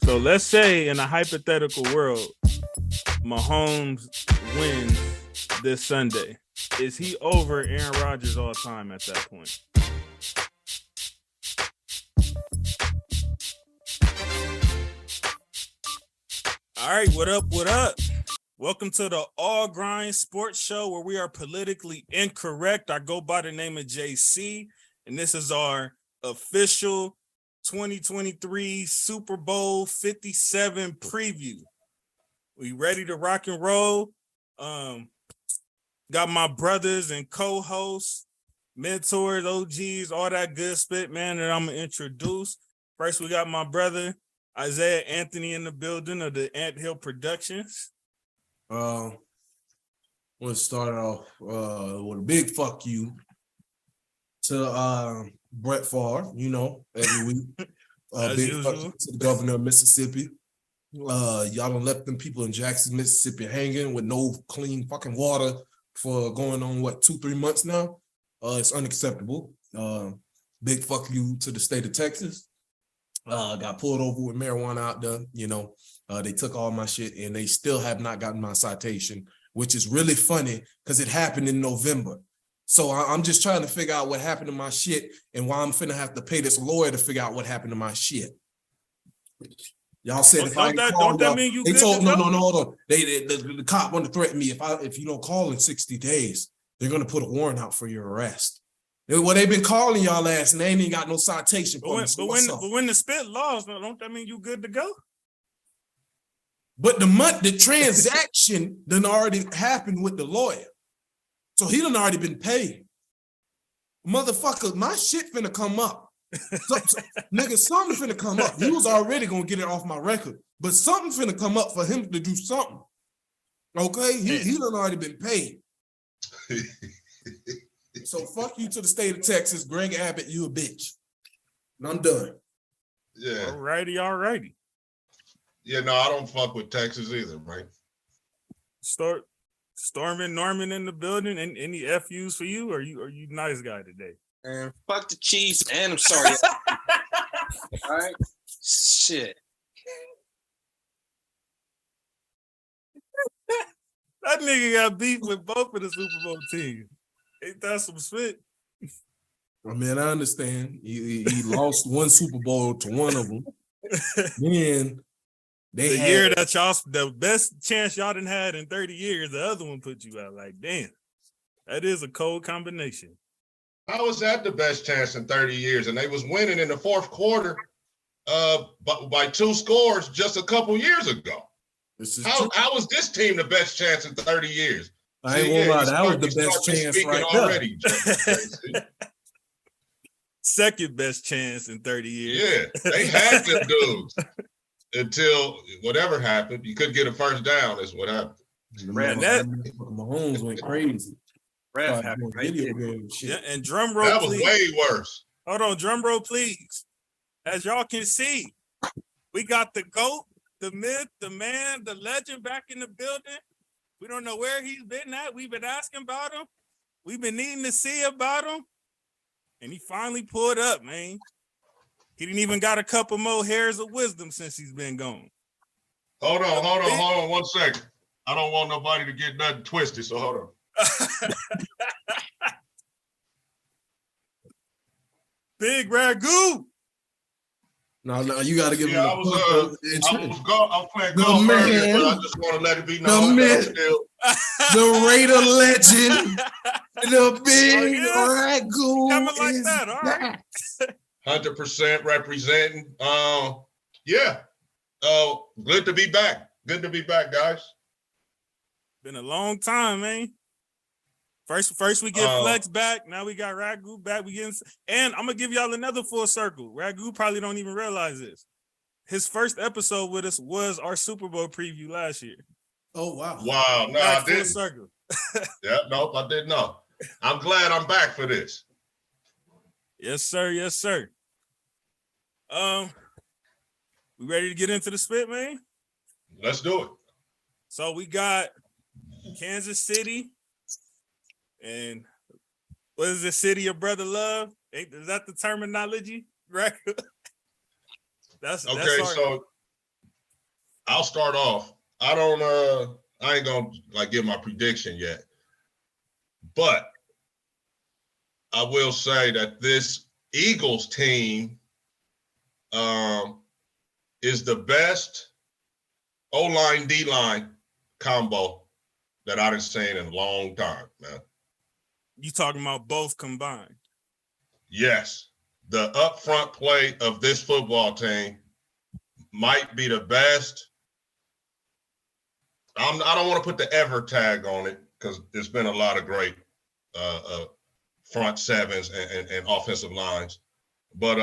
So let's say in a hypothetical world, Mahomes wins this Sunday. Is he over Aaron Rodgers all time at that point? All right, what up, what up? Welcome to the All Grind Sports Show where we are politically incorrect. I go by the name of JC, and this is our official 2023 Super Bowl 57 preview. We ready to rock and roll. Got my brothers and co-hosts, mentors, OGs, all that good spit, man, that I'm going to introduce. First, we got my brother, Isaiah Anthony, in the building of the Ant Hill Productions. Want to start off with a big fuck you to Brett Favre, every week. Big fuck you to the governor of Mississippi. Y'all done left them people in Jackson, Mississippi hanging with no clean fucking water for going on, 2-3 months now. It's unacceptable. Big fuck you to the state of Texas. Got pulled over with marijuana out there, they took all my shit and they still have not gotten my citation, which is really funny because it happened in November. So I'm just trying to figure out what happened to my shit and why I'm finna have to pay this lawyer to figure out what happened to my shit. Y'all said don't that mean you they good told to no, go? hold on. The cop wanted to threaten me if you don't call in 60 days, they're gonna put a warrant out for your arrest. Well, they've been calling y'all ass and they ain't got no citation for me. But when the spit laws, don't that mean you good to go? But the transaction done already happened with the lawyer. So he done already been paid. Motherfucker, my shit finna come up. Nigga, something finna come up. He was already gonna get it off my record. But something finna come up for him to do something. Okay? He done already been paid. So fuck you to the state of Texas. Greg Abbott, you a bitch. And I'm done. Yeah. Alrighty. Yeah, no, I don't fuck with Texas either, right? Stormin Norman in the building. And any FUs for you? Or are you nice guy today? Man, fuck the Chiefs, and I'm sorry. All right, shit. That nigga got beef with both of the Super Bowl teams. Ain't that some shit? I mean, I understand. He lost one Super Bowl to one of them. Then year that the best chance y'all done had in 30 years, the other one put you out. Like, damn, that is a cold combination. How was that the best chance in 30 years? And they was winning in the fourth quarter by 2 scores just a couple years ago. How was this team the best chance in 30 years? I ain't gonna lie, that was the best chance right already. Second best chance in 30 years. Yeah, they had them dudes until whatever happened. You couldn't get a first down. Is what happened. Mahomes went crazy. Yeah, and drum roll, that was please. Way worse. Hold on, drum roll, please. As y'all can see, we got the GOAT, the myth, the man, the legend back in the building. We don't know where he's been at. We've been asking about him. We've been needing to see about him. And he finally pulled up, man. He didn't even got a couple more hairs of wisdom since he's been gone. Hold on 1 second. I don't want nobody to get nothing twisted, so hold on. Big Ragu. No, you got to give him I was playing golf earlier, but I just want to let it be known. The Raider legend, the Big Ragu. Coming like that, all right. 100% representing. Good to be back. Good to be back, guys. Been a long time, man. First we get Flex back. Now we got Ragu back. And I'm gonna give y'all another full circle. Ragu probably don't even realize this. His first episode with us was our Super Bowl preview last year. Oh wow! Wow, no, I didn't. Circle. Yeah, nope, I didn't know. I'm glad I'm back for this. Yes, sir. Yes, sir. We ready to get into the spit, man? Let's do it. So we got Kansas City. And what is the city of brother love? Is that the terminology? Right? So I'll start off. I ain't gonna like give my prediction yet, but I will say that this Eagles team is the best O-line, D-line combo that I've seen in a long time, man. You talking about both combined? Yes. The upfront play of this football team might be the best. I don't want to put the ever tag on it because there's been a lot of great front sevens and offensive lines. But,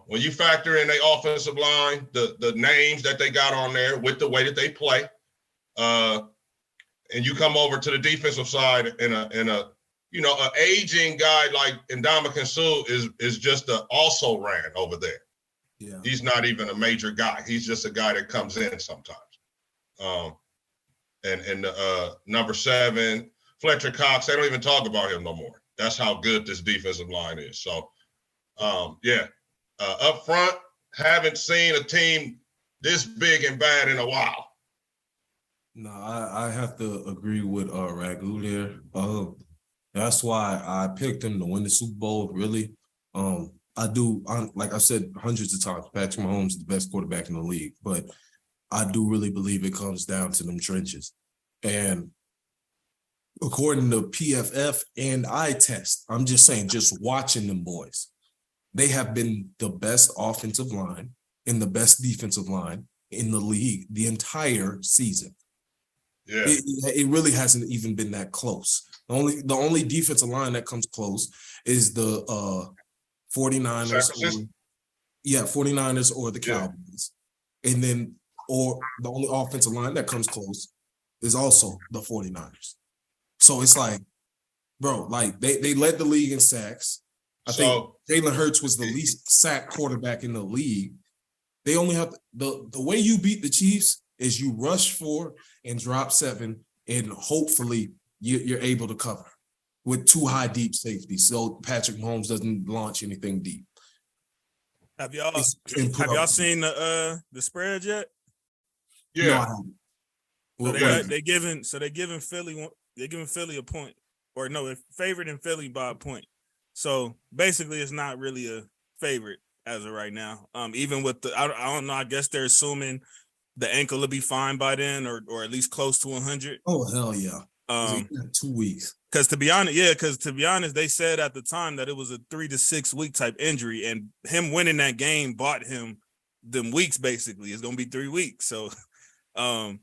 when you factor in the offensive line, the names that they got on there with the way that they play, and you come over to the defensive side in an aging guy like Ndamukong Suh is just also ran over there. Yeah. He's not even a major guy. He's just a guy that comes in sometimes. And number 7, Fletcher Cox, they don't even talk about him no more. That's how good this defensive line is. So, up front, haven't seen a team this big and bad in a while. No, I have to agree with Ragu there. That's why I picked him to win the Super Bowl, really. Like I said hundreds of times, Patrick Mahomes is the best quarterback in the league, but I do really believe it comes down to them trenches. And according to PFF and eye test, I'm just saying, just watching them boys, they have been the best offensive line and the best defensive line in the league the entire season. Yeah. It really hasn't even been that close. The only defensive line that comes close is the 49ers. 49ers or the Cowboys. And then, or the only offensive line that comes close is also the 49ers. So it's like, bro, like they led the league in sacks. I think Jalen Hurts was the least sacked quarterback in the league. They only have the way you beat the Chiefs is you rush 4 and drop 7, and hopefully you're able to cover with 2 high deep safeties, so Patrick Mahomes doesn't launch anything deep. Have y'all seen the spread yet? Yeah. No, I haven't. They're giving Philly a point, or no, they're favored in Philly by a point. So basically, it's not really a favorite as of right now. Even with I don't know. I guess they're assuming the ankle will be fine by then, or at least close to 100. Oh hell yeah! 2 weeks. Because to be honest, they said at the time that it was a 3 to 6 week type injury, and him winning that game bought him them weeks. Basically, it's gonna be 3 weeks. So,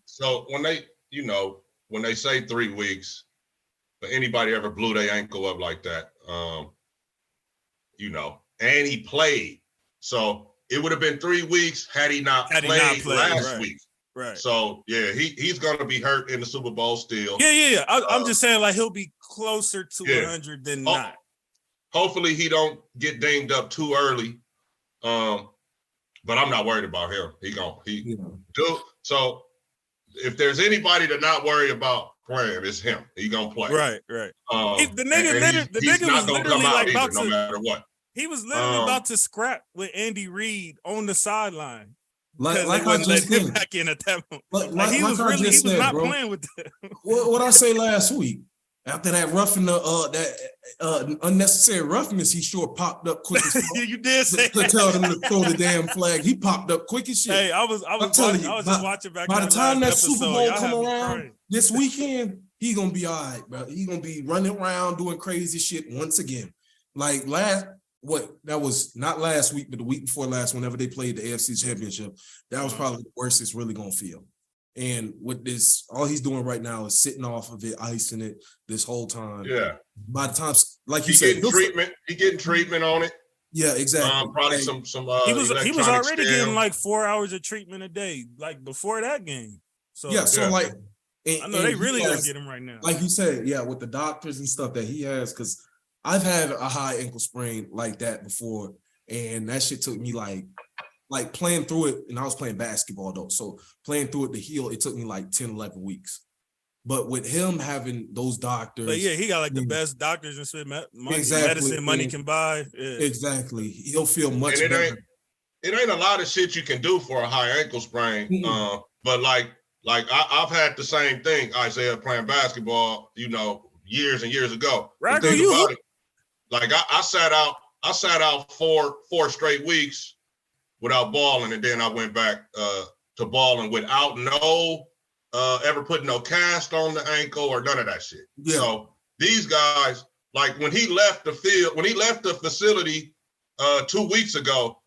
so when they say 3 weeks, but anybody ever blew their ankle up like that, and he played, so it would have been 3 weeks had he not played last week. Right. So yeah, he's gonna be hurt in the Super Bowl still. Yeah. I'm just saying, like, he'll be closer to 100 than not. Hopefully he don't get dinged up too early. But I'm not worried about him. So if there's anybody to not worry about playing, it's him. He gonna play. Right. The nigga was literally like about to, no matter what. He was literally about to scrap with Andy Reid on the sideline. Like I just said, back in at that moment. He was not playing with them. What I say last week, after that roughing unnecessary roughness, he sure popped up quick as fuck. You did say to tell them to throw the damn flag. He popped up quick as shit. Hey, I was just watching back. By the time that Super Bowl come around this weekend, he gonna be all right, bro. He gonna be running around doing crazy shit once again. Like that was not last week, but the week before last, whenever they played the AFC Championship, that was probably the worst it's really gonna feel. And with this, all he's doing right now is sitting off of it, icing it this whole time. Yeah. By the time, like you said, he getting treatment on it. Yeah, exactly. Probably some. He was already getting like 4 hours of treatment a day, like before that game. So like, I know they really gonna get him right now. Like you said, with the doctors and stuff that he has, because I've had a high ankle sprain like that before, and that shit took me like playing through it, and I was playing basketball though, so playing through it to heal, it took me like 10, 11 weeks. But with him having those doctors, but yeah, he got like the best doctors in medicine money can buy. Yeah. Exactly, he'll feel much better. it ain't a lot of shit you can do for a high ankle sprain. Mm-hmm. But I've had the same thing, Isaiah, playing basketball, years and years ago. Right, Think about it. Like I sat out four straight weeks without balling, and then I went back to balling without ever putting no cast on the ankle or none of that shit. Yeah. So these guys, like when he left the facility 2 weeks ago,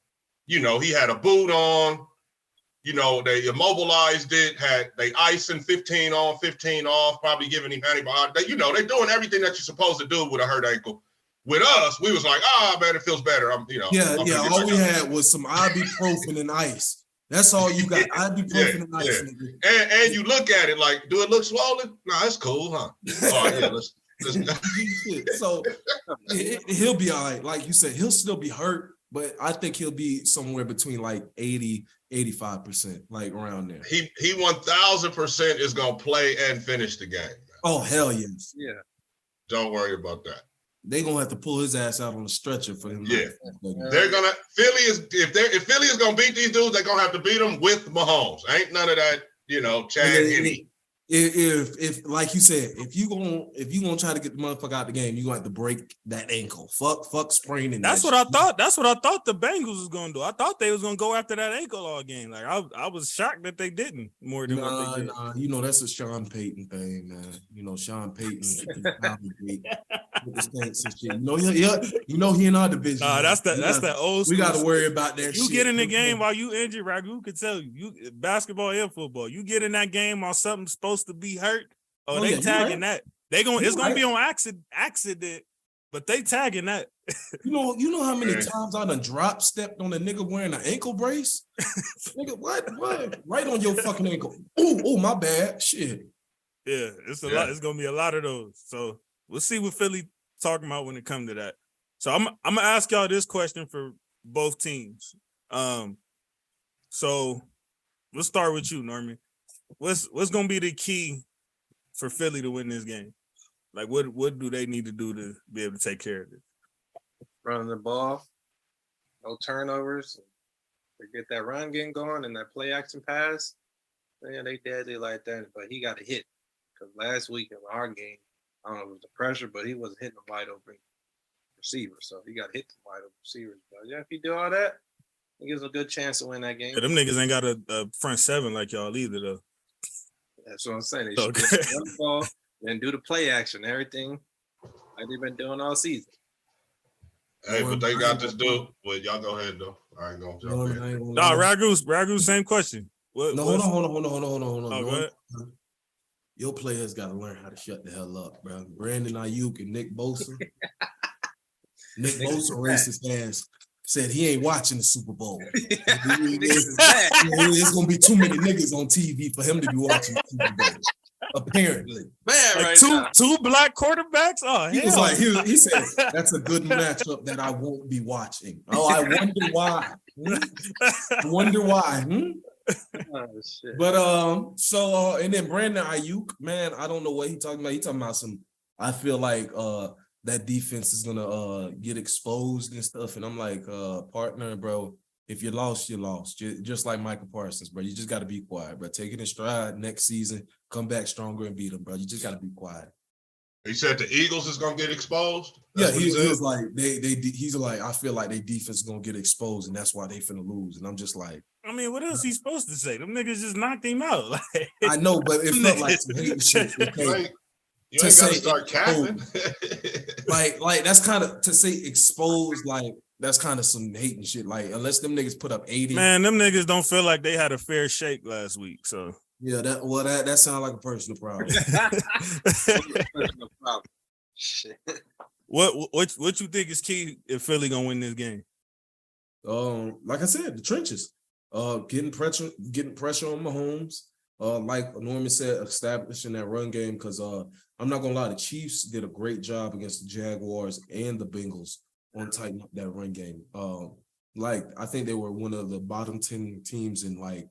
he had a boot on. They immobilized it, they icing 15 on, 15 off, probably giving him antibiotics. They're doing everything that you're supposed to do with a hurt ankle. With us, we was like, man, it feels better. All we had was some ibuprofen and ice. That's all you got, ibuprofen and ice. Yeah. And you look at it like, do it look swollen? No, that's cool, huh? Oh, yeah, let's So he'll be all right. Like you said, he'll still be hurt, but I think he'll be somewhere between like 80, 85%, like around there. He 1000% is gonna play and finish the game. Oh, hell yes. Yeah. Don't worry about that. They're gonna have to pull his ass out on the stretcher for him. Yeah. They're gonna if Philly is gonna beat these dudes, they're gonna have to beat them with Mahomes. Ain't none of that, Chad Henne. If like you said, if you gonna try to get the motherfucker out the game, you gonna have to break that ankle. Fuck spraining. That's what I thought. That's what I thought the Bengals was gonna do. I thought they was gonna go after that ankle all game. Like I was shocked that they didn't more than what they did. That's a Sean Payton thing, man. Sean Payton with the Saints and shit. He in our division. That's that old school. We got to worry about that. You get in the game while you injured, Ragu could tell you basketball and football. You get in that game while something's supposed to be hurt. They tagging that. It's gonna be on accident, but they tagging that. You know how many times I done stepped on a nigga wearing an ankle brace? Nigga, what? Right on your fucking ankle. Oh, my bad. Shit. Yeah, it's a lot. It's gonna be a lot of those. So we'll see what Philly talking about when it comes to that. So I'm gonna ask y'all this question for both teams. So we'll start with you, Norman. What's gonna be the key for Philly to win this game? Like what do they need to do to be able to take care of it? Running the ball, no turnovers, to get that run game going and that play action pass. Man, they deadly like that, but he got a hit. Because last week in our game, I don't know if it was the pressure, but he wasn't hitting a wide open receiver. So he got hit the wide open receivers. But yeah, if he do all that, he gives a good chance to win that game. But them niggas ain't got a front seven like y'all either, though. That's what I'm saying. They should get the ball and do the play action, everything like they've been doing all season. Hey, but they got this dude. Well, y'all go ahead though. I ain't gonna jump in. No, Ragu, same question. Hold on. Oh, go ahead. Your players got to learn how to shut the hell up, bro. Brandon Ayuk and Nick Bosa. Nick Bosa racist ass said he ain't watching the Super Bowl. There's gonna be too many niggas on TV for him to be watching the Super Bowl. Apparently, man, like two black quarterbacks. Oh, he was like, he said that's a good matchup that I won't be watching. Oh, I wonder why. I wonder why. Oh, shit. But and then Brandon Ayuk, man, I don't know what he talking about. He talking about some. I feel like that defense is gonna get exposed and stuff. And I'm like, partner, bro. If you lost, you lost. Just like Michael Parsons, bro. You just got to be quiet, bro. Take it in stride next season. Come back stronger and beat them, bro. You just got to be quiet. He said the Eagles is gonna get exposed. That's he was like he's like, I feel like their defense is gonna get exposed, and that's why they finna lose. And I'm just like, I mean, what else he supposed to say? Them niggas just knocked him out. Like, I know, but it felt like some hate shit. Okay? You ain't gotta start capping. like that's kind of to say exposed. Like that's kind of some hating shit. Like unless them niggas put up 80. Man, them niggas don't feel like they had a fair shake last week. So yeah, that sounds like a personal problem. Personal problem. Shit. What you think is key if Philly gonna win this game? Like I said, the trenches. Getting pressure on Mahomes. Like Norman said, establishing that run game. Because I'm not gonna lie, the Chiefs did a great job against the Jaguars and the Bengals on tightening up that run game. Like I think they were one of the bottom 10 teams in like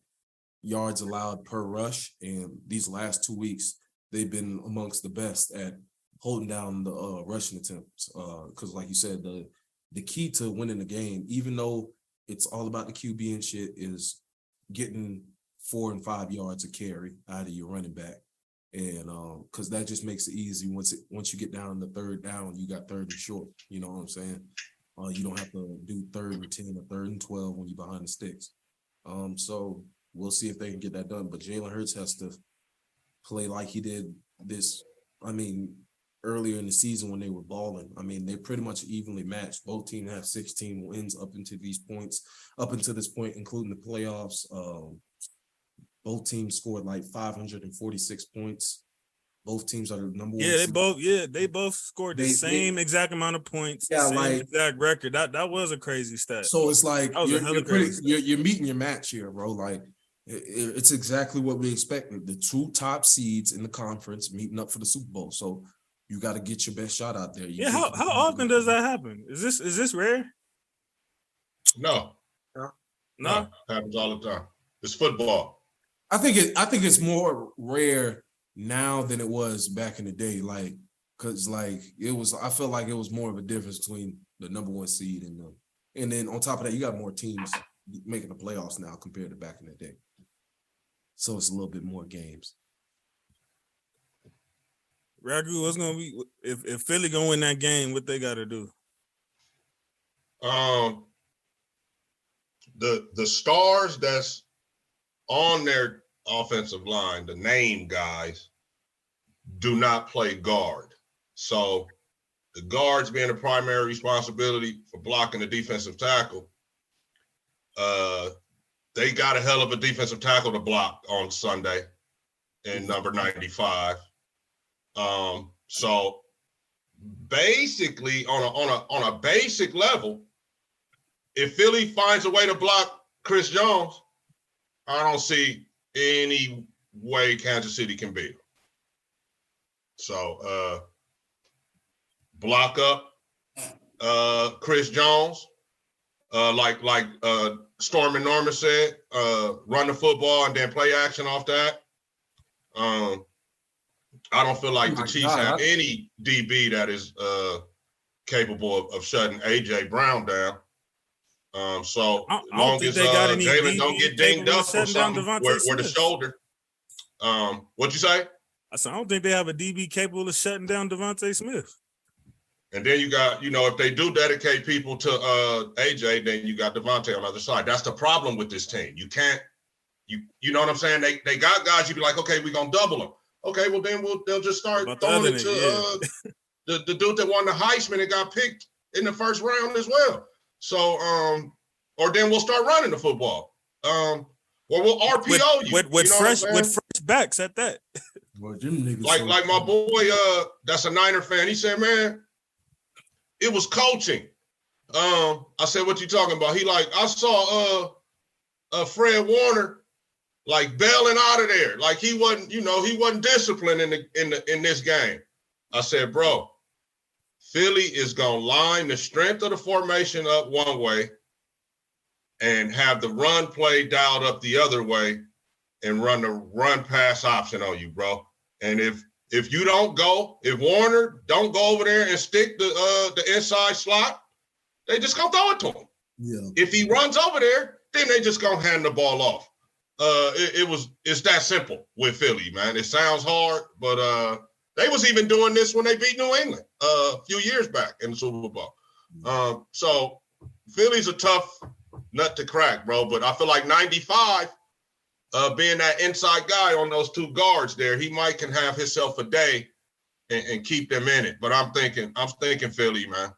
yards allowed per rush, and these last 2 weeks they've been amongst the best at holding down the rushing attempts. Because like you said, the key to winning the game, even though it's all about the QB and shit, is getting 4 and 5 yards a carry out of your running back. And because that just makes it easy. Once you get down in the third down, you got third and short. You know what I'm saying? You don't have to do 3rd and 10 or 3rd and 12 when you're behind the sticks. So we'll see if they can get that done. But Jalen Hurts has to play like he did this. I mean, earlier in the season when they were balling. I mean, they're pretty much evenly matched. Both teams have 16 wins up until this point, including the playoffs. Both teams scored like 546 points. Both teams are the number one. They both scored the same exact amount of points. Yeah, same exact record. That was a crazy stat. So it's like you're meeting your match here, bro. Like it's exactly what we expected. The 2 top seeds in the conference meeting up for the Super Bowl. So you got to get your best shot out there. How often does that happen? Is this rare? No. Happens all the time. It's football. I think it's more rare now than it was back in the day. Like, cause like I felt like it was more of a difference between the number 1 seed and then on top of that, you got more teams making the playoffs now compared to back in the day. So it's a little bit more games. Ragu, what's gonna be if Philly gonna win that game? What they got to do? The stars that's on their offensive line, the name guys, do not play guard. So the guards being the primary responsibility for blocking the defensive tackle, they got a hell of a defensive tackle to block on Sunday in number 95. So basically on a basic level, if Philly finds a way to block Chris Jones, I don't see any way Kansas City can beat him. So block up Chris Jones, like Storm and Norman said, run the football and then play action off that. I don't feel like the Chiefs have any DB that is capable of shutting AJ Brown down. So as long as Jalen don't get dinged up or something where the shoulder. What'd you say? I said I don't think they have a DB capable of shutting down Devontae Smith. And then you got, if they do dedicate people to AJ, then you got Devontae on the other side. That's the problem with this team. You can't, you know what I'm saying? They got guys you be like, okay, we're gonna double them. Okay, well then they'll just start throwing it to the dude that won the Heisman and got picked in the first round as well. So or then we'll start running the football. Or we'll RPO you with fresh backs at that. Well, them niggas like my boy, that's a Niner fan. He said, man, it was coaching. I said, what you talking about? He like, I saw Fred Warner like bailing out of there. Like he wasn't disciplined in this game. I said, bro, Philly is gonna line the strength of the formation up one way and have the run play dialed up the other way and run the run pass option on you, bro. And if you don't go, if Warner don't go over there and stick the inside slot, they just gonna throw it to him. Yeah. If he runs over there, then they just gonna hand the ball off. It's that simple with Philly, man. It sounds hard, but they was even doing this when they beat New England a few years back in the Super Bowl. So Philly's a tough nut to crack, bro. But I feel like 95, being that inside guy on those 2 guards there, he can have himself a day and keep them in it. But I'm thinking Philly, man.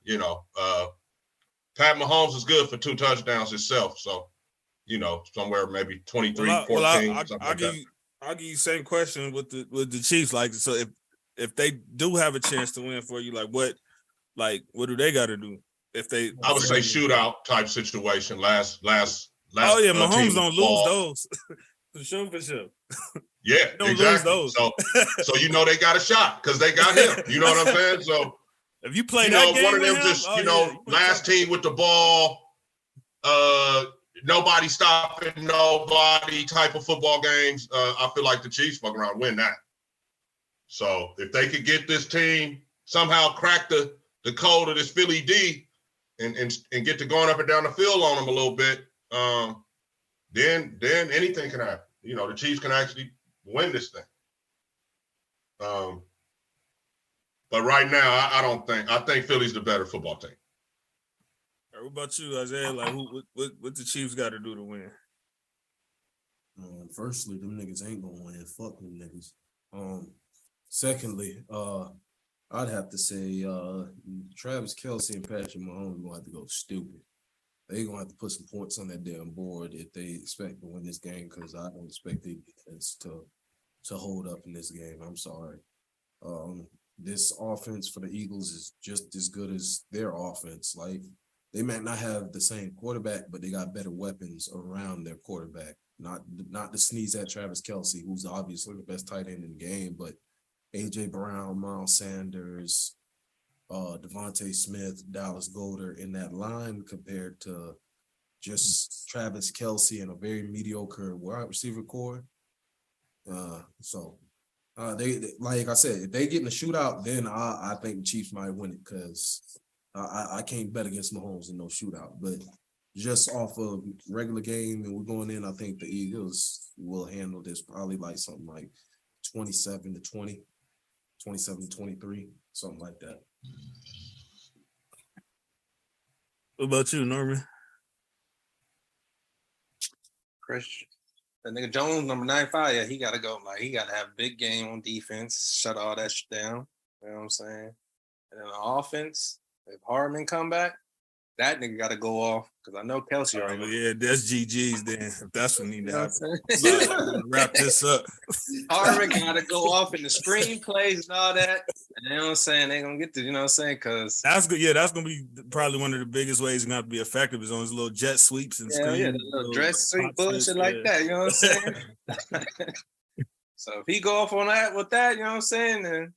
Pat Mahomes is good for 2 touchdowns himself. So, somewhere maybe 23, 14. I'll give you same question with the Chiefs. Like, so if they do have a chance to win for you, what do they got to do? I would say shootout type situation. Last. Oh yeah, Mahomes don't lose those. For sure. Yeah, don't exactly. Lose those. So they got a shot because they got him. You know what I'm saying? So if you play that game one of them with just him, last team with the ball, nobody stopping nobody type of football games. I feel like the Chiefs fuck around win that. So if they could get this team somehow crack the code of this Philly D and get to going up and down the field on them a little bit, then anything can happen. You know, the Chiefs can actually win this thing. But right now, I think Philly's the better football team. What about you, Isaiah? Like, what the Chiefs got to do to win? Firstly, them niggas ain't gonna win. Fuck them niggas. Secondly, I'd have to say Travis Kelce and Patrick Mahomes gonna have to go stupid. They gonna have to put some points on that damn board if they expect to win this game, because I don't expect their defense to hold up in this game. I'm sorry. This offense for the Eagles is just as good as their offense. Like, they might not have the same quarterback, but they got better weapons around their quarterback. Not to sneeze at Travis Kelce, who's obviously the best tight end in the game, but A.J. Brown, Miles Sanders, Devontae Smith, Dallas Goedert in that line compared to just Travis Kelce and a very mediocre wide receiver core. They like I said, if they get in a shootout, then I think the Chiefs might win it, because I can't bet against Mahomes in no shootout. But just off of regular game and we're going in, I think the Eagles will handle this probably like something like 27-20, 27-23, something like that. What about you, Norman? Christian. That nigga Jones, number 95, yeah, he got to go. Like, he got to have a big game on defense, shut all that shit down. You know what I'm saying? And then on offense, if Hardman come back, that nigga got to go off, because I know Kelce already. Yeah, that's GG's then. If that's what need to happen. Wrap this up. Hardman got to go off in the screenplays and all that. And you know what I'm saying? They going to get to, you know what I'm saying? Because that's good. Yeah, that's going to be probably one of the biggest ways he's going to be effective is on his little jet sweeps and screen. Yeah, the little dress sweep bullshit like that. You know what I'm saying? So if he go off on that with that, you know what I'm saying? And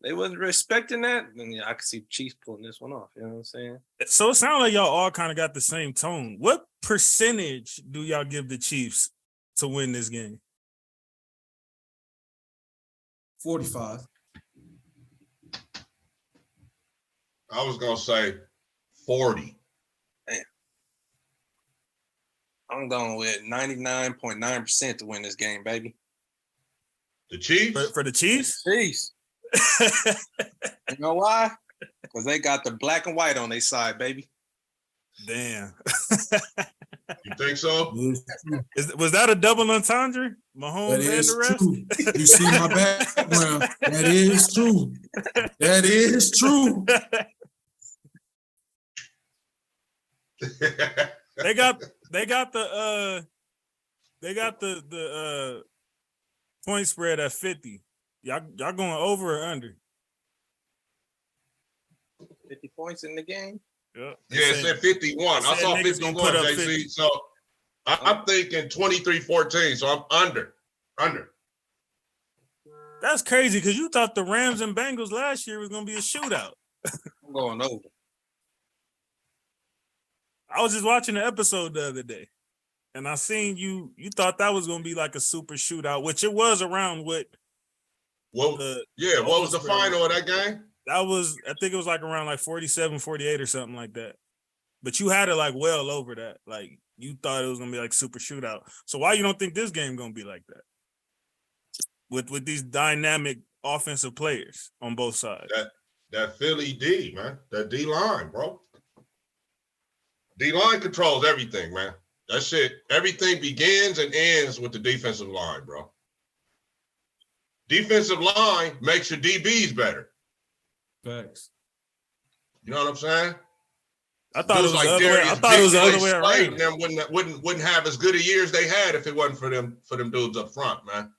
they wasn't respecting that, then yeah, I could see Chiefs pulling this one off. You know what I'm saying? So it sounds like y'all all kind of got the same tone. What percentage do y'all give the Chiefs to win this game? 45. I was gonna say 40. Man. I'm going with 99.9% to win this game, baby. The Chiefs? For the Chiefs? Chiefs. You know why? Because they got the black and white on their side, baby. Damn. You think so? Was that a double entendre? Mahomes and the rest? True. You see my background. That is true. That is true. They got the point spread at 50. Y'all going over or under? 50 points in the game? Yeah, it's at 51. I saw 51, JC. 50. So I'm thinking 23-14. So I'm under. That's crazy, because you thought the Rams and Bengals last year was going to be a shootout. I'm going over. I was just watching the episode the other day, and I seen you thought that was going to be like a super shootout, which it was around what was the final of that game? That was, I think it was like around like 47, 48 or something like that. But you had it like well over that. Like, you thought it was going to be like super shootout. So why you don't think this game going to be like that? With these dynamic offensive players on both sides. That Philly D, man. That D-line, bro. D-line controls everything, man. That shit, everything begins and ends with the defensive line, bro. Defensive line makes your DBs better. Facts. You know what I'm saying? I thought it was the other way around. Them wouldn't have as good a years they had if it wasn't for them dudes up front, man.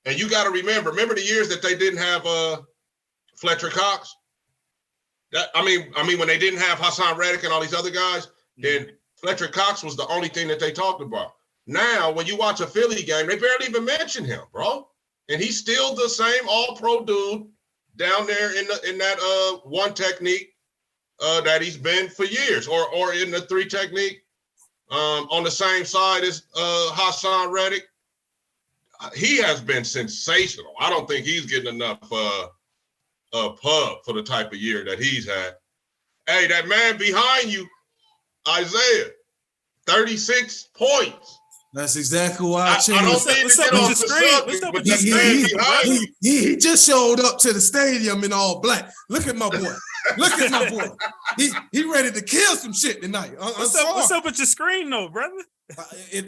And you got to remember the years that they didn't have Fletcher Cox. I mean, when they didn't have Hassan Reddick and all these other guys, then Fletcher Cox was the only thing that they talked about. Now, when you watch a Philly game, they barely even mention him, bro. And he's still the same all-pro dude down there in that one technique that he's been for years, or in the three technique on the same side as Hassan Reddick. He has been sensational. I don't think he's getting enough pub for the type of year that he's had. Hey, that man behind you, Isaiah, 36 points. That's exactly why I changed. I don't mean to get off the subject, but this man behind you. He just showed up to the stadium in all black. Look at my boy. Look at my boy. He ready to kill some shit tonight. What's up with your screen though, brother?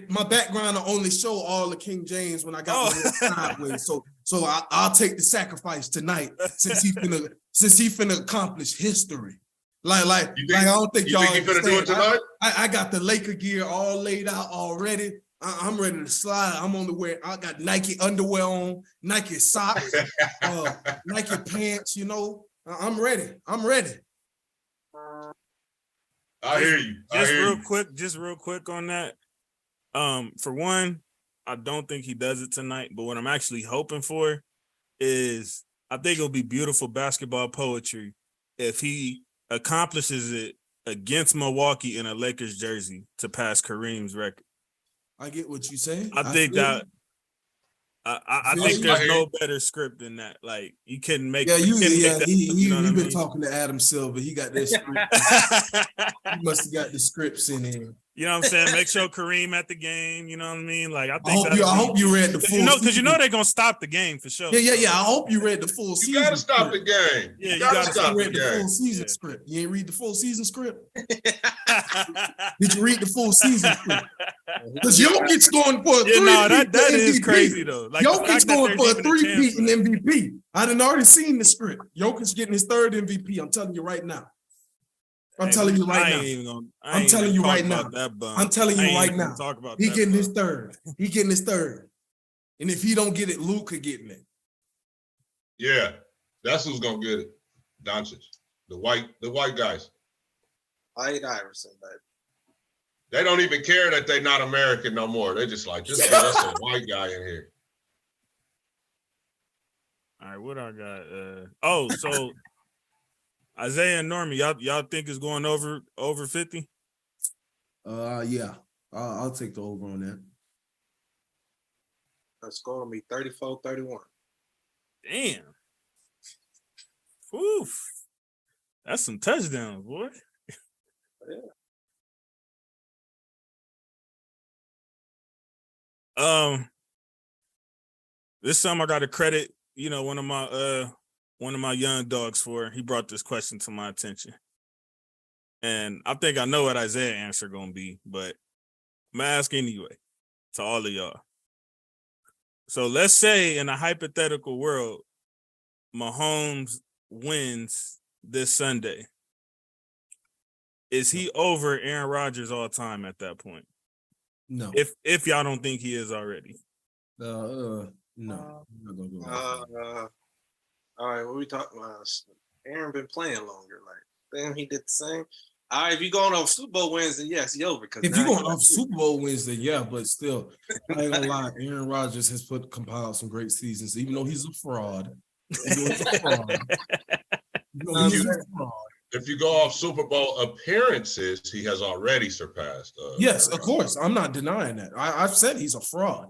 My background will only show all the King James when I got sideways. So I'll take the sacrifice tonight since he finna accomplish history. Like I don't think y'all think finna do it tonight? I got the Laker gear all laid out already. I'm ready to slide. I'm on the way. I got Nike underwear on, Nike socks, Nike pants. You know, I'm ready. I hear you. Just real quick on that. For one, I don't think he does it tonight. But what I'm actually hoping for is I think it'll be beautiful basketball poetry if he accomplishes it against Milwaukee in a Lakers jersey to pass Kareem's record. I get what you're saying. I think there's no better script than that. Like you couldn't make. You've been talking to Adam Silver. He got that script. He must have got the scripts in there. You know what I'm saying? Make sure Kareem at the game. You know what I mean? Like I hope you read the full. Because they're gonna stop the game for sure. Yeah. I hope you read the full season. You gotta stop the game. Yeah, you gotta stop the full season script. You ain't read the full season script. Did you read the full season script? Because Jokic's going for a three-peat. That is crazy though. Like Jokic's going for a three-peat and MVP. I done already seen the script. Jokic's getting his third MVP. I'm telling you right now. I'm telling you right now. I'm telling you right now. He getting his third. And if he don't get it, Luka getting it. Yeah, that's who's gonna get it. Doncic, the white guys. White Iverson, baby. They don't even care that they're not American no more. They're just like, just get us a white guy in here. All right, what I got? So Isaiah and Normie, y'all think it's going over 50? Yeah. I'll take the over on that. That's going to be 34-31. Damn. Oof. That's some touchdowns, boy. Yeah. This time I got to credit, one of my young dogs for. He brought this question to my attention. And I think I know what Isaiah's answer gonna be, but I'm gonna ask anyway to all of y'all. So let's say in a hypothetical world, Mahomes wins this Sunday. Is he over Aaron Rodgers all time at that point? No. If y'all don't think he is already. No. I'm not gonna go all right, what we talking about? Aaron been playing longer. Like, damn, he did the same. All right, if you're going off Super Bowl wins, then yes, he over. If you're going off Super Bowl wins, then yeah, but still, I ain't gonna lie. Aaron Rodgers has compiled some great seasons, even though he's a fraud. If you go off Super Bowl appearances, he has already surpassed. Yes, of course. I'm not denying that. I've said he's a fraud,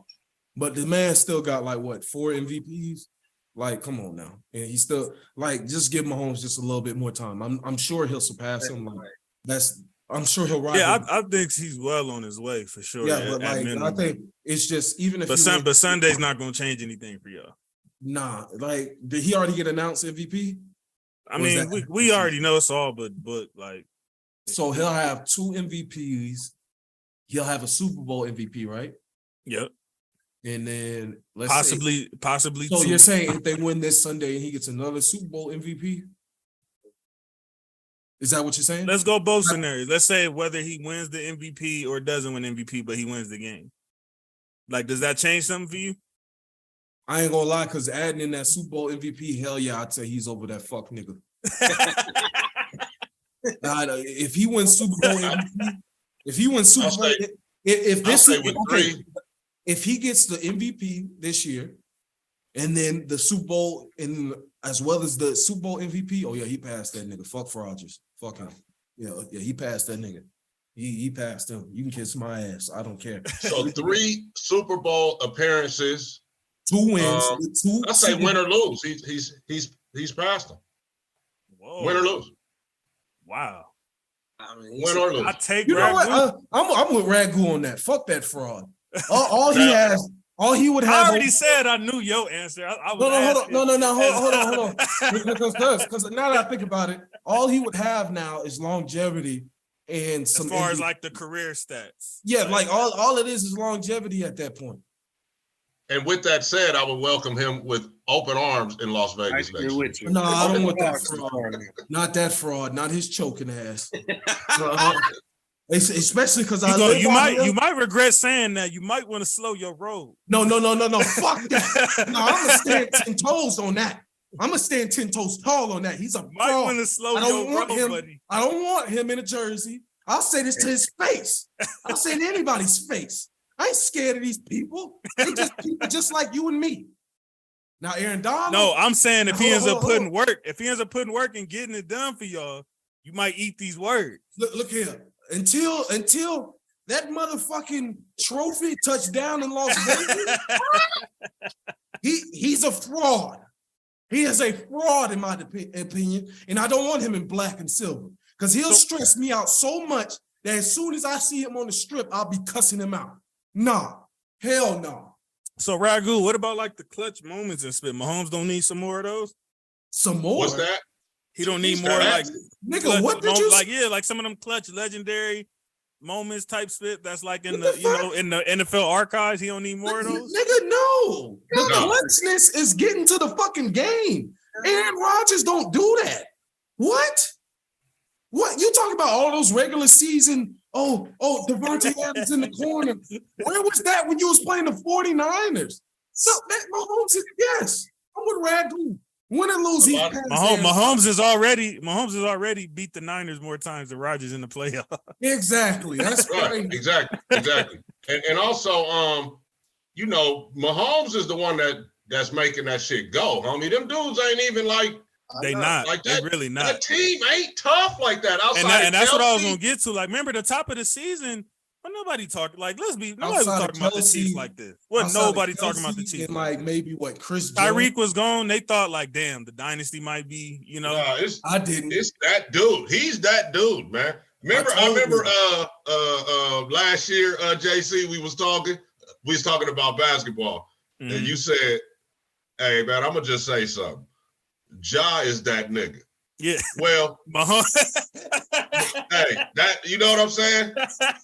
but the man still got 4 MVPs. Like, come on now, and he's still just give Mahomes just a little bit more time. I'm sure he'll surpass him. I'm sure he'll ride. Yeah, I think he's well on his way for sure. Yeah, but I think it's just even if. But Sunday's not going to change anything for y'all. Nah, did he already get announced MVP? I mean, we already know it's all, but so he'll have 2 MVPs. He'll have a Super Bowl MVP, right? Yep. And then possibly. So you're saying if they win this Sunday and he gets another Super Bowl MVP? Is that what you're saying? Let's go both scenarios. Let's say whether he wins the MVP or doesn't win MVP, but he wins the game. Does that change something for you? I ain't gonna lie, because adding in that Super Bowl MVP, hell yeah, I'd say he's over that fuck nigga. If he wins Super Bowl MVP, if he gets the MVP this year, and then the Super Bowl, as well as the Super Bowl MVP, oh yeah, he passed that nigga. Fuck Rodgers. Fuck him. Yeah, he passed that nigga. He passed him. You can kiss my ass. I don't care. So 3 Super Bowl appearances, 2 wins. I say win or lose. He's passed him. Whoa. Win or lose. Wow. I mean, Win or lose. I take You know Ragu. what? I'm with Ragu on that. Fuck that fraud. All he has, all he would have. I already said I knew your answer. I was No, hold on. asking. Because now that I think about it, all he would have now is longevity and some. As far as like the career stats. Yeah, like all it is longevity at that point. And with that said, I would welcome him with open arms in Las Vegas next year. No, I don't want that fraud. Not that fraud. Not his choking ass. Especially because you might regret saying that. You might want to slow your roll. No. Fuck that. No, I'm gonna stand 10 toes on that. I'm gonna stand 10 toes tall on that. He's a might fraud. want to slow I don't your want roll, him. buddy. I don't want him in a jersey. I'll say this to his face. I'll say it to anybody's face. I ain't scared of these people. They just people just like you and me. Now, Aaron Donald. No, I'm saying if he ends up putting work, and getting it done for y'all, you might eat these words. Look here. Until that motherfucking trophy touchdown in Las Vegas, he's a fraud. He is a fraud in my opinion, and I don't want him in black and silver because he'll stress me out so much that as soon as I see him on the strip, I'll be cussing him out. Nah, hell no. So Ragu, what about like the clutch moments and spit? Mahomes don't need some more of those. Some more. What's that? He don't need more like nigga. Clutch, what did you like some of them clutch legendary moments type spit that's like in the in the NFL archives. He don't need more of those. Nigga, no. The clutchness is getting to the fucking game. Aaron Rodgers don't do that. What? You talking about all those regular season? Oh, Devontae Adams in the corner. Where was that when you was playing the 49ers? So that Mahomes is yes. I'm with Ragu. Win or lose, he's Mahomes has already beat the Niners more times than Rodgers in the playoffs. Exactly. That's right. Exactly. And also, Mahomes is the one that's making that shit go, homie. Them dudes ain't even like they not. Like that, they really not. That team ain't tough like that. Outside and that's what I was gonna get to. Like, remember the top of the season, but nobody talking. Like, nobody was talking about the Chiefs like this. Wasn't nobody talking about the Chiefs. And like maybe what Chris Tyreek was gone. They thought like, damn, the dynasty might be. I didn't. It's that dude. He's that dude, man. I remember last year, JC, we was talking about basketball, and you said, "Hey, man, I'm gonna just say something. Ja is that nigga." Yeah. Well, hey, that you know what I'm saying?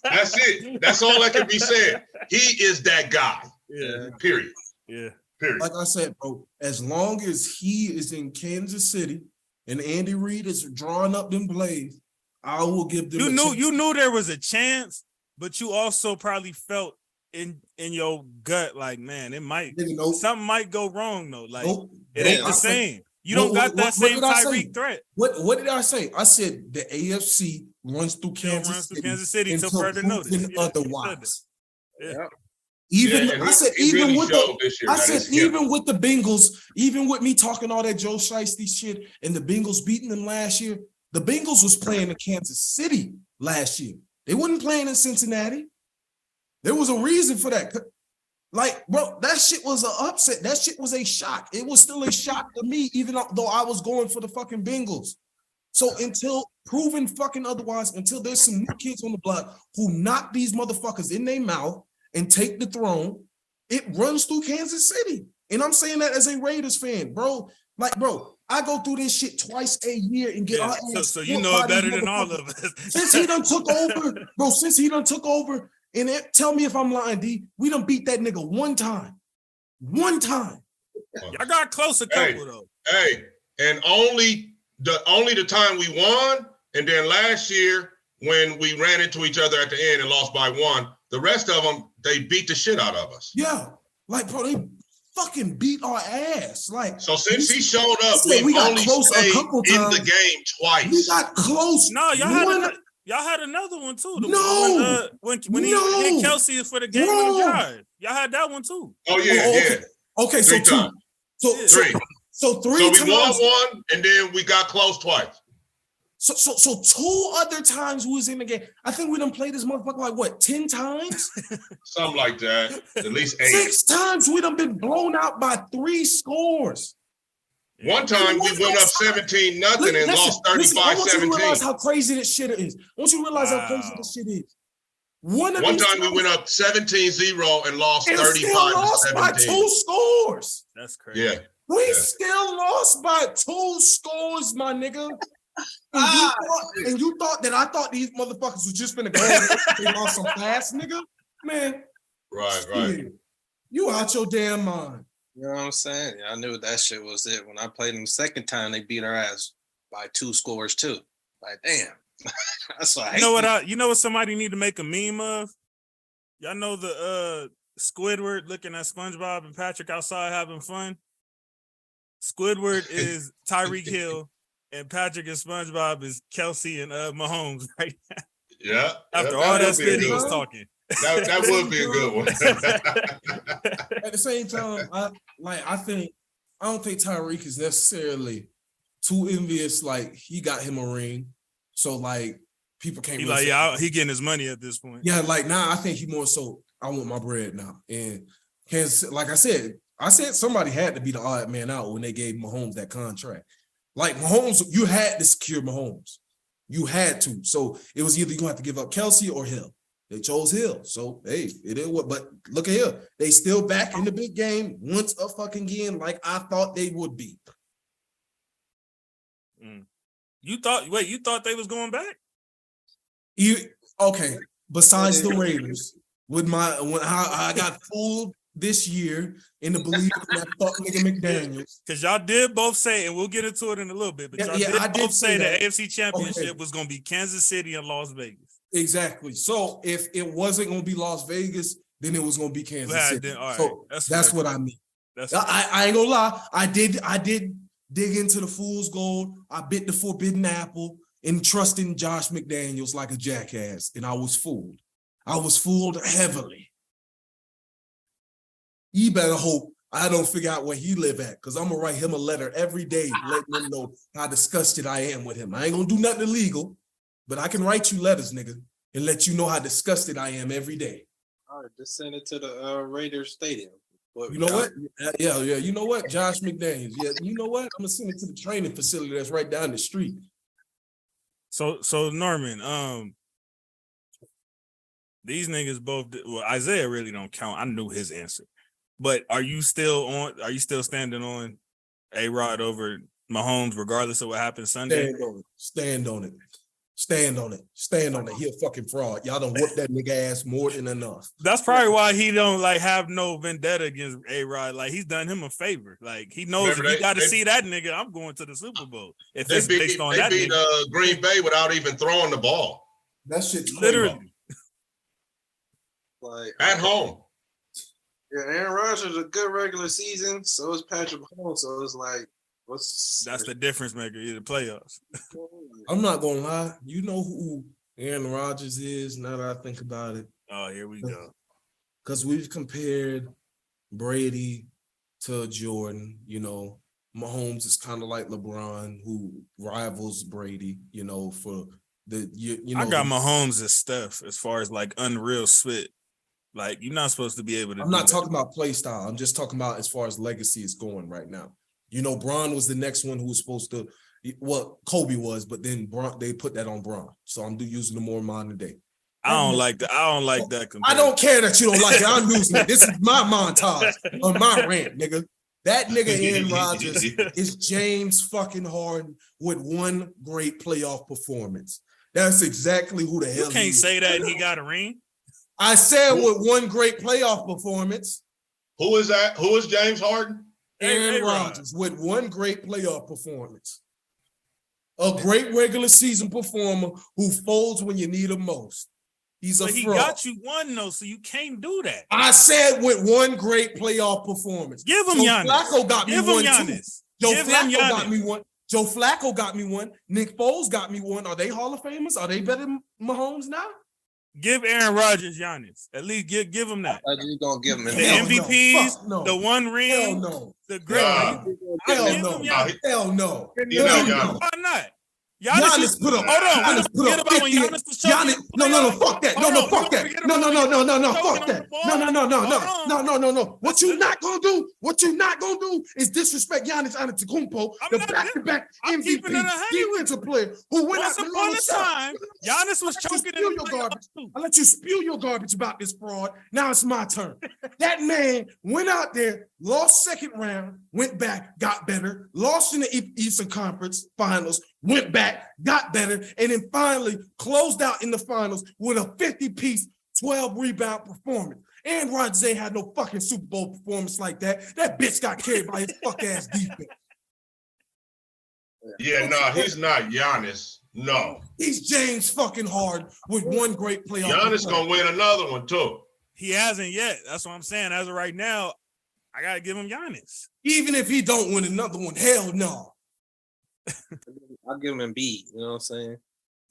That's it. That's all that can be said. He is that guy. Yeah. Period. Yeah. Period. Like I said, bro, as long as he is in Kansas City and Andy Reid is drawing up them plays, I will give them. You knew there was a chance, but you also probably felt in your gut like, man, it might something might go wrong though. Like it ain't the same. You don't got that same Tyreek threat. What did I say? I said the AFC runs through Kansas City until further notice. Otherwise. Yeah. Even with the Bengals, even with me talking all that Joe Shiesty shit and the Bengals beating them last year, the Bengals was playing in Kansas City last year. They wasn't playing in Cincinnati. There was a reason for that. Like, bro, that shit was an upset. That shit was a shock. It was still a shock to me, even though I was going for the fucking Bengals. So until proven fucking otherwise, until there's some new kids on the block who knock these motherfuckers in their mouth and take the throne, it runs through Kansas City. And I'm saying that as a Raiders fan, bro. Like, bro, I go through this shit twice a year and get our ass. So you know it better than all of us. Since he done took over, and tell me if I'm lying, D. We done beat that nigga one time. Y'all got close a couple though. Hey, and only the time we won, and then last year when we ran into each other at the end and lost by 1, the rest of them they beat the shit out of us. Yeah, like bro, they fucking beat our ass. Like so, since he showed up, we only stayed in the game twice. We got close. No, y'all had another one too. When he hit Kelsey for the game on the drive. Y'all had that one too. Oh yeah. Okay, so 2. Three. So we won 1 and then we got close twice. So 2 other times we was in the game. I think we done played this motherfucker like what, 10 times? Something like that. At least 8. 6 times we done been blown out by 3 scores. One time we went up 17-0 and lost 35-17. I want you to realize how crazy this shit is. I want you to realize how crazy this shit is. One time we went up 17-0 and lost 35-17. Lost by 2 scores. That's crazy. Yeah. We still lost by 2 scores, my nigga. And you thought that I thought these motherfuckers was just gonna go and they lost some fast, nigga? Man. Right. You out your damn mind. You know what I'm saying? I knew that shit was it. When I played them the second time, they beat our ass by 2 scores too. Like, damn. That's why you know what somebody need to make a meme of? Y'all know the Squidward looking at SpongeBob and Patrick outside having fun? Squidward is Tyreek Hill and Patrick and SpongeBob is Kelsey and Mahomes right now. Yeah. After all that shit he was talking. That would be a good one. At the same time, I don't think Tyreek is necessarily too envious. Like, he got him a ring, so like people can't. He really he getting his money at this point. Yeah, like now I think he more so. I want my bread now, and Kansas. Like I said somebody had to be the odd man out when they gave Mahomes that contract. Like Mahomes, you had to secure Mahomes. You had to. So it was either you're gonna have to give up Kelsey or Hill. They chose Hill. So hey, it is what. But look at here. They still back in the big game once a fucking again, like I thought they would be. You thought they was going back? Okay. Besides the Raiders, when I got fooled this year in the belief that fuck nigga McDaniels. Because y'all did both say, and we'll get into it in a little bit, but y'all did say the AFC Championship was going to be Kansas City and Las Vegas. Exactly. So if it wasn't going to be Las Vegas, then it was going to be Kansas City. So that's what I mean. I ain't gonna lie. I did dig into the fool's gold. I bit the forbidden apple and trusting Josh McDaniels like a jackass, and I was fooled. I was fooled heavily. You better hope I don't figure out where he live at, because I'm going to write him a letter every day letting him know how disgusted I am with him. I ain't going to do nothing illegal, but I can write you letters, nigga, and let you know how disgusted I am every day. All right, just send it to the Raiders Stadium. You know what? Yeah. You know what? Josh McDaniels. Yeah, you know what? I'm going to send it to the training facility that's right down the street. So Norman, these niggas both, Isaiah really don't count. I knew his answer. But are you still standing on A-Rod over Mahomes regardless of what happened Sunday? Stand on it. He a fucking fraud. Y'all done whoop that nigga ass more than enough. That's probably why he don't have no vendetta against A-Rod. Like, he's done him a favor. Like, he knows if he got to see that nigga, I'm going to the Super Bowl. If it's based on that nigga. They beat Green Bay without even throwing the ball. That shit's literally. Like, at home. Yeah, Aaron Rodgers is a good regular season. So is Patrick Mahomes. So it's like, that's the difference maker in the playoffs. I'm not gonna lie. You know who Aaron Rodgers is now that I think about it. Oh, here we go. Because we've compared Brady to Jordan. You know, Mahomes is kind of like LeBron, who rivals Brady. You know, for the I got Mahomes as stuff as far as like unreal spit. Like, you're not supposed to be able to. I'm not talking about play style. I'm just talking about as far as legacy is going right now. You know, Bron was the next one who was supposed to. Well, Kobe was, but then they put that on Bron. So I'm using the more modern day. I don't like that. Comparison. I don't care that you don't like it. I'm using it. This is my montage on my rant, nigga. That nigga Aaron Rodgers is James fucking Harden with one great playoff performance. That's exactly who the hell. You can't say that he got a ring. I said with one great playoff performance. Who is that? Who is James Harden? Aaron Rodgers with one great playoff performance. A great regular season performer who folds when you need him most. He's a fraud. He got you one, though, so you can't do that. I said with one great playoff performance. Give him Giannis. Flacco got me one, too. Joe Flacco got me one. Joe Flacco got me one. Nick Foles got me one. Are they Hall of Famers? Are they better than Mahomes now? Give Aaron Rodgers Giannis. At least give him that. You gonna give him the MVPs, no. The one ring, hell no. The great. Hell no. Hell no. You know, why not? Giannis put up. Hold on. Giannis put up 50. Giannis was choking. Giannis, no, fuck that. No, fuck that. No, fuck that. No. What you not gonna do? What you not gonna do is disrespect Giannis Antetokounmpo, the back-to-back MVP defensive player who went out Once upon a time, Giannis was choking in the garbage. I let you spew your garbage about this fraud. Now it's my turn. That man went out there, lost second round, went back, got better, lost in the Eastern Conference Finals, went back, got better, and then finally closed out in the finals with a 50-piece, 12-rebound performance. And Rodgers ain't had no fucking Super Bowl performance like that. That bitch got carried by his fuck-ass defense. Yeah, no, he's not Giannis. No. He's James fucking Harden with one great playoff. Giannis gonna win another one, too. He hasn't yet. That's what I'm saying. As of right now, I got to give him Giannis. Even if he don't win another one, hell no. I'll give him Embiid. You know what I'm saying?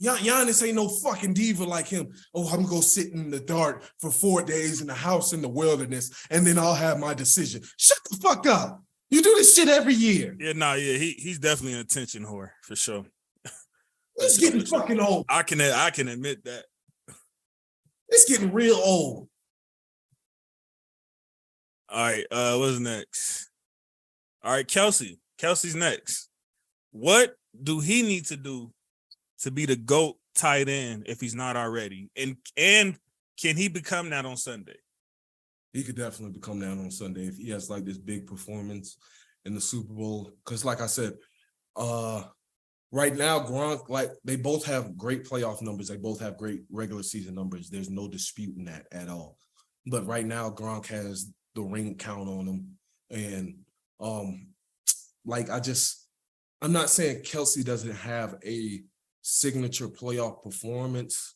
Giannis ain't no fucking diva like him. Oh, I'm going to sit in the dark for 4 days in the house in the wilderness, and then I'll have my decision. Shut the fuck up. You do this shit every year. Yeah, he's definitely an attention whore, for sure. It's getting fucking old. I can admit that. It's getting real old. All right, what's next? All right, Kelsey. Kelsey's next. What do he need to do to be the GOAT tight end if he's not already? And can he become that on Sunday? He could definitely become that on Sunday if he has like this big performance in the Super Bowl. Because like I said, right now, Gronk, like they both have great playoff numbers. They both have great regular season numbers. There's no disputing that at all. But right now, Gronk has the ring count on him. And I'm not saying Kelsey doesn't have a signature playoff performance,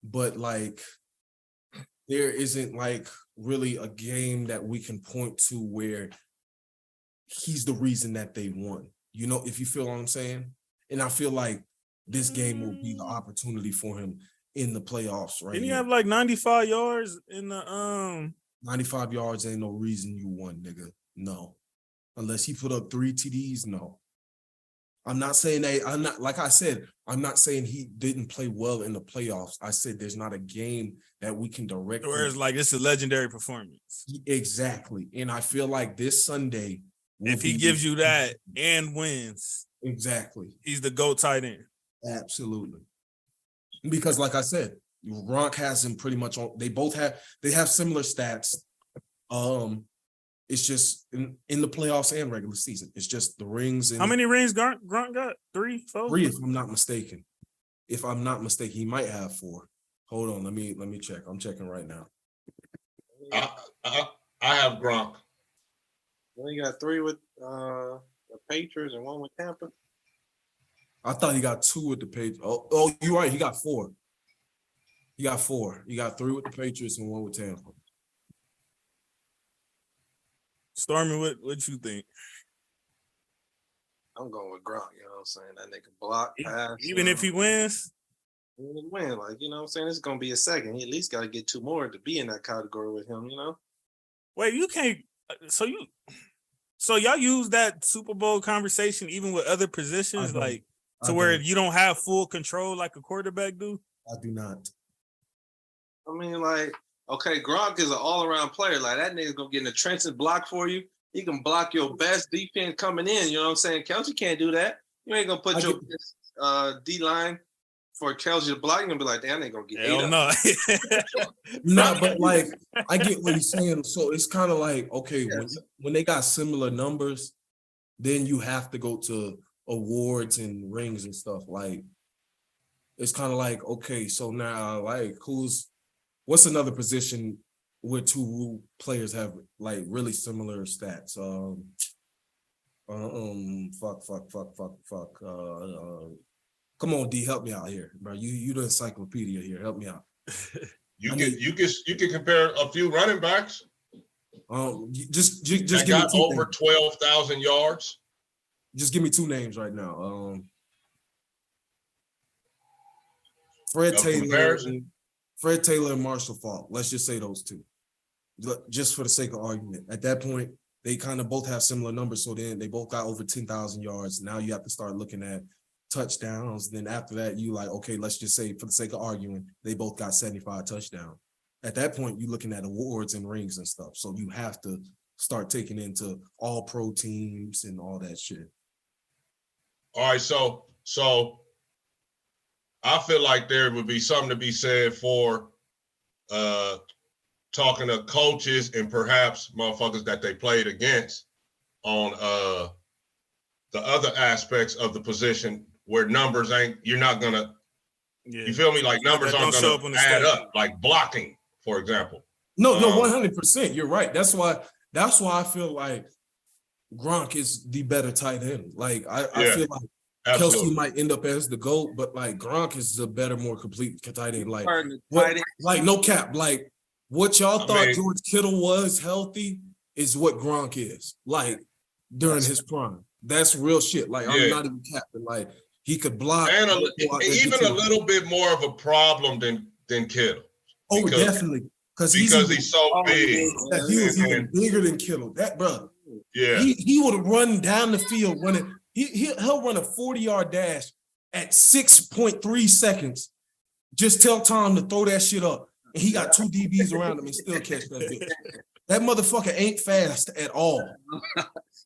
but like there isn't like really a game that we can point to where he's the reason that they won. You know, if you feel what I'm saying? And I feel like this game will be the opportunity for him in the playoffs, right? Didn't he have like 95 yards in the 95 yards ain't no reason you won, nigga. No. Unless he put up 3 TDs, no. I'm not saying I'm not saying he didn't play well in the playoffs. I said there's not a game that we can direct. Whereas like it's a legendary performance. Exactly. And I feel like this Sunday, if he gives you that and wins, exactly, he's the GOAT tight end. Absolutely. Because like I said, Gronk has him pretty much on. They have similar stats. It's just in the playoffs and regular season. It's just the rings. And how many rings Gronk got? 3, 4? 3, if I'm not mistaken. If I'm not mistaken, he might have 4. Hold on, let me check. I'm checking right now. I have Gronk. Well, you got 3 with the Patriots and 1 with Tampa. I thought he got 2 with the Patriots. Oh, you're right. He got 4. He got 4. He got 3 with the Patriots and 1 with Tampa. Stormy, what you think? I'm going with Gronk, you know what I'm saying? That nigga block, pass. Even if he wins? Even if he win, like, you know what I'm saying? It's going to be a second. He at least got to get 2 more to be in that category with him, you know? Wait, you can't. So y'all use that Super Bowl conversation even with other positions, like to where you don't have full control like a quarterback do? I do not. I mean, like, okay, Gronk is an all-around player. Like, that nigga's going to get in the trench and block for you. He can block your best defense coming in. You know what I'm saying? Kelsey can't do that. You ain't going to put your D-line for Kelsey to block. You're going to be like, damn, they going to get Hell no. No, but, like, I get what he's saying. So it's kind of like, okay, when they got similar numbers, then you have to go to awards and rings and stuff. Like, it's kind of like, okay, so now, like, what's another position where 2 players have like really similar stats? Come on, D, help me out here, bro. You the encyclopedia here. Help me out. You can compare a few running backs. Just give me got over 12,000 yards. Just give me 2 names right now. Fred Taylor and Marshall Faulk. Let's just say those 2. Just for the sake of argument. At that point, they kind of both have similar numbers. So then they both got over 10,000 yards. Now you have to start looking at touchdowns. Then after that, you like, okay, let's just say for the sake of arguing, they both got 75 touchdowns. At that point, you're looking at awards and rings and stuff. So you have to start taking into all pro teams and all that shit. All right, so I feel like there would be something to be said for talking to coaches and perhaps motherfuckers that they played against on the other aspects of the position where numbers you're not gonna, you feel me? Like numbers aren't gonna add up, like blocking, for example. No, 100%. You're right. That's why I feel like Gronk is the better tight end. Like I feel like Kelce might end up as the GOAT, but like Gronk is the better, more complete tight end. Like no cap. Like what y'all thought George Kittle was healthy is what Gronk is. Like during his prime. That's real shit. Like I'm not even capping. Like he could block and even a little bit more of a problem than Kittle. Oh, definitely. Because he's so big. He was even bigger than Kittle. That brother. Yeah. He would have run down the field running. He'll run a 40-yard dash at 6.3 seconds. Just tell Tom to throw that shit up. And he got 2 DBs around him and still catch that bitch. That motherfucker ain't fast at all.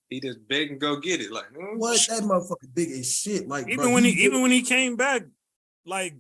He just big and go get it. Like what? That motherfucker big as shit. Like even when he came back, like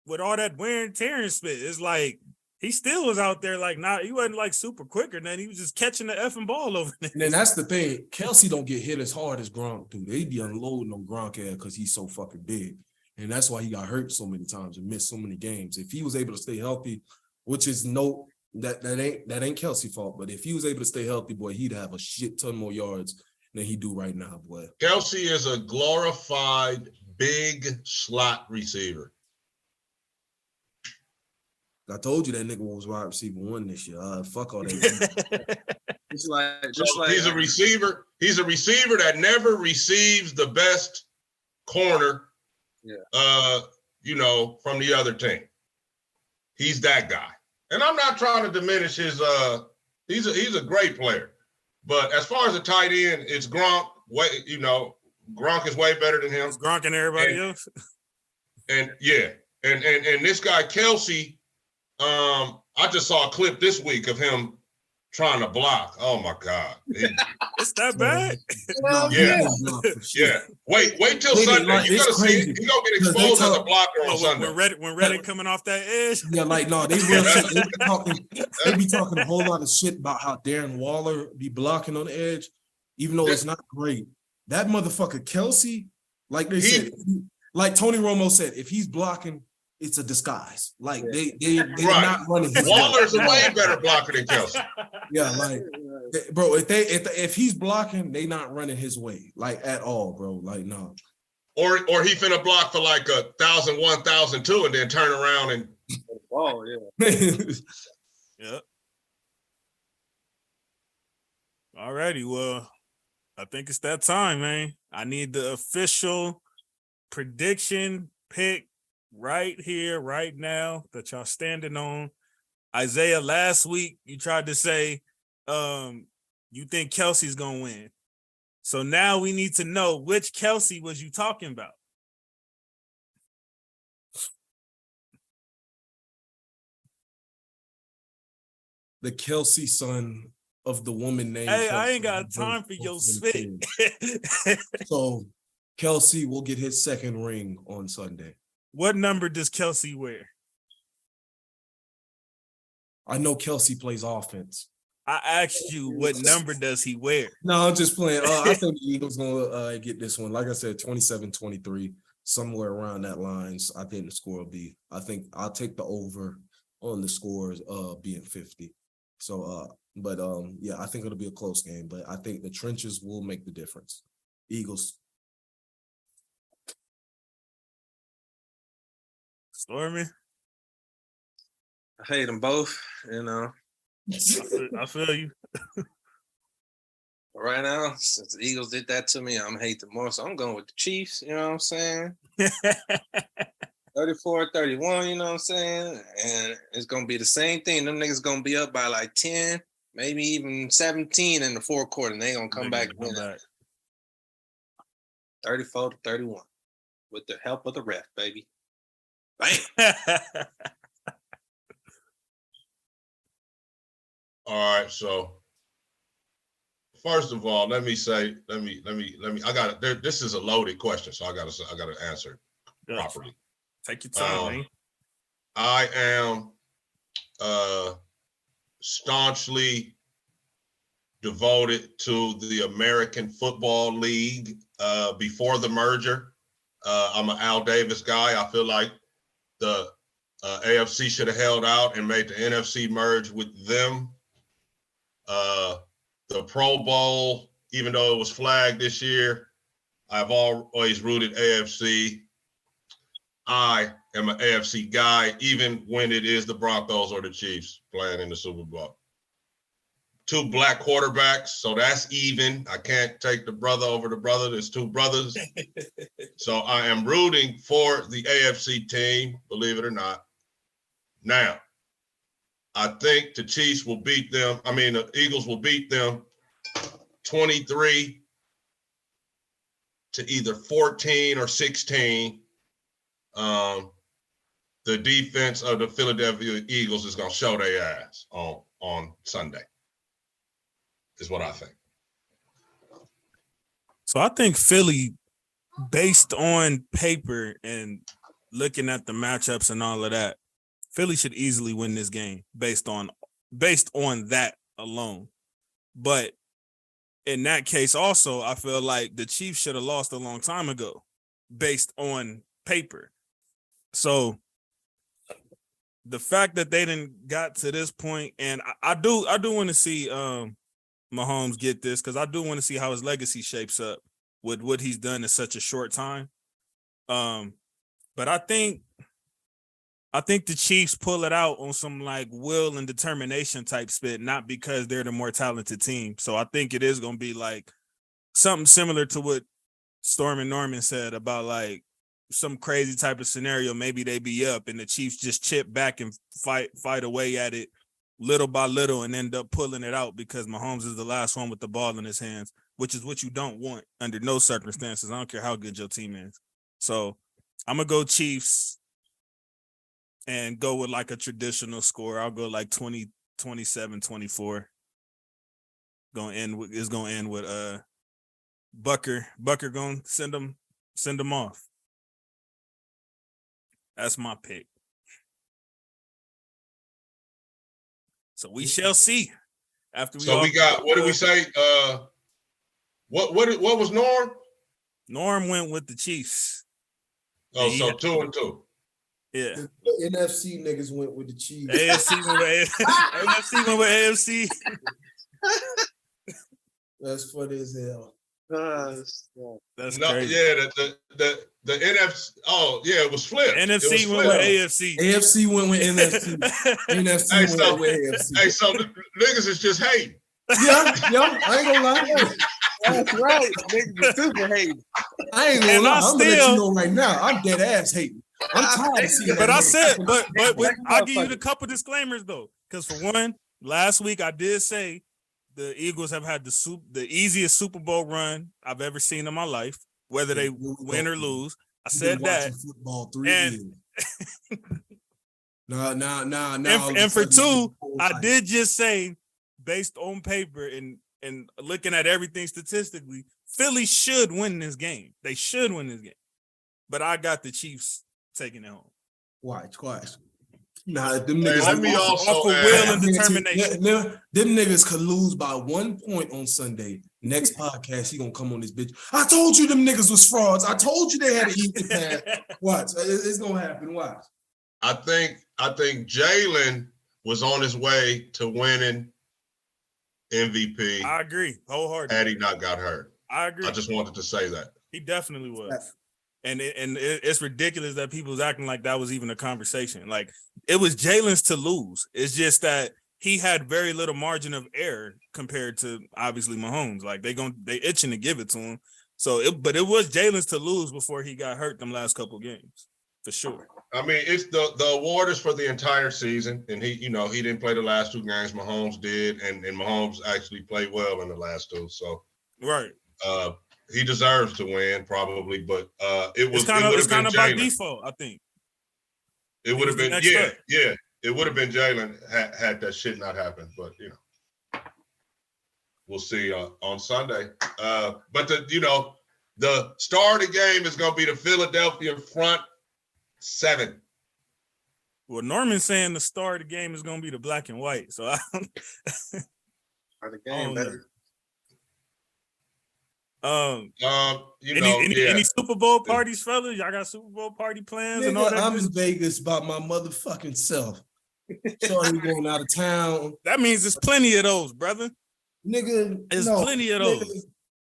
with all that wear and tear and spit, it's like he still was out there like he wasn't like super quick or nothing. He was just catching the effing ball over there. And then that's the thing. Kelce don't get hit as hard as Gronk do. They be unloading on Gronk ass because he's so fucking big. And that's why he got hurt so many times and missed so many games. If he was able to stay healthy, which is that ain't Kelce's fault, but if he was able to stay healthy, boy, he'd have a shit ton more yards than he do right now, boy. Kelce is a glorified big slot receiver. I told you that nigga was wide receiver 1 this year. Fuck all that. He's a receiver. He's a receiver that never receives the best corner. From the other team. He's that guy. And I'm not trying to diminish his. He's a great player. But as far as a tight end, it's Gronk. Gronk is way better than him. It's Gronk and everybody else. And this guy Kelce. I just saw a clip this week of him trying to block. Oh my God. It's that bad? Yeah. Wait till Sunday. You're gonna see it. You're gonna get exposed as a blocker on Sunday. When Reddit coming off that edge. Yeah, like no, they real shit. They be talking a whole lot of shit about how Darren Waller be blocking on the edge, even though it's not great. That motherfucker Kelce, like they said, like Tony Romo said, if he's blocking, it's a disguise. Like they're not running his Waller's a way better blocker than Kelce. Yeah, like bro, if he's blocking, they not running his way, like at all, bro. Like no. Or he finna block for like 1,001, 1,002, and then turn around and Yep. Alrighty, well, I think it's that time, man. I need the official prediction pick right here, right now, that y'all standing on. Isaiah, last week you tried to say you think Kelce's gonna win. So now we need to know which Kelce was you talking about. The Kelce son of the woman named. Hey, Kelce. I ain't got time for your spit. So Kelce will get his second ring on Sunday. What number does Kelce wear? I know Kelce plays offense. I asked you what number does he wear? No, I'm just playing. I think the Eagles gonna get this one. Like I said, 27-23, somewhere around that lines. I think the score will be. I think I'll take the over on the scores being 50. So, yeah, I think it'll be a close game. But I think the trenches will make the difference. Eagles. Stormy? I hate them both, I feel you. Right now, since the Eagles did that to me, I'm gonna hate them more. So I'm going with the Chiefs, you know what I'm saying? 34-31, you know what I'm saying? And it's gonna be the same thing. Them niggas gonna be up by like 10, maybe even 17 in the fourth quarter, and they gonna come back and win. 34-31. with the help of the ref, baby. Bam. All right, so first of all, let me. I got it. This is a loaded question, so I got to answer it properly. Take your time, man. I am staunchly devoted to the American Football League before the merger. I'm an Al Davis guy. I feel like the AFC should have held out and made the NFC merge with them. The Pro Bowl, even though it was flagged this year, I've always rooted AFC. I am an AFC guy, even when it is the Broncos or the Chiefs playing in the Super Bowl. 2 black quarterbacks, so that's even. I can't take the brother over the brother. There's 2 brothers. So I am rooting for the AFC team, believe it or not. Now, I think the Chiefs will beat them. The Eagles will beat them 23 to either 14 or 16. The defense of the Philadelphia Eagles is going to show their ass on Sunday, is what I think. So I think Philly, based on paper and looking at the matchups and all of that, Philly should easily win this game based on that alone. But in that case also, I feel like the Chiefs should have lost a long time ago based on paper. So the fact that they didn't got to this point, and I do want to see Mahomes get this, because I do want to see how his legacy shapes up with what he's done in such a short time. But I think the Chiefs pull it out on some like will and determination type spit, not because they're the more talented team. So I think it is going to be like something similar to what Storm and Norman said about like some crazy type of scenario. Maybe they be up and the Chiefs just chip back and fight away at it little by little and end up pulling it out because Mahomes is the last one with the ball in his hands, which is what you don't want under no circumstances. I don't care how good your team is. So I'm going to go Chiefs and go with like a traditional score. I'll go like 27-24. It's going to end with Bucker going to send them off. That's my pick. So we shall see. We got, what did we say? What was Norm? Norm went with the Chiefs. Oh, so 2-2. Yeah. The NFC niggas went with the Chiefs. AFC went with AFC. That's funny as hell. That's no, crazy. Yeah, the NFC. Oh, yeah, it was flipped. NFC went with AFC. AFC went with NFC. NFC went with AFC. Hey, so the niggas is just hating. Yeah, I ain't gonna lie. That's right. Niggas are super hating. I ain't gonna lie. I'm gonna let you know right now. I'm dead ass hating. I'm tired of seeing that. But I said, but I'll give you a couple disclaimers though, because for one, last week I did say the Eagles have had the easiest Super Bowl run I've ever seen in my life, whether they win or lose. I said that. Football 3 years. No. And for two, I did just say, based on paper and looking at everything statistically, Philly should win this game. They should win this game. But I got the Chiefs taking it home. Watch. Nah, them niggas. Let me also will and determination. Them niggas could lose by 1 point on Sunday. Next podcast, he gonna come on this bitch. I told you them niggas was frauds. I told you they had an easy path. Watch, it's gonna happen. Watch. I think Jalen was on his way to winning MVP. I agree wholeheartedly. Had he not got hurt. I agree. I just wanted to say that. He definitely was. And it's ridiculous that people was acting like that was even a conversation. Like, it was Jalen's to lose. It's just that he had very little margin of error compared to obviously Mahomes. Like, they itching to give it to him. But it was Jalen's to lose before he got hurt them last couple games, for sure. I mean, it's the award is for the entire season, and he didn't play the last 2 games. Mahomes did, and Mahomes actually played well in the last 2. So right. he deserves to win probably, but it It's would have been kind of by Jalen. default, I think. It would have been next up. It would have been Jalen had that shit not happened, but we'll see on Sunday. But the star of the game is going to be the Philadelphia front seven. Well, Norman's saying the star of the game is going to be the black and white. So Are the game better? Any Super Bowl parties, fellas? Y'all got Super Bowl party plans and all that? I'm in Vegas by my motherfucking self. Sorry, going out of town. That means there's plenty of those, brother. Nigga, there's plenty of those.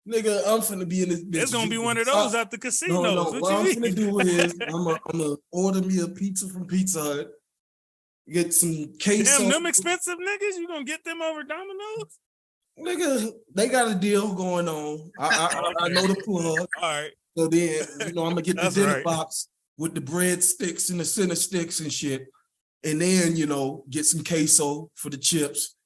Nigga, I'm finna be in this bitch. It's gonna be one of those at the casino. No. What I'm finna do is I'm gonna order me a pizza from Pizza Hut. Get some queso. Damn, them expensive niggas. You gonna get them over Domino's? Nigga, they got a deal going on. I know the plug. All right. So then, I'm gonna get the dinner box with the bread sticks and the center sticks and shit. And then, get some queso for the chips.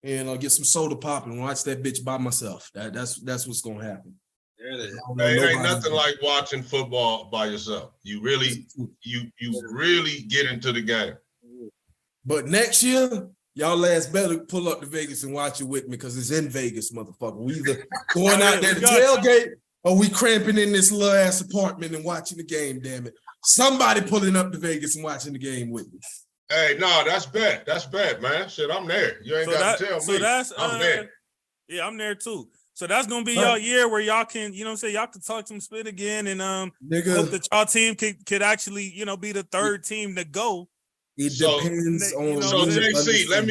And I'll get some soda pop and watch that bitch by myself. That's what's gonna happen. There it is. It ain't nothing like watching football by yourself. You really get into the game. But next year, y'all ass better pull up to Vegas and watch it with me because it's in Vegas, motherfucker. We either going out there to tailgate or we cramping in this little ass apartment and watching the game, damn it. Somebody pulling up to Vegas and watching the game with me. Hey, no, that's bad. That's bad, man. Shit, I'm there. You ain't got to tell me. So that's I'm there. Yeah, I'm there too. So that's gonna be your year where y'all can, y'all can talk some spit again and hope that y'all team could actually, be the third team to go. It depends on. So JC, let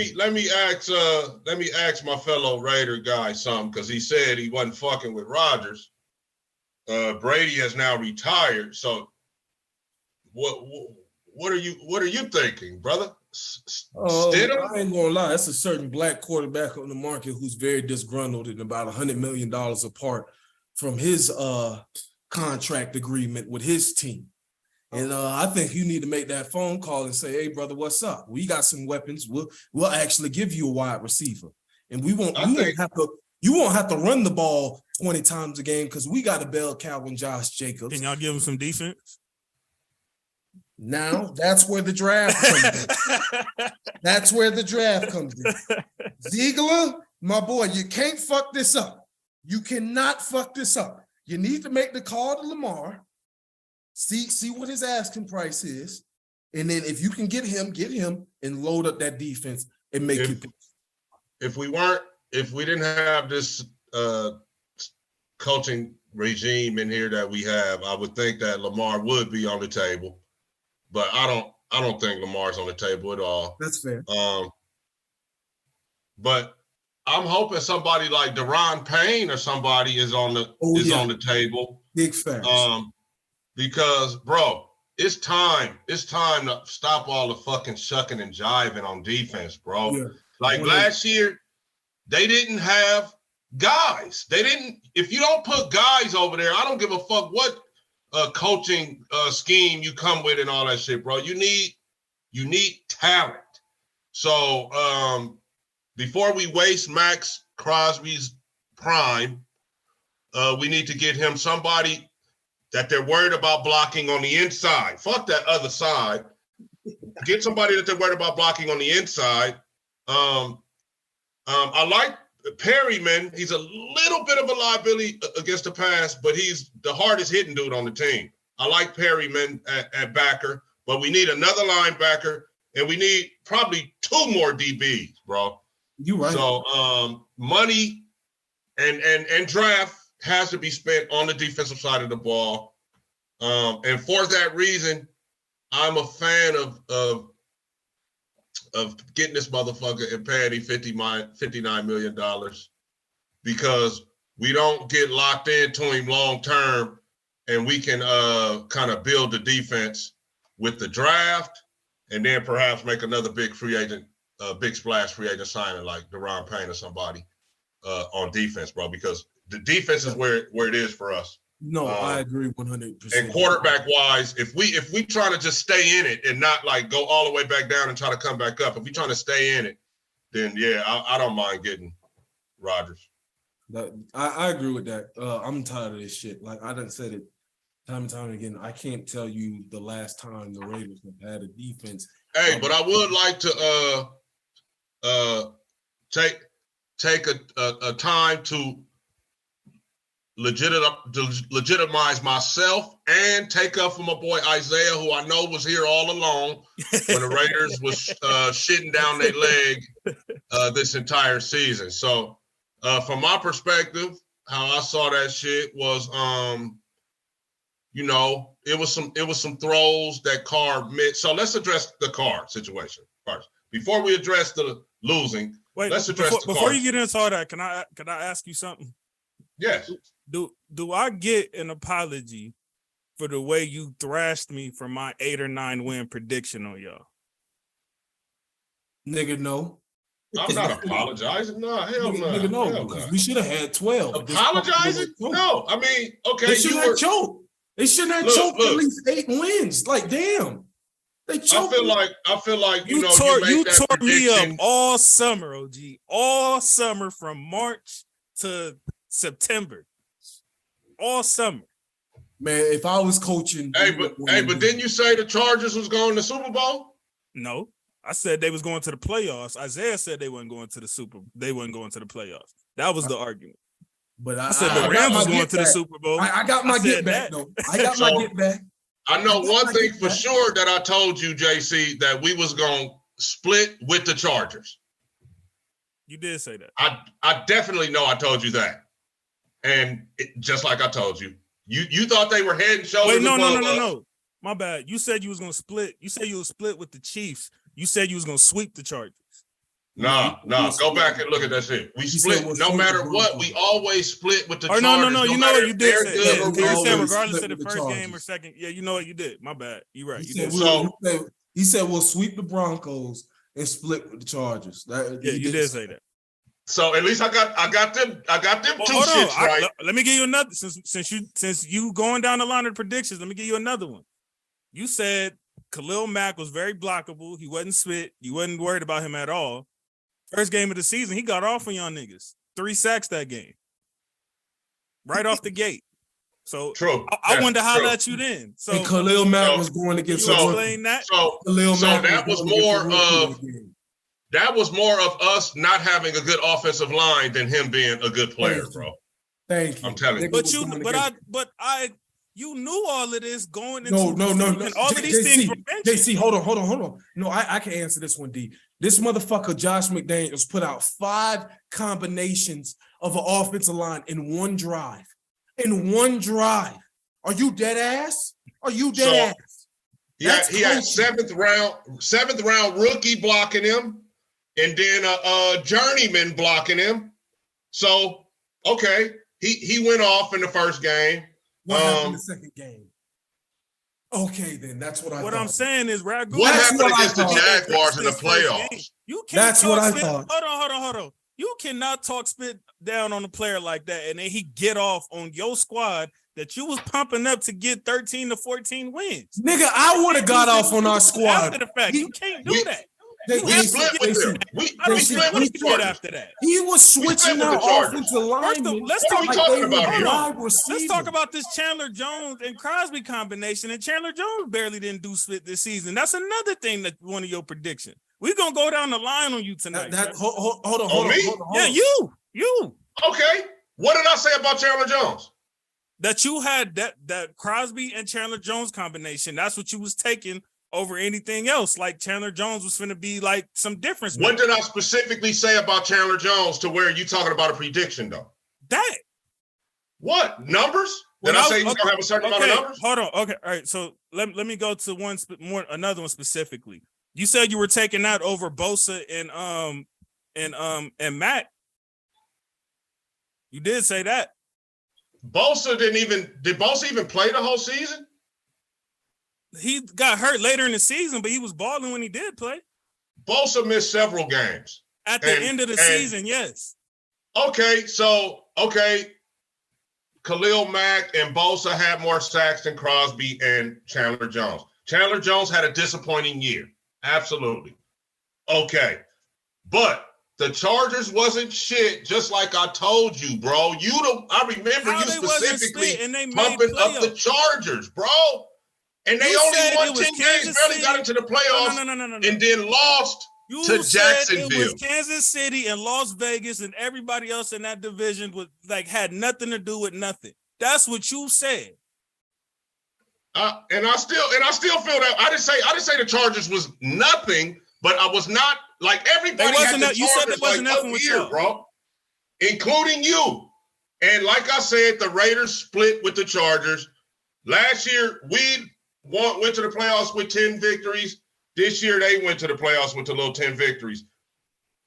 me ask my fellow Raider guy something because he said he wasn't fucking with Rodgers. Brady has now retired. So what are you thinking, brother? I ain't gonna lie. That's a certain black quarterback on the market who's very disgruntled and about $100 million apart from his contract agreement with his team. And I think you need to make that phone call and say, "Hey, brother, what's up? We got some weapons. We'll actually give you a wide receiver, and you won't have to run the ball 20 times a game because we got a bell cow and Josh Jacobs. Can y'all give him some defense? Now that's where the draft comes in. That's where the draft comes in. Ziegler, my boy, you can't fuck this up. You cannot fuck this up. You need to make the call to Lamar. See what his asking price is. And then if you can get him and load up that defense and make you. If we didn't have this coaching regime in here that we have, I would think that Lamar would be on the table. But I don't think Lamar's on the table at all. That's fair. But I'm hoping somebody like Deron Payne or somebody is on the table. Big facts. Because, bro, it's time to stop all the fucking shucking and jiving on defense, bro. Yeah. Like last year, they didn't have guys. If you don't put guys over there, I don't give a fuck what coaching scheme you come with and all that shit, bro. You need talent. So before we waste Max Crosby's prime, we need to get him somebody that they're worried about blocking on the inside. Fuck that other side. Get somebody that they're worried about blocking on the inside. I like Perryman. He's a little bit of a liability against the pass, but he's the hardest hitting dude on the team. I like Perryman at backer, but we need another linebacker, and we need probably 2 more DBs, bro. You right. So money and draft has to be spent on the defensive side of the ball. And for that reason, I'm a fan of getting this motherfucker and paying him $59 million because we don't get locked into him long term, and we can kind of build the defense with the draft and then perhaps make another big big splash free agent signing like Deron Payne or somebody on defense, bro, because the defense is where it is for us. No, I agree 100%. And quarterback wise, if we trying to just stay in it and not like go all the way back down and try to come back up, if we trying to stay in it, then yeah, I don't mind getting Rodgers. I agree with that. I'm tired of this shit. Like I done said it time and time again. I can't tell you the last time the Raiders have had a defense. Hey, but I would like to take a time to legitimize myself and take up for my boy Isaiah, who I know was here all along when the Raiders was shitting down their leg this entire season. So from my perspective, how I saw that shit was it was some throws that Carr missed. So let's address the Carr situation first. Before we address the losing, let's address the Carr. Before you get into all that, can I ask you something? Yes. Do I get an apology for the way you thrashed me for my 8 or 9 win prediction on y'all? Nigga, no. I'm not apologizing. No, hell no. Nigga, no. Because we should have had 12. Apologizing? No. I mean, okay. They shouldn't have choked. They shouldn't have choked at least 8 wins. Like, damn. They choked. I feel like you tore me up all summer, OG. All summer from March to September. All summer. Man, if I was coaching. But didn't you say the Chargers was going to Super Bowl? No. I said they was going to the playoffs. Isaiah said they wasn't going to the playoffs. That was the argument. But I said the Rams was going to the Super Bowl. I got my get back, though. I got my get back. I know one thing for sure that I told you, JC, that we was going to split with the Chargers. You did say that. I definitely know I told you that. And just like I told you, you thought they were head and shoulders above us. No. My bad. You said you was going to split. You said you would split with the Chiefs. You said you was going to sweep the Chargers. No. Go back and look at that shit. We split no matter what. We always split with the Chargers. No. You know what you did say. You said regardless of the first game or second. Yeah, you know what you did. My bad. You're right. He said we'll sweep the Broncos and split with the Chargers. You did say that. So at least I got them two shits right. Let me give you another. Since you going down the line of the predictions, let me give you another one. You said Khalil Mack was very blockable. He wasn't spit. You wasn't worried about him at all. First game of the season, he got off on y'all niggas. 3 sacks that game. Right off the gate. So true. I wanted to holler at you then. So and Khalil Mack was going against explain that. So that was more of us not having a good offensive line than him being a good player, bro. Thank you. I'm telling you. You knew all of this going into no. All of these things were mentioned. JC, hold on. No, I can answer this one, D. This motherfucker, Josh McDaniels, put out 5 combinations of an offensive line in one drive. Are you dead ass? Ass? He had seventh round rookie blocking him, and then a journeyman blocking him. So okay, he went off in the first game. What happened in the second game? Okay, then that's what I thought. What I'm saying is, Ragu. What happened against the Jaguars in the playoffs? That's what I thought. Hold on. You cannot talk spit down on a player like that, and then he get off on your squad that you was pumping up to get 13 to 14 wins. Nigga, I would have got off on our squad. After the fact, you can't do that. We split with them. We split with the Chargers. After that. He was switching out offensive linemen. Let's talk about this Chandler Jones and Crosby combination. And Chandler Jones barely didn't do split this season. That's another thing that one of your predictions. We're gonna go down the line on you tonight. Hold on. Yeah, you. Okay. What did I say about Chandler Jones? That you had that Crosby and Chandler Jones combination. That's what you was taking over anything else. Like Chandler Jones was finna be like some difference. What did I specifically say about Chandler Jones to where you talking about a prediction though? That. What? Numbers? Did I say he's gonna have a certain amount of numbers? Hold on. Okay. All right. So let me go to another one specifically. You said you were taking that over Bosa and Matt. You did say that. Did Bosa even play the whole season? He got hurt later in the season, but he was balling when he did play. Bosa missed several games. At the end of the season, yes. Okay, Khalil Mack and Bosa had more sacks than Crosby and Chandler Jones. Chandler Jones had a disappointing year. Absolutely. Okay. But The Chargers wasn't shit, just like I told you, bro. I remember you specifically pumping up the Chargers, bro. And they only won 10 games, barely got into the playoffs, and then lost to Jacksonville. It was Kansas City and Las Vegas, and everybody else in that division was had nothing to do with nothing. That's what you said. And I still feel that I didn't say the Chargers was nothing, but I was not like everybody had the Chargers. You said it wasn't nothing with you, bro, including you. And like I said, the Raiders split with the Chargers. Last year, we went to the playoffs with 10 victories. This year, they went to the playoffs with the little 10 victories.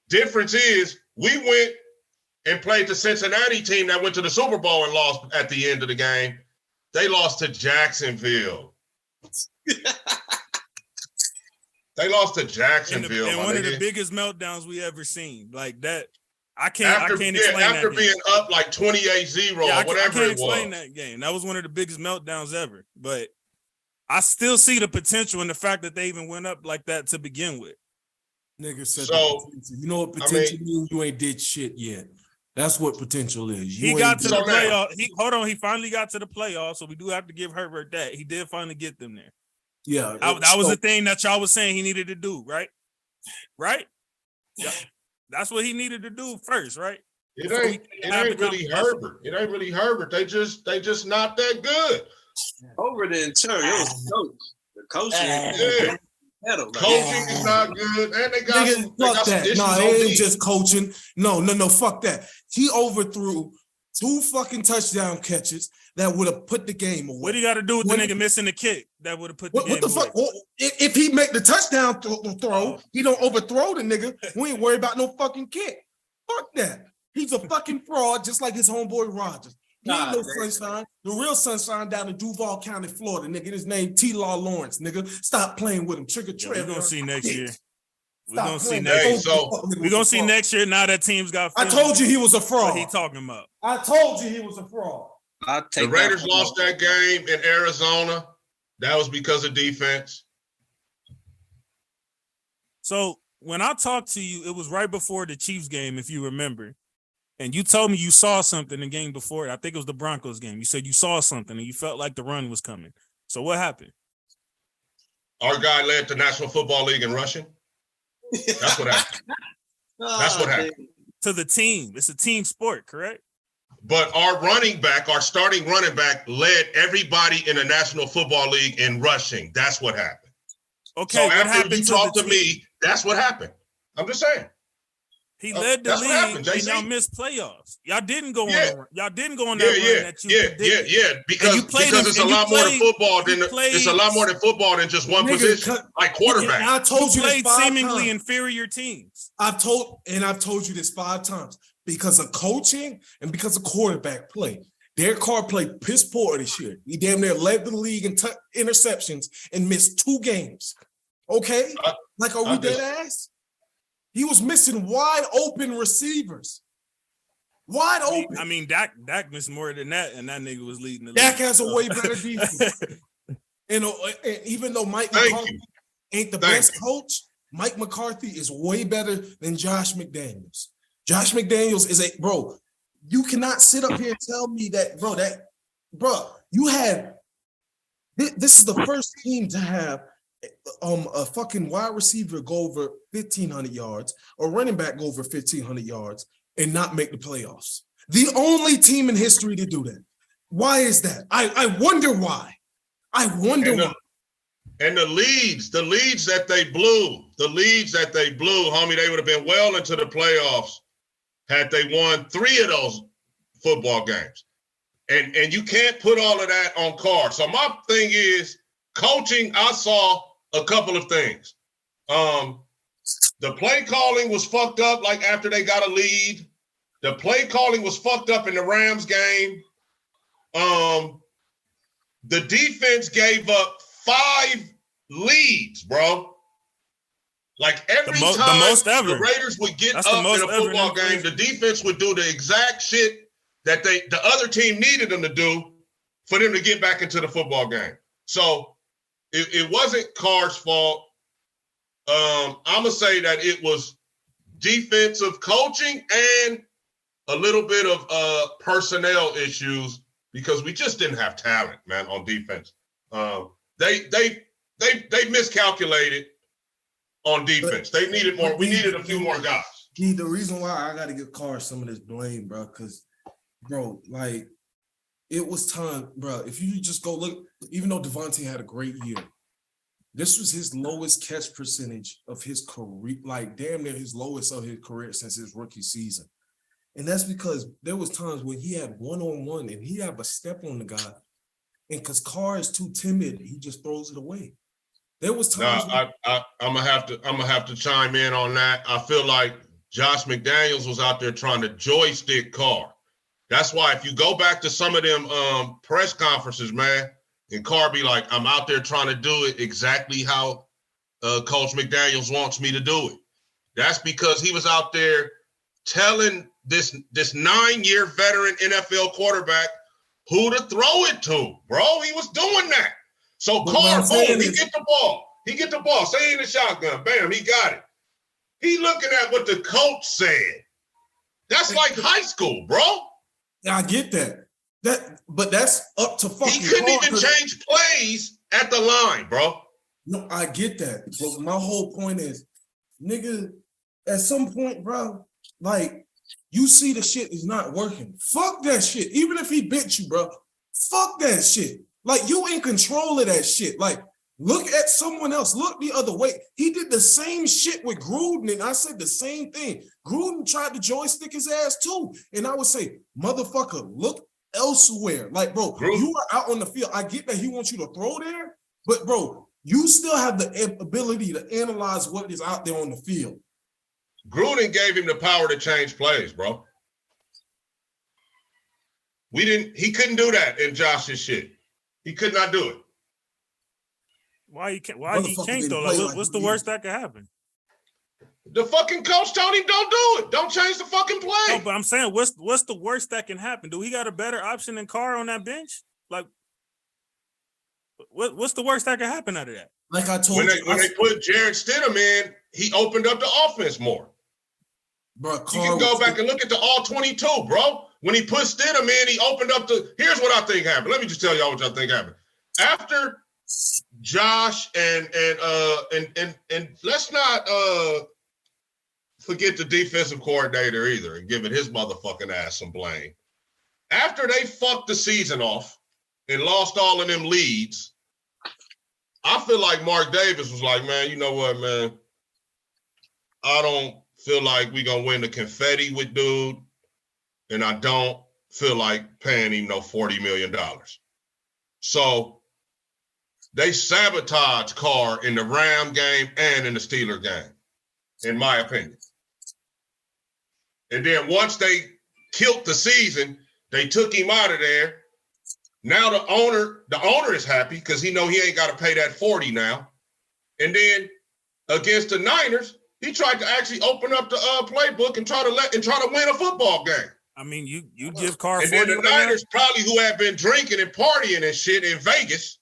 Difference is we went and played the Cincinnati team that went to the Super Bowl and lost at the end of the game. They lost to Jacksonville. They lost to Jacksonville. And one of the biggest meltdowns we ever seen. Like that, I can't explain that. After being up like 28-0 or whatever I can't explain that game. That was one of the biggest meltdowns ever. But I still see the potential in the fact that they even went up like that to begin with. Nigga said so, you know what potential means? You ain't did shit yet. That's what potential is. He got to the playoffs. He finally got to the playoffs, so we do have to give Herbert that. He did finally get them there. Yeah. That was the thing that y'all was saying he needed to do, right? Right? Yeah. That's what he needed to do first, right? It ain't really Herbert. It ain't really Herbert. They just not that good. Over there in turn, it was the coach. The coaching. Coaching is not good, and they got some issues. No, it ain't just coaching. No, fuck that. He overthrew 2 fucking touchdown catches that would have put the game away. What do you got to do with the nigga missing the kick that would have put the game away? What the fuck? Well, if he make the touchdown throw, he don't overthrow the nigga. We ain't worried about no fucking kick. Fuck that. He's a fucking fraud, just like his homeboy Rodgers. He ain't no sunshine. The real sunshine down in Duval County, Florida, nigga. His name T-Law Lawrence, nigga. Stop playing with him. Trigger Trevor. We're gonna see next year. We're gonna see next year. We're gonna see next year. Now that team's got. I told you he was a fraud. What he talking about? I told you he was a fraud. The Raiders lost that game in Arizona. That was because of defense. So when I talked to you, it was right before the Chiefs game, if you remember. And you told me you saw something in the game before. I think it was the Broncos game. You said you saw something and you felt like the run was coming. So what happened? Our guy led the National Football League in rushing. That's what happened. That's what happened. To the team. It's a team sport, correct? But our starting running back led everybody in the National Football League in rushing. That's what happened. Okay, so after you talk to me, that's what happened. I'm just saying. He led the league and y'all missed playoffs. Y'all didn't go on that run that you predicted. Because it's a lot more than football it's a lot more than football than just one position, like quarterback. I told you played seemingly inferior teams. I've told you this 5 times. Because of coaching and because of quarterback play. Derek Carr played piss poor this year. He damn near led the league in interceptions and missed 2 games. Okay? Are we dead ass? He was missing wide open receivers. Wide open. I mean, Dak missed more than that, and that nigga was leading the league. Dak has a way better defense. and even though Mike McCarthy ain't the best coach, Mike McCarthy is way better than Josh McDaniels. Josh McDaniels is bro. You cannot sit up here and tell me that, bro, you had, this is the first team to have a fucking wide receiver go over 1,500 yards, or running back go over 1,500 yards and not make the playoffs. The only team in history to do that. Why is that? I wonder why. Why. And the leads that they blew, homie, they would have been well into the playoffs had they won 3 of those football games. And you can't put all of that on Carr. So my thing is, coaching, I saw a couple of things. The play calling was fucked up, like after they got a lead. The play calling was fucked up in the Rams game. The defense gave up 5 leads, bro. Like every time the Raiders would get up in a football game, the defense would do the exact shit that the other team needed them to do for them to get back into the football game. So it wasn't Carr's fault. I'm going to say that it was defensive coaching and a little bit of personnel issues because we just didn't have talent, man, on defense. They miscalculated on defense. They needed more. We needed a few more guys. The reason why I got to give Carr some of this blame, bro, because, bro, like, it was time, bro. If you just go look, even though Devontae had a great year, this was his lowest catch percentage of his career, like damn near his lowest of his career since his rookie season. And that's because there was times when he had one-on-one and he had a step on the guy, and because Carr is too timid, he just throws it away. There was times. I'm gonna have to chime in on that. I feel like Josh McDaniels was out there trying to joystick Carr. That's why if you go back to some of them press conferences, man, and Carr be like, I'm out there trying to do it exactly how Coach McDaniels wants me to do it. That's because he was out there telling this 9-year veteran NFL quarterback who to throw it to, bro. He was doing that. So Carr, boom, he get the ball. He get the ball. Stay in the shotgun. Bam, he got it. He looking at what the coach said. That's like high school, bro. Yeah, I get that. But that's up to fucking. He couldn't even change plays at the line, bro. No, I get that. But my whole point is, nigga, at some point, bro, like, you see the shit is not working. Fuck that shit. Even if he bit you, bro, fuck that shit. Like, you in control of that shit. Like, look at someone else. Look the other way. He did the same shit with Gruden, and I said the same thing. Gruden tried to joystick his ass too. And I would say, motherfucker, look elsewhere. Like, bro, you are out on the field. I get that he wants you to throw there, but, bro, you still have the ability to analyze what is out there on the field. Gruden gave him the power to change plays, bro. He couldn't do that in Josh's shit. He could not do it. Why he can't though? Like, what's the worst that could happen? The fucking coach told him don't do it. Don't change the fucking play. No, but I'm saying what's the worst that can happen? Do he got a better option than Carr on that bench? Like, what's the worst that can happen out of that? Like I told you, when they put Jarrett Stidham in, he opened up the offense more. Bro, you can go back and look at the all 22, bro. When he put Stidham in, he opened up here's what I think happened. Let me just tell y'all what I think happened. After Josh and let's not forget the defensive coordinator either and giving his motherfucking ass some blame. After they fucked the season off and lost all of them leads, I feel like Mark Davis was like, man, you know what, man? I don't feel like we're going to win the confetti with dude, and I don't feel like paying him no $40 million. So they sabotaged Carr in the Ram game and in the Steeler game, in my opinion. And then once they killed the season, they took him out of there. Now the owner is happy because he know he ain't got to pay that 40 now. And then against the Niners, he tried to actually open up the playbook and try to win a football game. I mean, you give Carr 40. And then the Niners, probably who have been drinking and partying and shit in Vegas,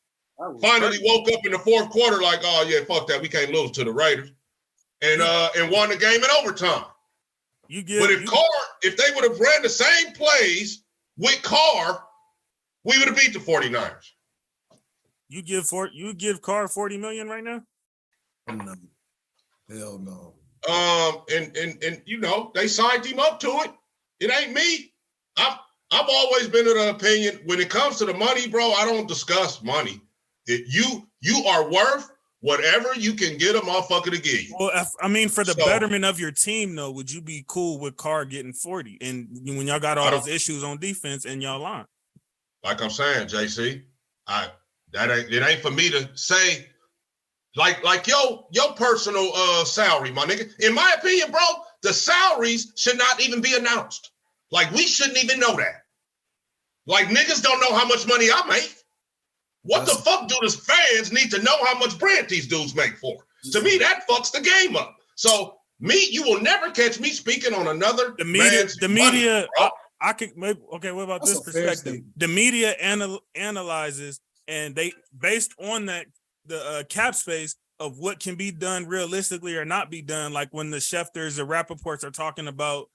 finally woke up in the fourth quarter like, oh yeah, fuck that, we can't lose to the Raiders, and won the game in overtime. But if they would have ran the same plays with Carr, we would have beat the 49ers. You give Carr $40 million right now? No. Hell no. And you know, they signed him up to it. It ain't me. I've always been of the opinion when it comes to the money, bro, I don't discuss money. You are worth whatever you can get a motherfucker to give you. Well, for the betterment of your team, though, would you be cool with Carr getting 40? And when y'all got all those issues on defense and y'all line? Like I'm saying, JC, it ain't for me to say. Like your personal salary, my nigga. In my opinion, bro, the salaries should not even be announced. Like, we shouldn't even know that. Like, niggas don't know how much money I make. What the fuck do the fans need to know how much bread these dudes make for? To me, that fucks the game up. So you will never catch me speaking on another the media. Money, I could maybe okay. What about this perspective? The media analyzes, and they based on that the cap space. of what can be done realistically or not be done. Like when the Schefters or Rappaports are talking about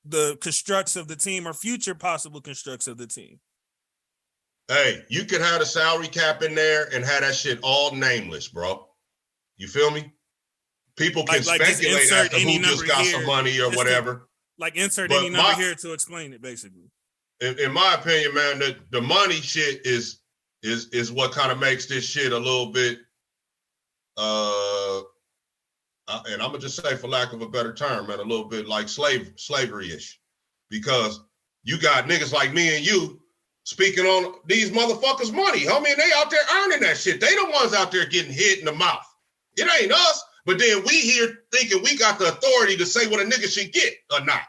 the constructs of the team or future possible constructs of the team. Hey, you could have the salary cap in there and have that shit all nameless, bro. You feel me? People can speculate as to who just got some money or whatever. Insert any number here to explain it, basically. In my opinion, man, the money shit is what kind of makes this shit a little bit, and I'm gonna just say, for lack of a better term, man, a little bit like slavery-ish, because you got niggas like me and you speaking on these motherfuckers' money, homie, and they out there earning that shit. They the ones out there getting hit in the mouth. It ain't us, but then we here thinking we got the authority to say what a nigga should get or not.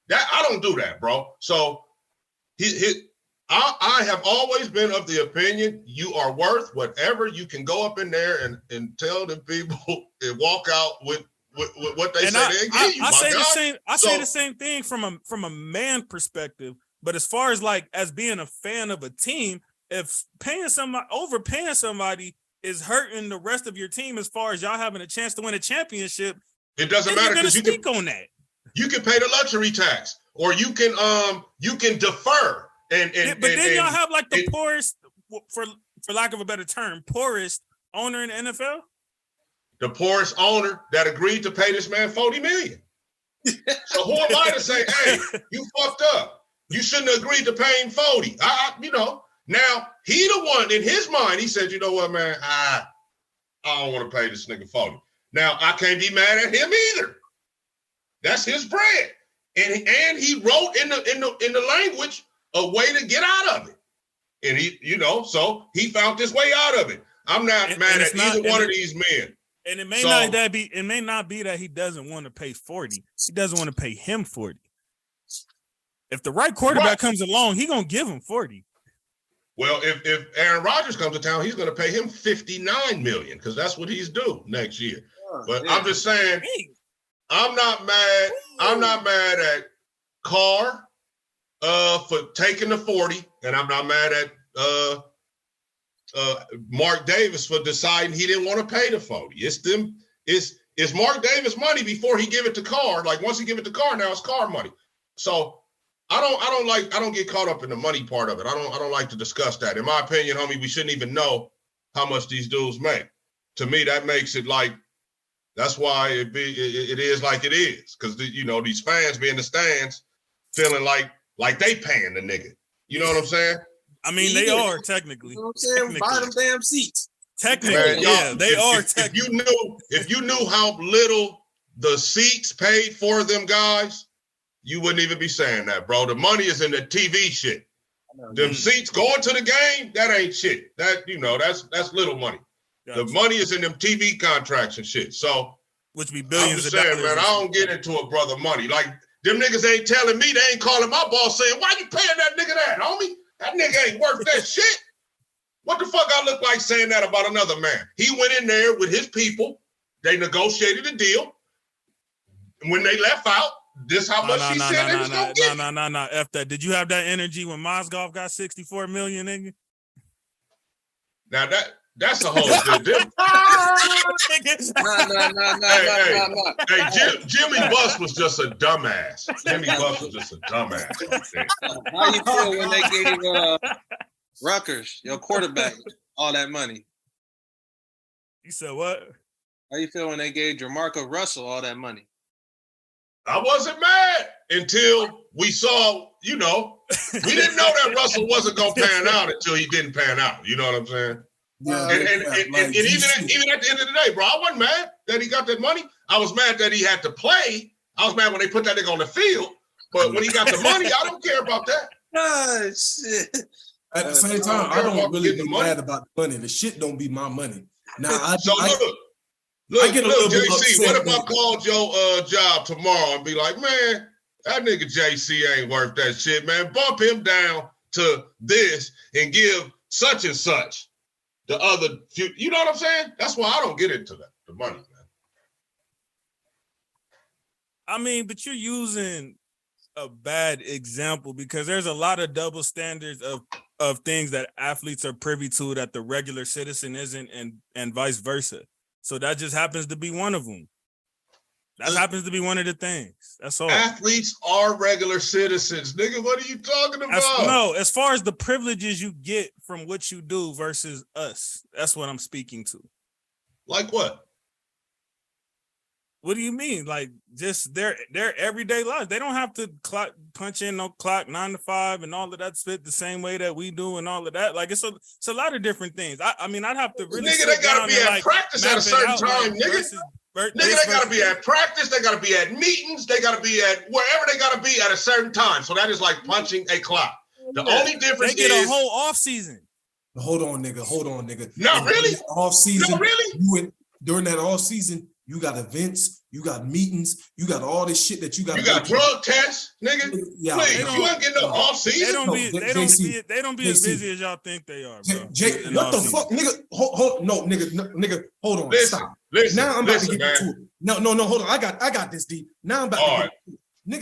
That I don't do that, bro. So I have always been of the opinion you are worth whatever you can go up in there and tell the people and walk out with what they say they give you. I say the same thing from a man perspective. But as far as as being a fan of a team, if overpaying somebody is hurting the rest of your team as far as y'all having a chance to win a championship, it doesn't matter because you can on that. You can pay the luxury tax, or you can defer and but then y'all have the poorest, for lack of a better term, poorest owner in the NFL. The poorest owner that agreed to pay this man $40 million. So who am I to say, hey, you fucked up? You shouldn't have agreed to pay him 40. Now he the one in his mind. He said, you know what, man, I don't want to pay this nigga 40. Now I can't be mad at him either. That's his bread, and he wrote in the language a way to get out of it, and so he found this way out of it. I'm not mad at either one of these men. And it may not be that he doesn't want to pay 40. He doesn't want to pay him 40. If the right quarterback comes along, he gonna give him 40. Well, if Aaron Rodgers comes to town, he's gonna pay him $59 million because that's what he's due next year. But yeah. I'm just saying, I'm not mad. I'm not mad at Carr for taking the 40, and I'm not mad at Mark Davis for deciding he didn't want to pay the 40. It's Mark Davis money before he give it to Carr. Like once he give it to Carr, now it's Carr money. So I don't get caught up in the money part of it. I don't like to discuss that. In my opinion, homie, we shouldn't even know how much these dudes make. To me, that makes it that's why it is like it is. Because these fans be in the stands feeling like they paying the nigga. You know what I'm saying? I mean, they are technically. You know what I'm saying? Buy them damn seats. Technically, man, yeah, they are. Technically. If you knew how little the seats paid for them guys, you wouldn't even be saying that, bro. The money is in the TV shit. Them seats going to the game, that ain't shit. That's little money. Gotcha. The money is in them TV contracts and shit. So, which be billions. I'm just saying, man, I don't get into it, brother. Money, like them niggas ain't telling me. They ain't calling my boss saying, "Why you paying that nigga that, homie? That nigga ain't worth that shit." What the fuck I look like saying that about another man? He went in there with his people. They negotiated a deal. And when they left out, this how much he said they was gonna get. No. F that. Did you have that energy when Mozgov got 64 million, nigga? Now that's a whole different. Hey, Jimmy Buss was just a dumbass. Jimmy Buss was just a dumbass. How you feel when they gave Rutgers, your quarterback, all that money? You said what? How you feel when they gave Jamarcus Russell all that money? I wasn't mad until we saw, we didn't know that Russell wasn't going to pan out until he didn't pan out. You know what I'm saying? Yeah, and even at the end of the day, bro, I wasn't mad that he got that money. I was mad that he had to play. I was mad when they put that nigga on the field. But when he got the money, I don't care about that. Oh, shit. At the same time, I don't really be mad about the money. The shit don't be my money. Now, Look, JC, what if I called your job tomorrow and be like, man, that nigga JC ain't worth that shit, man. Bump him down to this and give such and such the other few. You know what I'm saying? That's why I don't get into that, the money, man. I mean, but you're using a bad example because there's a lot of double standards of things that athletes are privy to that the regular citizen isn't, and vice versa. So that just happens to be one of them. That happens to be one of the things. That's all. Athletes are regular citizens, nigga. What are you talking about? As far as the privileges you get from what you do versus us, that's what I'm speaking to. Like what? What do you mean? Like just their everyday life. They don't have to punch in no clock 9 to 5 and all of that spit the same way that we do and all of that. Like it's a lot of different things. I mean, I'd have to really. Nigga, they gotta be at practice at a certain time, nigga. Nigga, they gotta be at practice. They gotta be at meetings. They gotta be at wherever they gotta be at a certain time. So that is like punching a clock. The only difference they get a whole off season. Hold on, nigga. No, really? Off season. No, really? During that off season, you got events, you got meetings, you got all this shit that you got. You got drug tests, nigga. Yeah, please, you ain't getting no off season. They don't be as busy as y'all think they are, bro. What the fuck, nigga? Nigga, hold on. Listen, stop. Listen, now I'm about to get man. into it. No, hold on. I got this, D. Now I'm about to get into it.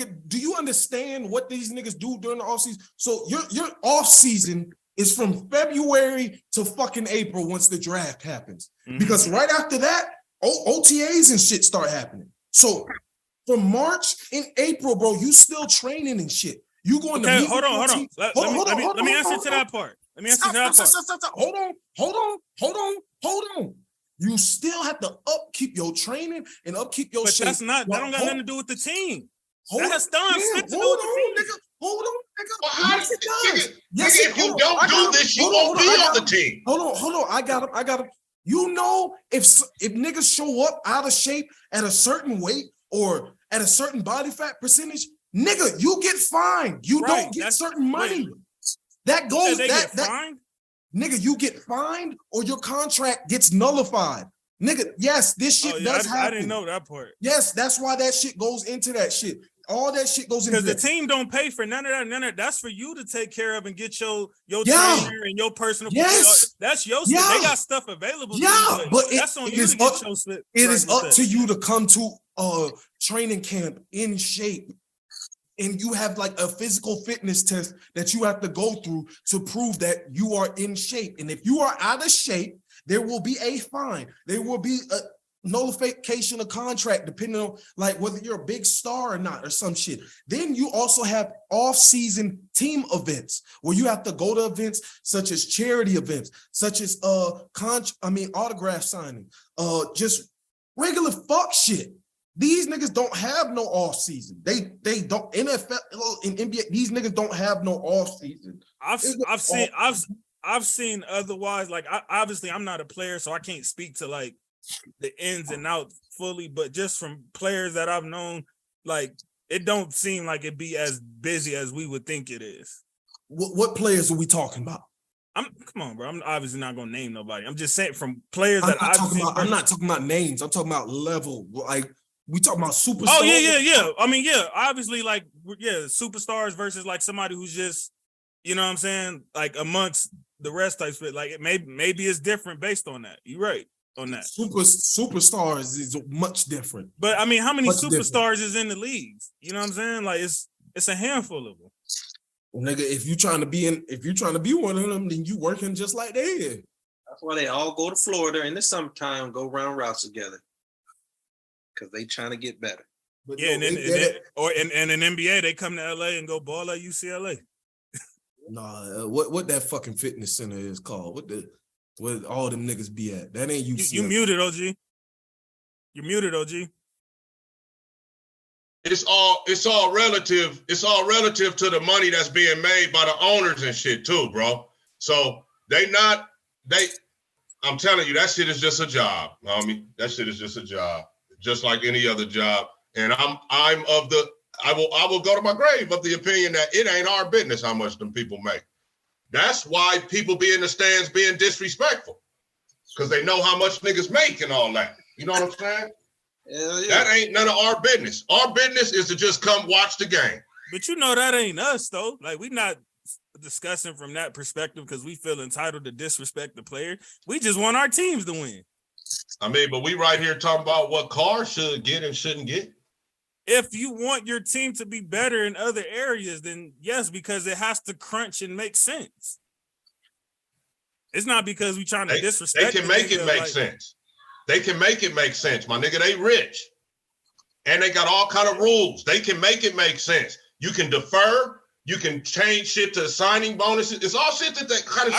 Nigga, do you understand what these niggas do during the off season? So your off season is from February to fucking April once the draft happens. Mm-hmm. Because right after that, OTAs and shit start happening. So from March and April, bro, you still training and shit. You going to meet. Hold on. Let me answer to that part. Stop. Hold on. You still have to upkeep your training and upkeep your shit. But that don't got nothing to do with the team. That has done shit to do with the team. Hold on, nigga. Well, how does it does? Yes, if you don't do this, you won't be on the team. Hold on. I got him. You know, if niggas show up out of shape at a certain weight or at a certain body fat percentage, nigga, you get fined. You don't get certain money. That goes that fined? Nigga, you get fined or your contract gets nullified. Nigga, yes, this shit does happen. I didn't know that part. Yes, that's why that shit goes into that shit. All that shit goes into because the team don't pay for none of that. That's for you to take care of and get your trainer and your personal. Yes, that's your stuff. They got stuff available. Yeah, but that's on you to get your split. It is up to you to come to training camp in shape. And you have like a physical fitness test that you have to go through to prove that you are in shape. And if you are out of shape, there will be a fine. There will be a nullification of contract, depending on like whether you're a big star or not or some shit. Then you also have off-season team events where you have to go to events such as charity events, such as autograph signing, just regular fuck shit. These niggas don't have no off season. They don't. NFL and NBA. These niggas don't have no off season. I've seen otherwise. Like obviously, I'm not a player, so I can't speak to like the ins and outs fully. But just from players that I've known, like it don't seem like it be as busy as we would think it is. What players are we talking about? Come on, bro. I'm obviously not gonna name nobody. I'm just saying from players I'm not talking about names. I'm talking about level. Like. We talking about superstars. Oh, yeah. I mean, yeah, obviously, like, superstars versus like somebody who's just, you know what I'm saying, like amongst the rest type of it. Like, maybe it's different based on that. You're right on that. Superstars is much different. But I mean, how many superstars is in the leagues? You know what I'm saying? Like, it's a handful of them. Well, nigga, if you're trying to be one of them, then you working just like they is. That's why they all go to Florida in the summertime, go round routes together. Because they trying to get better. But yeah, and in NBA, they come to LA and go ball at UCLA. Nah, what that fucking fitness center is called? Where all them niggas be at? That ain't UCLA. You muted, OG. You're muted, OG. It's all relative. It's all relative to the money that's being made by the owners and shit too, bro. So I'm telling you, that shit is just a job, homie. That shit is just a job. Just like any other job. And I will go to my grave of the opinion that it ain't our business how much them people make. That's why people be in the stands being disrespectful. Because they know how much niggas make and all that. You know what I'm saying? Yeah. That ain't none of our business. Our business is to just come watch the game. But you know that ain't us though. Like we not discussing from that perspective because we feel entitled to disrespect the player. We just want our teams to win. I mean, but we right here talking about what cars should get and shouldn't get. If you want your team to be better in other areas, then yes, because it has to crunch and make sense. It's not because we're trying to disrespect. They can make it make sense. They can make it make sense, my nigga. They rich. And they got all kind of rules. They can make it make sense. You can defer. You can change shit to signing bonuses. It's all shit that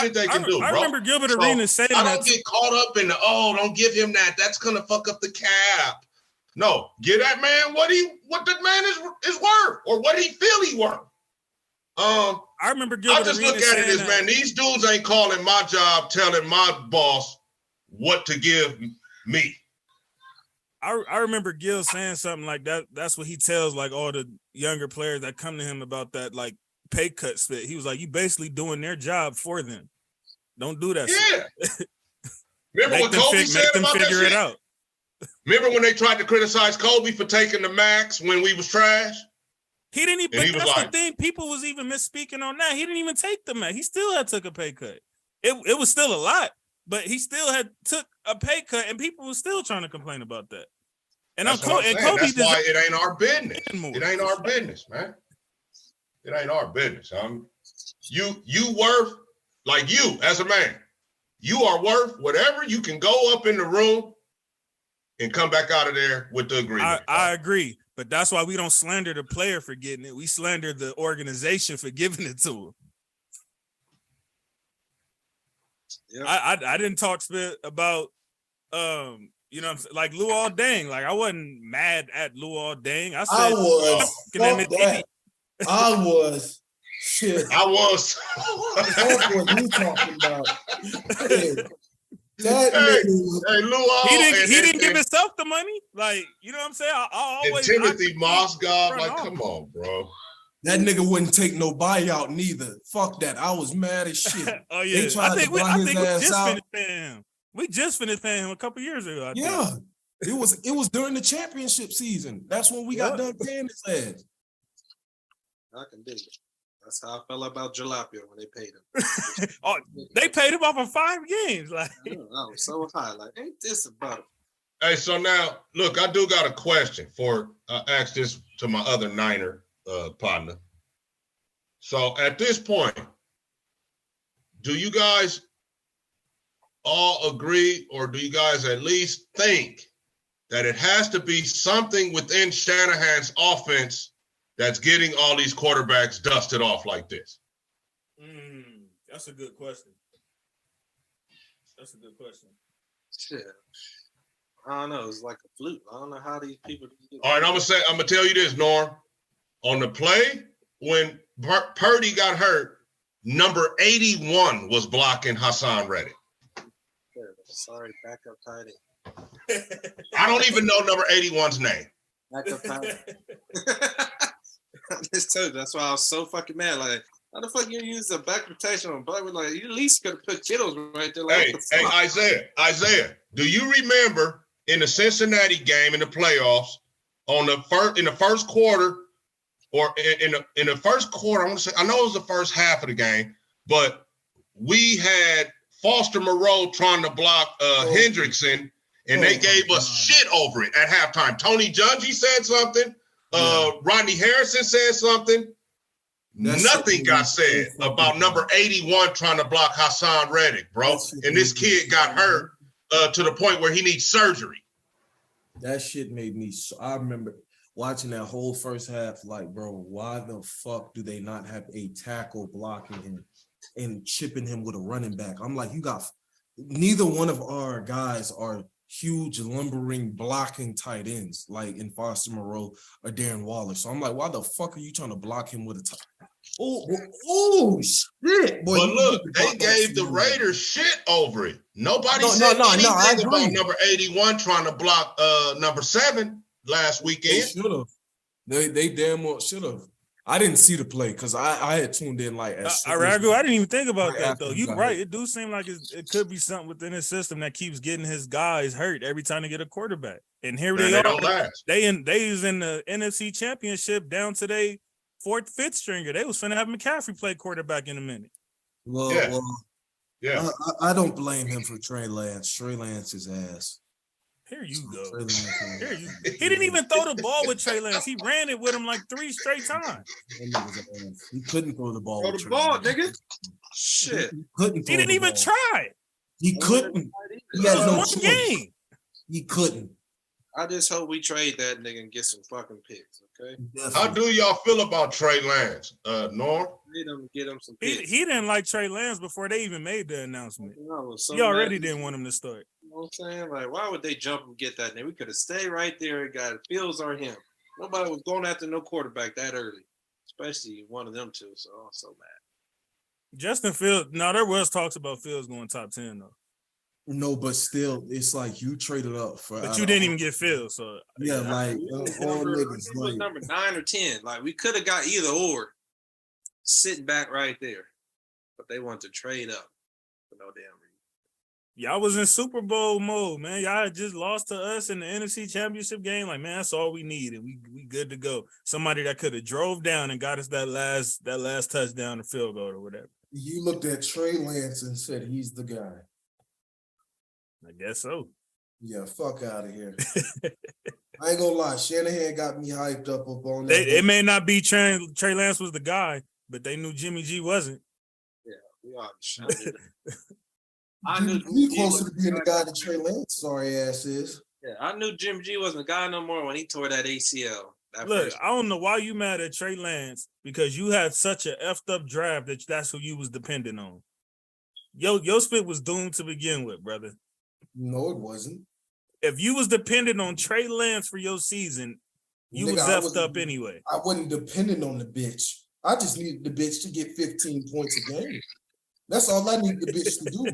shit they can do, bro. I remember Gilbert Arenas saying that. I don't get caught up in the, don't give him that. That's going to fuck up the cap. No, give that man what the man is worth or what he feel he worth. I remember Gilbert I just look at it as, man, these dudes ain't calling my job, telling my boss what to give me. I remember Gil saying something like that. That's what he tells like all the younger players that come to him about that like pay cut split. He was like, you basically doing their job for them. Don't do that. Yeah. Remember what Kobe said about that shit? It out. Remember when they tried to criticize Kobe for taking the max when we was trash? He didn't even. He that's the thing. People was even misspeaking on that. He didn't even take the max. He still had took a pay cut. It was still a lot, but he still had took a pay cut, and people were still trying to complain about that. And that's Kobe. That's why it ain't our business. It ain't our business, man. It ain't our business. You worth, like you as a man, you are worth whatever you can go up in the room and come back out of there with the agreement. I agree, but that's why we don't slander the player for getting it. We slander the organization for giving it to him. Yep. I didn't talk spit about you know what I'm saying? Like Luol Deng. Like I wasn't mad at Luol Deng. I was. Shit. I was. That's what you talking about. He didn't give himself the money. Like, you know what I'm saying? I always Timothy Mozgov, like, come on, bro. That nigga wouldn't take no buyout neither. Fuck that. I was mad as shit. Oh yeah. They tried to buy his ass out. We just finished paying him a couple years ago. It was during the championship season. That's when we got done paying his ass. I can dig it. That's how I felt about Jalapio when they paid him. They paid him off of 5 games. Like I was so high. Like, ain't this about it? Hey, so now look, I do got a question for ask this to my other Niner partner. So at this point, do you guys all agree, or do you guys at least think that it has to be something within Shanahan's offense that's getting all these quarterbacks dusted off like this? That's a good question. Shit. I don't know. It's like a fluke. I don't know how these people do. All right, I'm gonna tell you this, Norm. On the play when Purdy got hurt, number 81 was blocking Hassan Reddick. Sorry, backup tight end. I don't even know number 81's name. Backup tight end. I just told you, that's why I was so fucking mad. Like, how the fuck you use the back protection on Butler? Like, you at least could have put Kittles right there. Like, hey, Isaiah, do you remember in the Cincinnati game in the playoffs in the first quarter, or in the first quarter? I want to say, I know it was the first half of the game, but we had Foster Moreau trying to block Hendrickson, and they gave us shit over it at halftime. Tony Dungy said something. Rodney Harrison said something. Nothing got said about number 81 trying to block Hassan Reddick, bro. And this kid got hurt to the point where he needs surgery. That shit made me I remember watching that whole first half, like, bro, why the fuck do they not have a tackle blocking him and chipping him with a running back? I'm like, neither one of our guys are huge, lumbering, blocking tight ends like in Foster Moreau or Darren Waller. So I'm like, why the fuck are you trying to block him with a tight? Oh shit! Boy, but look, they gave the Raiders shit over it. Nobody said anything about number 81 trying to block number 7 last weekend. They should have. They damn well should have. I didn't see the play because I had tuned in like. I didn't even think about that though. You're right. It do seem like it could be something within his system that keeps getting his guys hurt every time they get a quarterback. And here they are. They was in the NFC Championship down to their 4th, 5th stringer. They was finna have McCaffrey play quarterback in a minute. I don't blame him for Trey Lance. Trey Lance's ass. Here you go. He didn't even throw the ball with Trey Lance. He ran it with him like 3 straight times. He couldn't throw the ball. Nigga. Shit. He didn't even try. He couldn't. He had no choice. Game. He couldn't. I just hope we trade that nigga and get some fucking picks, okay? Definitely. How do y'all feel about Trey Lance, Norm? Get him some He picks. didn't like Trey Lance before they even made the announcement. So He already didn't want him to start. You know what I'm saying? Like, why would they jump and get that nigga? We could have stayed right there and got Fields or him. Nobody was going after no quarterback that early, especially one of them two. So I'm so mad. Justin Fields. No, there was talks about Fields going top 10 though. No, but still, it's like you traded up for. But you didn't even get Fields, so yeah, like all niggas. Like, number 9 or 10. Like we could have got either or, sitting back right there, but they wanted to trade up for no damn reason. Y'all was in Super Bowl mode, man. Y'all had just lost to us in the NFC Championship game. Like, man, that's all we needed. We good to go. Somebody that could have drove down and got us that last touchdown or field goal or whatever. You looked at Trey Lance and said he's the guy. I guess so. Yeah, fuck out of here. I ain't gonna lie. Shanahan got me hyped up on that. It may not be Trey Lance was the guy, but they knew Jimmy G wasn't. Yeah, we all. I knew he closer to being the guy that Trey Lance sorry ass is. Yeah, I knew Jim G wasn't the guy no more when he tore that ACL. Look, I don't know why you mad at Trey Lance because you had such an effed up draft that's who you was dependent on. Your spit was doomed to begin with, brother. No, it wasn't. If you was dependent on Trey Lance for your season, you was effed up anyway. I wasn't dependent on the bitch. I just needed the bitch to get 15 points a game. That's all I needed the bitch to do.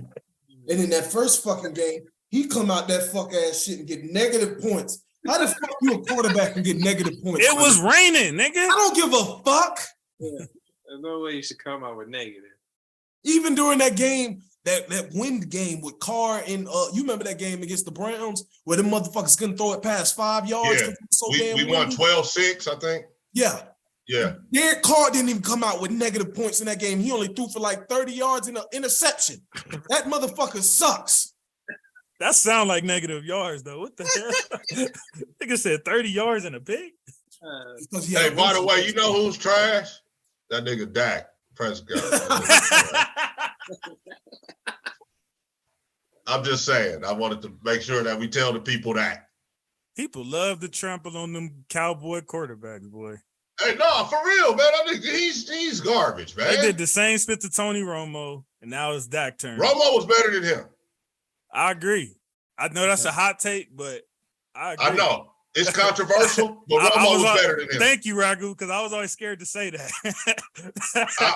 And in that first fucking game, he come out that fuck ass shit and get negative points. How the fuck you a quarterback and get negative points? It was raining, nigga. I don't give a fuck. Yeah. There's no way you should come out with negative. Even during that game, that wind game with Carr and you remember that game against the Browns where the motherfuckers couldn't throw it past 5 yards? Yeah, we won 12-6, I think. Yeah. Yeah. Derek Carr didn't even come out with negative points in that game. He only threw for like 30 yards in an interception. That motherfucker sucks. That sound like negative yards, though. What the hell? Nigga said 30 yards in a pick. Hey, by the way, you know who's trash? That nigga Dak Prescott. I'm just saying. I wanted to make sure that we tell the people that. People love to trample on them cowboy quarterbacks, boy. Hey, no, for real, man. I think he's garbage, man. They did the same spit to Tony Romo, and now it's Dak turn. Romo was better than him. I agree. I know that's a hot take, but I agree. I know. It's controversial, but Romo was better than him. Thank you, Ragu, because I was always scared to say that.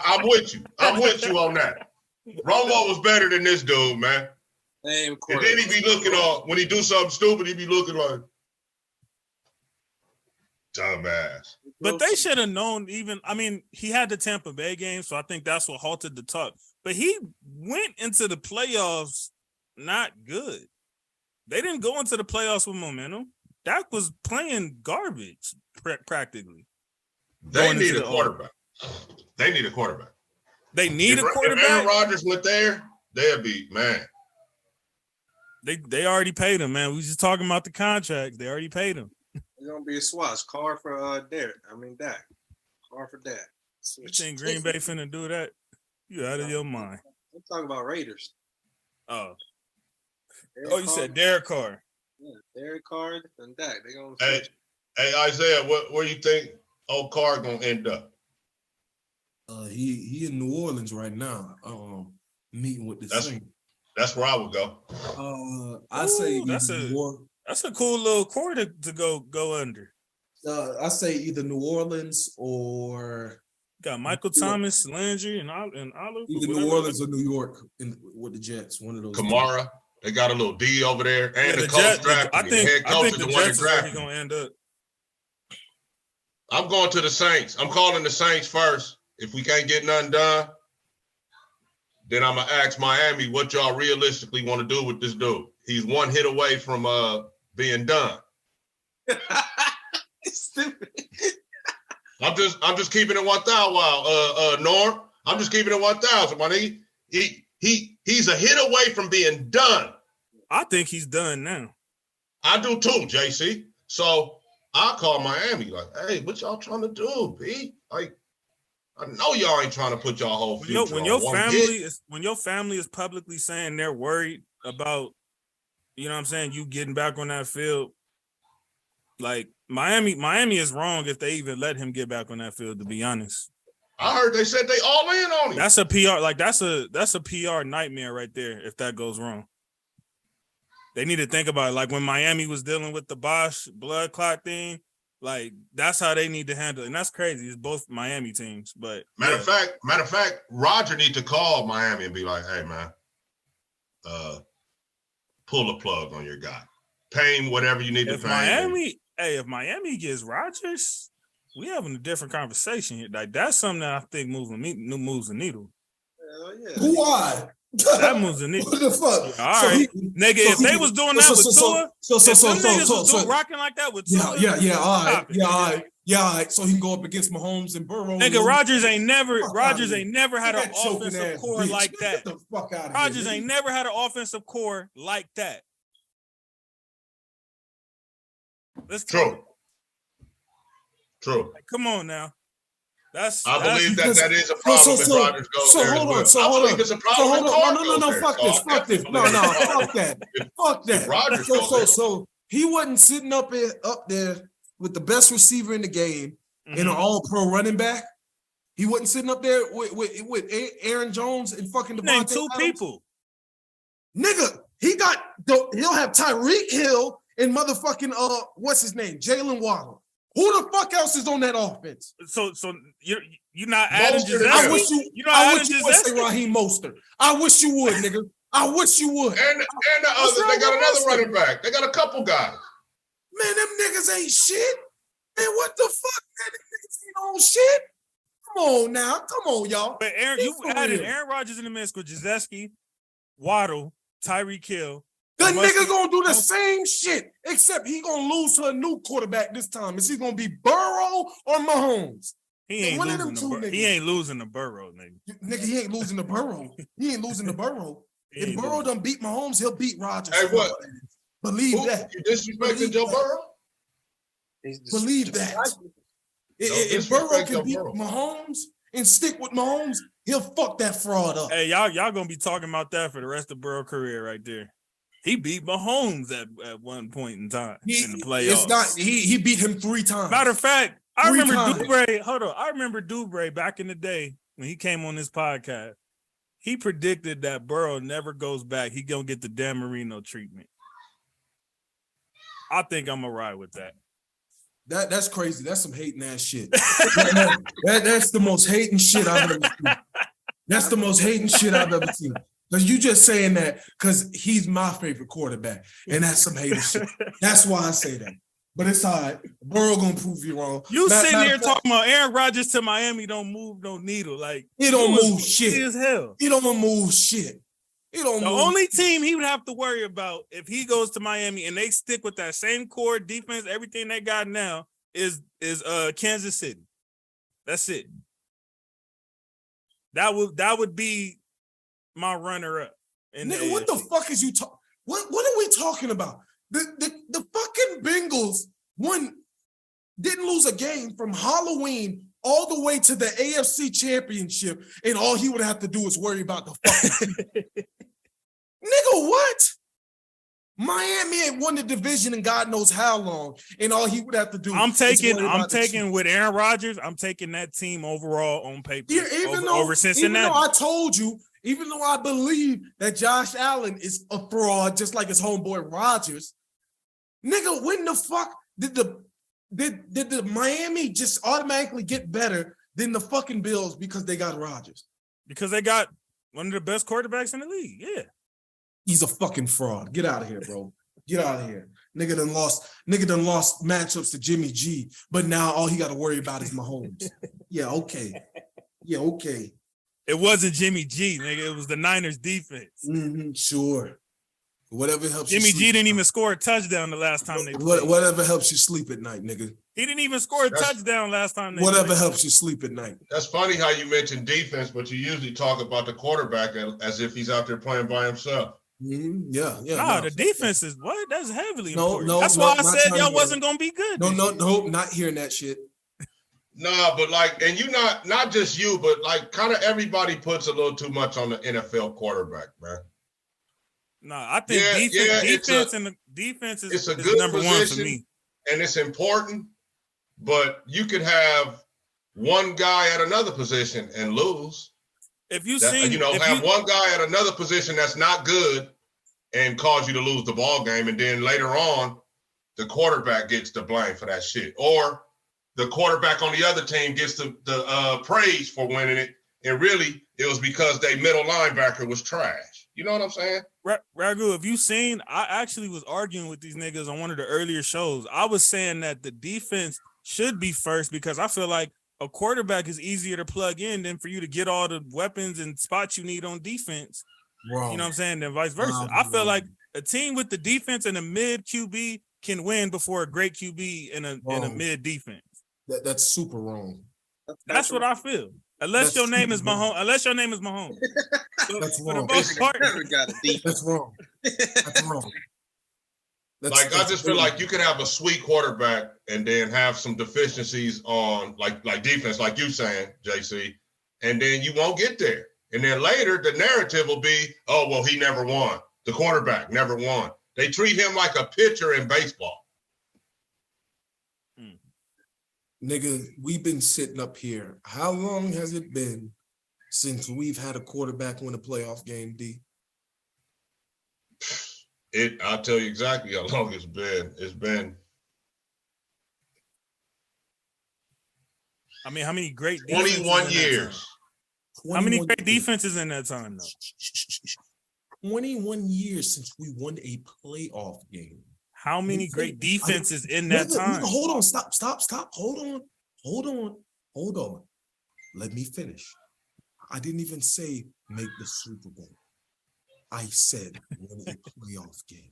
I'm with you. I'm with you on that. Romo was better than this dude, man. And then he be looking when he do something stupid, he be looking like dumbass. But they should have known he had the Tampa Bay game, so I think that's what halted the talk. But he went into the playoffs not good. They didn't go into the playoffs with momentum. Dak was playing garbage practically. They need a quarterback. They need a quarterback. They need a quarterback. If Aaron Rodgers went there, they'd be, man. They already paid him, man. We just talking about the contracts. They already paid him. It's gonna be a swatch. Carr for Dak. Carr for Dak. You think Green Bay finna do that? You out of your mind. I'm talking about Raiders. Oh. You said Derek Carr. Yeah, Derek Carr and Dak. They gonna Hey, Isaiah, where you think old Carr gonna end up? He in New Orleans right now. Meeting with the Saints. That's where I would go. I say that's a cool little core to go under. I say either New Orleans or got Michael Thomas, Landry, and Oliver. Either New Orleans or New York with the Jets. One of those. Kamara, they got a little D over there, and the coach drafted. I think the Jets is where he's gonna end up. I'm going to the Saints. I'm calling the Saints first. If we can't get nothing done, then I'm gonna ask Miami what y'all realistically want to do with this dude. He's one hit away from being done. Stupid. I'm just keeping it 1,000. Norm. I'm just keeping it 1,000. My nigga. He's a hit away from being done. I think he's done now. I do too, JC. So I call Miami like, hey, what y'all trying to do, B? Like, I know y'all ain't trying to put y'all whole future when your family is publicly saying they're worried about you know what I'm saying, you getting back on that field. Like Miami is wrong if they even let him get back on that field, to be honest. I heard they said they all in on him. That's a PR, like that's a PR nightmare right there if that goes wrong. They need to think about it. Like when Miami was dealing with the Bosch blood clot thing, like that's how they need to handle it. And that's crazy. It's both Miami teams. But matter of fact, Roger need to call Miami and be like, hey man, pull the plug on your guy. Pay him whatever you need to pay him. If Miami gets Rodgers, we having a different conversation here. Like that's something that I think moves the needle. Hell yeah. Why? That moves the needle. What the fuck? Yeah, all right, nigga. If they was doing that with Tua, niggas was rocking like that with Tua. Yeah, all right. So he can go up against Mahomes and Burrow. Nigga, Rodgers ain't never had an offensive core like that. Get the fuck out of Rodgers here, ain't never had an offensive core like that. Let's True. True. Like, come on now. I believe that is a problem if Rodgers goes there. Hold on. I believe it's a problem. No. Fuck this. No. Fuck that. Fuck that. So he wasn't sitting up there with the best receiver in the game and an all-pro running back. He wasn't sitting up there with Aaron Jones and fucking Name Devontae two Adams. people. Nigga, he'll have Tyreek Hill and motherfucking what's his name? Jalen Waddle. Who the fuck else is on that offense? So you're not adding Giselle. I wish you would say Raheem Mostert. I wish you would, nigga. I wish you would. And the other, they got another running back. They got a couple guys. Man, them niggas ain't shit. Man, what the fuck? Man, them niggas ain't on shit. Come on now. Come on, y'all. But you added Aaron Rodgers in the mix with Giselle, Waddle, Tyreek Hill. The nigga gonna do the same shit, except he gonna lose to a new quarterback this time. Is he gonna be Burrow or Mahomes? He ain't losing to Burrow, nigga. Nigga, he ain't losing to Burrow. If Burrow done beat Mahomes, he'll beat Rodgers. Hey, what? Believe that. You disrespecting Joe Burrow? Believe that. If Burrow can beat Mahomes and stick with Mahomes, he'll fuck that fraud up. Hey, y'all gonna be talking about that for the rest of Burrow's career right there. He beat Mahomes at one point in time in the playoffs. It's not he beat him 3 times. Matter of fact, I remember Dubre. Hold on, I remember Dubre back in the day when he came on this podcast. He predicted that Burrow never goes back. He gonna get the Dan Marino treatment. I think I'm gonna ride with that. That's crazy. That's some hating ass shit. That's the most hating shit I've ever seen. That's the most hating shit I've ever seen. Because you just saying that because he's my favorite quarterback. And that's some hater shit. That's why I say that. But it's all right. Burrow gonna prove you wrong. You sitting here talking about Aaron Rodgers to Miami don't move no needle. Like he don't move shit. As hell. He don't move shit. He don't the move. Only team he would have to worry about if he goes to Miami and they stick with that same core defense, everything they got now is Kansas City. That's it. That would be my runner-up. Nigga, what the fuck is you talking? What are we talking about? The fucking Bengals didn't lose a game from Halloween all the way to the AFC Championship, and all he would have to do is worry about the fucking nigga, what? Miami ain't won the division in God knows how long, and all he would have to do. I'm taking with Aaron Rodgers. I'm taking that team overall on paper over Cincinnati. Even though I told you, even though I believe that Josh Allen is a fraud, just like his homeboy Rodgers, nigga, when the fuck did the Miami just automatically get better than the fucking Bills because they got Rodgers? Because they got one of the best quarterbacks in the league. Yeah. He's a fucking fraud. Get out of here, bro. Get out of here. Nigga done lost matchups to Jimmy G, but now all he got to worry about is Mahomes. Yeah, okay. It wasn't Jimmy G, nigga. It was the Niners defense. Mm-hmm, sure. Whatever helps Jimmy G didn't even score a touchdown the last time they played. Whatever helps you sleep at night, nigga. He didn't even score a touchdown last time they Whatever played. Helps you sleep at night. That's funny how you mentioned defense, but you usually talk about the quarterback as if he's out there playing by himself. Mm-hmm. Yeah. Nah, the defense is what? That's heavily important. That's why I said y'all wasn't gonna be good. No, not hearing that shit. Nah, but like, and you not just you, but like kind of everybody puts a little too much on the NFL quarterback, man. No, I think defense is a good number position, one for me. And it's important, but you could have one guy at another position and lose. If you have one guy at another position that's not good and cause you to lose the ball game, and then later on, the quarterback gets the blame for that shit, or the quarterback on the other team gets the praise for winning it, and really it was because their middle linebacker was trash. You know what I'm saying? Ragu, have you seen? I actually was arguing with these niggas on one of the earlier shows. I was saying that the defense should be first because I feel like a quarterback is easier to plug in than for you to get all the weapons and spots you need on defense. Wrong. You know what I'm saying? Then vice versa. I feel like a team with the defense and a mid QB can win before a great QB and a mid defense. That's super wrong. That's what I feel. Unless your name is Mahomes. That's for wrong. the most part, That's wrong. That's wrong. I just feel like you could have a sweet quarterback and then have some deficiencies on like defense, like you saying, JC, and then you won't get there. And then later the narrative will be, oh, well, he never won. The quarterback never won. They treat him like a pitcher in baseball. Nigga, we've been sitting up here. How long has it been since we've had a quarterback win a playoff game, D? I'll tell you exactly how long it's been. It's been. I mean, how many great 21 years. How many great defenses in that time, though? 21 years since we won a playoff game. How many great defenses in that time? Hold on, stop. Hold on. Let me finish. I didn't even say make the Super Bowl. I said win a playoff game.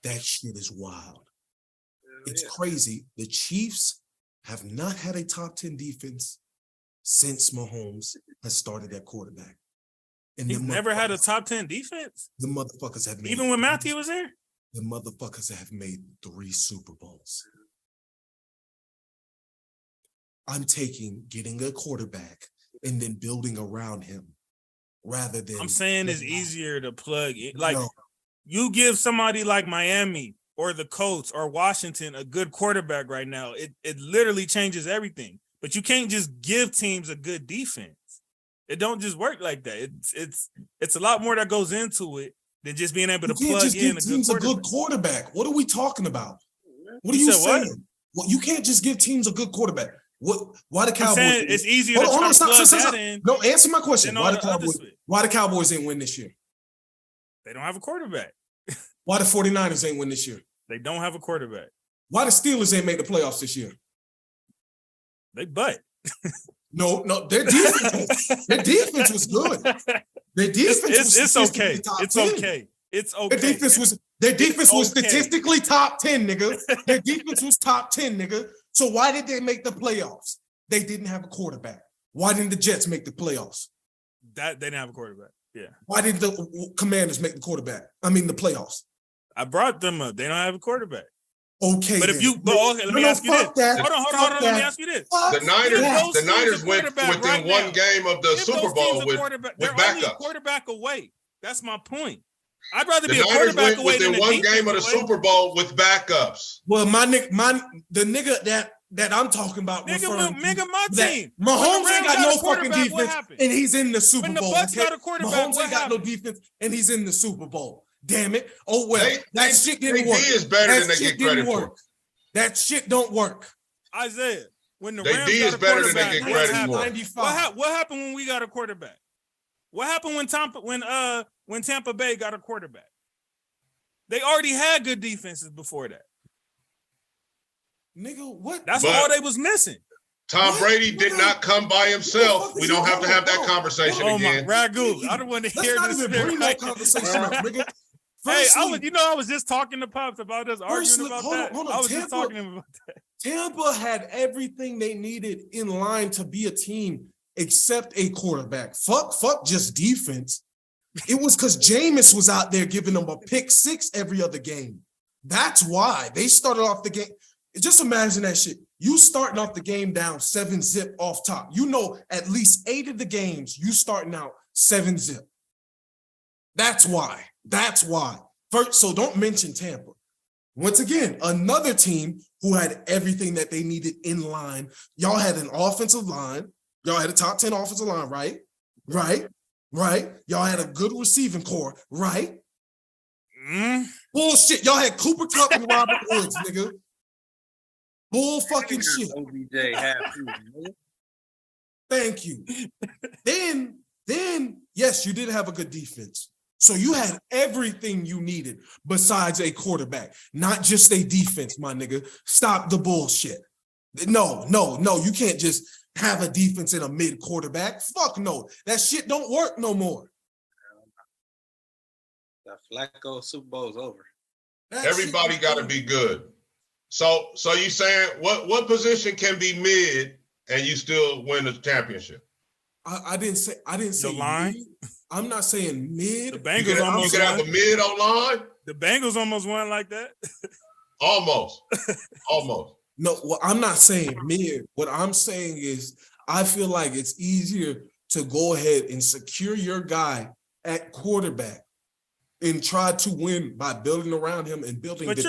That shit is wild. It's crazy. The Chiefs have not had a top 10 defense since Mahomes has started at quarterback. And he's never had a top 10 defense? The motherfuckers have made. Even when Matthew was there? The motherfuckers have made 3 Super Bowls. I'm getting a quarterback and then building around him rather than. I'm saying it's easier to plug in. Like, you give somebody like Miami or the Colts or Washington a good quarterback right now, it literally changes everything. But you can't just give teams a good defense. It don't just work like that. It's a lot more that goes into it than just being able to plug in a good quarterback. What are we talking about? What are you saying? Well, you can't just give teams a good quarterback. Why the Cowboys? I'm saying it's easier to try to plug that in. No, answer my question. Why the Cowboys ain't win this year? They don't have a quarterback. Why the 49ers ain't win this year? They don't have a quarterback. Why the Steelers ain't make the playoffs this year? They butt. No, their defense was good. Their defense it's okay. It's okay. It's okay. Their defense was statistically top 10, nigga. Their defense was top 10, nigga. So why did they make the playoffs? They didn't have a quarterback. Why didn't the Jets make the playoffs? They didn't have a quarterback. Yeah. Why didn't the Commanders make the playoffs? I brought them up. They don't have a quarterback. Okay, but if you, let me ask you this. Hold on. Let me ask you this. The Niners went within one game of the Super Bowl with backups. A quarterback away. That's my point. I'd rather be a quarterback away than within one game of the Super Bowl with backups. Well, the nigga that I'm talking about, my team. Mahomes ain't got no fucking defense, and he's in the Super Bowl. When the Bucks got a quarterback, Mahomes ain't got no defense, and he's in the Super Bowl. Damn it. Oh, well, that shit didn't work. Is better than they get credit for. That shit don't work. Isaiah, when the Rams got a quarterback, what happened when we got a quarterback? What happened when Tampa Bay got a quarterback? They already had good defenses before that. Nigga, what? That's all they was missing. Tom Brady did not come by himself. We don't have to have that conversation again. Ragu, I don't want to hear this. Bring that conversation up, nigga. Firstly, I was just talking to Pops about us arguing about that. I was just talking to him about that. Tampa had everything they needed in line to be a team except a quarterback. Fuck just defense. It was because Jameis was out there giving them a pick 6 every other game. That's why they started off the game. Just imagine that shit. You starting off the game down 7-0 off top. You know, at least 8 of the games you starting out 7-0. That's why. First, so don't mention Tampa. Once again, another team who had everything that they needed in line. Y'all had an offensive line. Y'all had a top 10 offensive line, right? Right. Y'all had a good receiving core, right? Bullshit. Y'all had Cooper Kupp and Robert Woods, nigga. Bull fucking shit. OBJ half season. Thank you. Then, yes, you did have a good defense. So you had everything you needed besides a quarterback, not just a defense, my nigga. Stop the bullshit. No, you can't just have a defense and a mid quarterback. Fuck no. That shit don't work no more. The Flacco Super Bowl's over. Everybody got to be good. So you saying what position can be mid and you still win the championship? I didn't say the line. Mid. I'm not saying mid. The Bengals almost you can have a mid on line. The Bengals almost won like that. Almost. No, well, I'm not saying mid. What I'm saying is I feel like it's easier to go ahead and secure your guy at quarterback and try to win by building around him and building. But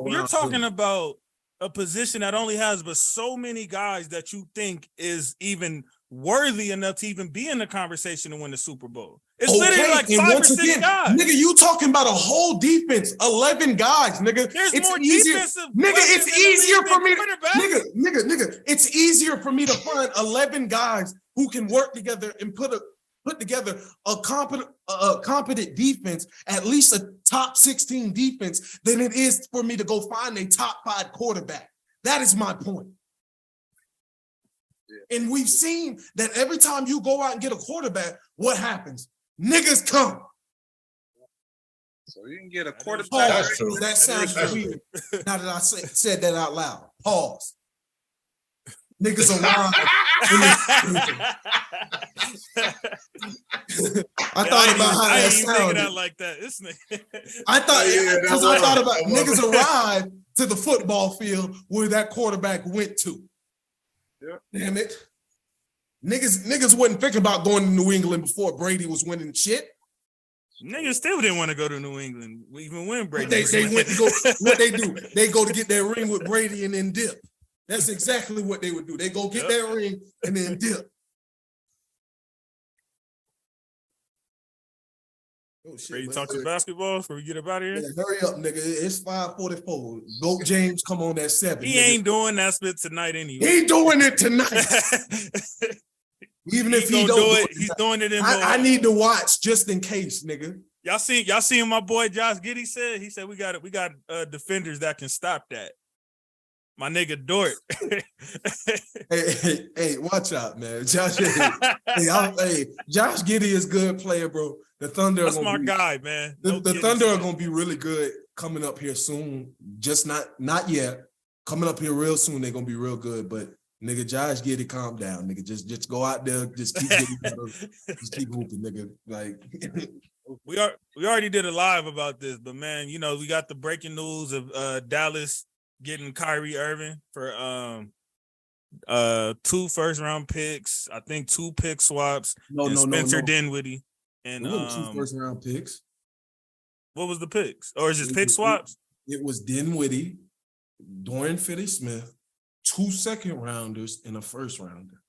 you're talking about a position that only has but so many guys that you think is even worthy enough to even be in the conversation to win the Super Bowl. It's literally like 5 or 6 guys. Nigga, you talking about a whole defense, 11 guys, nigga. There's it's more easier, defensive nigga, it's easier for me to, nigga, it's easier for me to find 11 guys who can work together and put together a competent defense, at least a top 16 defense, than it is for me to go find a top 5 quarterback. That is my point. And we've seen that every time you go out and get a quarterback, what happens? Niggas come. So you can get a quarterback. That's true. That sounds weird. Now that I said that out loud. Pause. Niggas arrive. I thought about how that sounded. Like that. I thought about niggas arrive to the football field where that quarterback went to. Yeah. Damn it. Niggas wasn't thinking about going to New England before Brady was winning shit. Niggas still didn't want to go to New England, even when Brady. They went to go. What they do? They go to get their ring with Brady and then dip. That's exactly what they would do. They go get their ring and then dip. Oh shit! Ready to talk to basketball before we get up out of here? Yeah, hurry up, nigga. It's 5:44. Goat James come on at 7. He ain't doing that spit tonight anyway. He doing it tonight. Even if he don't do it, he's doing it in I need to watch just in case, nigga. Y'all seen my boy Josh Giddey said? He said we got defenders that can stop that. My nigga Dort. hey, watch out, man. Josh Giddey is a good player, bro. The Thunder. That's my guy, man. The Thunder are gonna be really good coming up here soon. Just not yet. Coming up here real soon, they're gonna be real good. But nigga, Josh Giddey, calm down, nigga. Just go out there, just keep just keep hooping, nigga. Like we already did a live about this, but man, you know, we got the breaking news of Dallas getting Kyrie Irving for 2 first-round picks, I think 2 pick swaps, Spencer Dinwiddie. And 2 first-round picks. What was the picks? Or is it pick swaps? It was Dinwiddie, Dorian Finney-Smith, 2 second-rounders, and a first-rounder.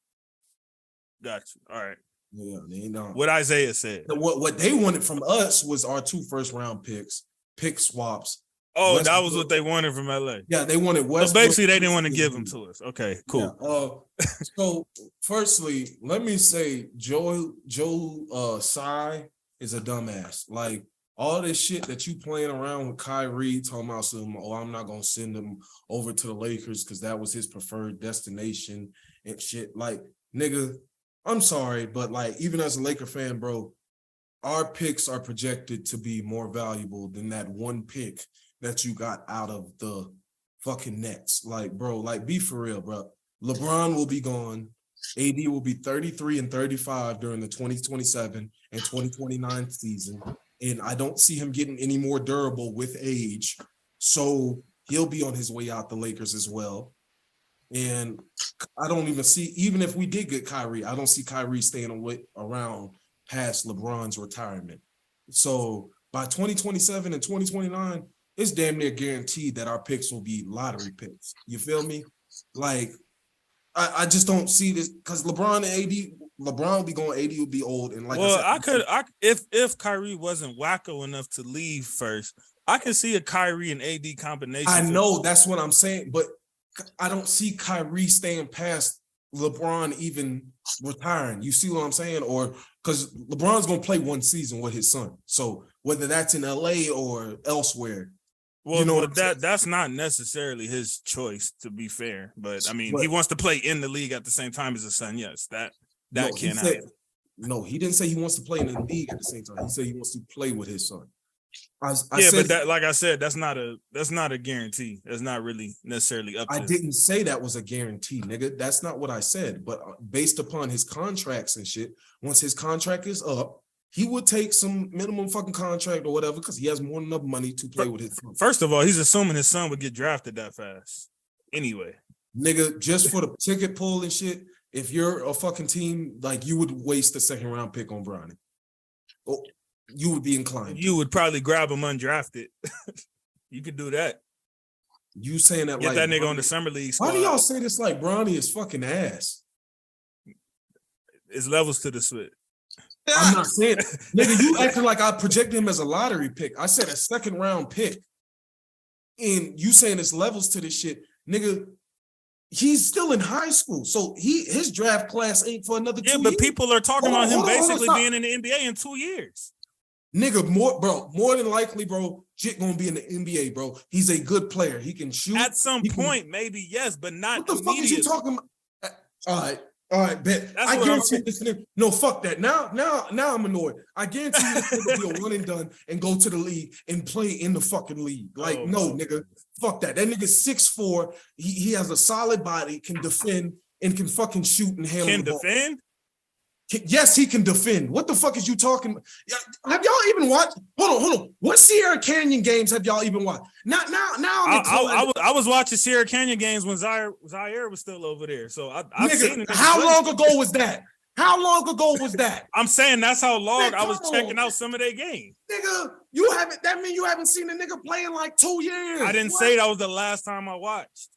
Got you. All right. Yeah, they know what Isaiah said. What they wanted from us was our 2 first-round picks, pick swaps. Oh, Westbrook. That was what they wanted from LA. Yeah, they wanted Westbrook. So basically, they didn't want to give them to us. Okay, cool. Yeah, so, firstly, let me say Joe Tsai is a dumbass. Like, all this shit that you playing around with Kyrie, talking about I'm not going to send him over to the Lakers because that was his preferred destination and shit. Like, nigga, I'm sorry, but, like, even as a Laker fan, bro, our picks are projected to be more valuable than that one pick that you got out of the fucking Nets. Like, bro, like, be for real, bro. LeBron will be gone. AD will be 33 and 35 during the 2027 and 2029 season. And I don't see him getting any more durable with age. So he'll be on his way out the Lakers as well. And I don't even see, even if we did get Kyrie, I don't see Kyrie staying around past LeBron's retirement. So by 2027 and 2029, it's damn near guaranteed that our picks will be lottery picks. You feel me? Like, I just don't see this because LeBron and AD, LeBron will be going, AD will be old. And like if Kyrie wasn't wacko enough to leave first, I could see a Kyrie and AD combination. I know that's what I'm saying, but I don't see Kyrie staying past LeBron even retiring. You see what I'm saying? Or because LeBron's gonna play one season with his son. So whether that's in LA or elsewhere. Well, you know that's not necessarily his choice, to be fair. But I mean, he wants to play in the league at the same time as his son. Yes, that can't happen. No, he didn't say he wants to play in the league at the same time. He said he wants to play with his son. But that, like I said, that's not a guarantee. That's not really necessarily up to. I didn't say that was a guarantee, nigga. That's not what I said. But based upon his contracts and shit, once his contract is up, he would take some minimum fucking contract or whatever because he has more than enough money to play with his son. First of all, he's assuming his son would get drafted that fast. Anyway. Nigga, just for the ticket pull and shit, if you're a fucking team, like you would waste a second round pick on Bronny. Oh, you would be inclined. You would probably grab him undrafted. You could do that. You saying that get like that nigga Bronny, on the summer league squad. Why do y'all say this like Bronny is fucking ass? It's levels to the switch. I'm not saying, nigga, you acting like I projected him as a lottery pick. I said a second round pick. And you saying it's levels to this shit. Nigga, he's still in high school. So his draft class ain't for another 2 years. Yeah, but people are talking about him basically being in the NBA in 2 years. Nigga, more than likely, bro, Jit gonna be in the NBA, bro. He's a good player. He can shoot. At some point, maybe, yes, but not what the fuck is you talking about? All right, bet. That's I guarantee this nigga. No, fuck that. Now I'm annoyed. I guarantee you this nigga will be a one and done and go to the league and play in the fucking league. Like, no, nigga. Fuck that. That nigga's 6'4". He has a solid body, can defend, and can fucking shoot and handle the ball. Can defend? Yes, he can defend. What the fuck is you talking about? Have y'all even watched? Hold on. What Sierra Canyon games have y'all even watched? Now. I was watching Sierra Canyon games when Zaire was still over there. So I've seen it. How long ago was that? I'm saying that's how long I was checking out some of their games. Nigga, that mean you haven't seen a nigga play in like 2 years. I didn't say that was the last time I watched.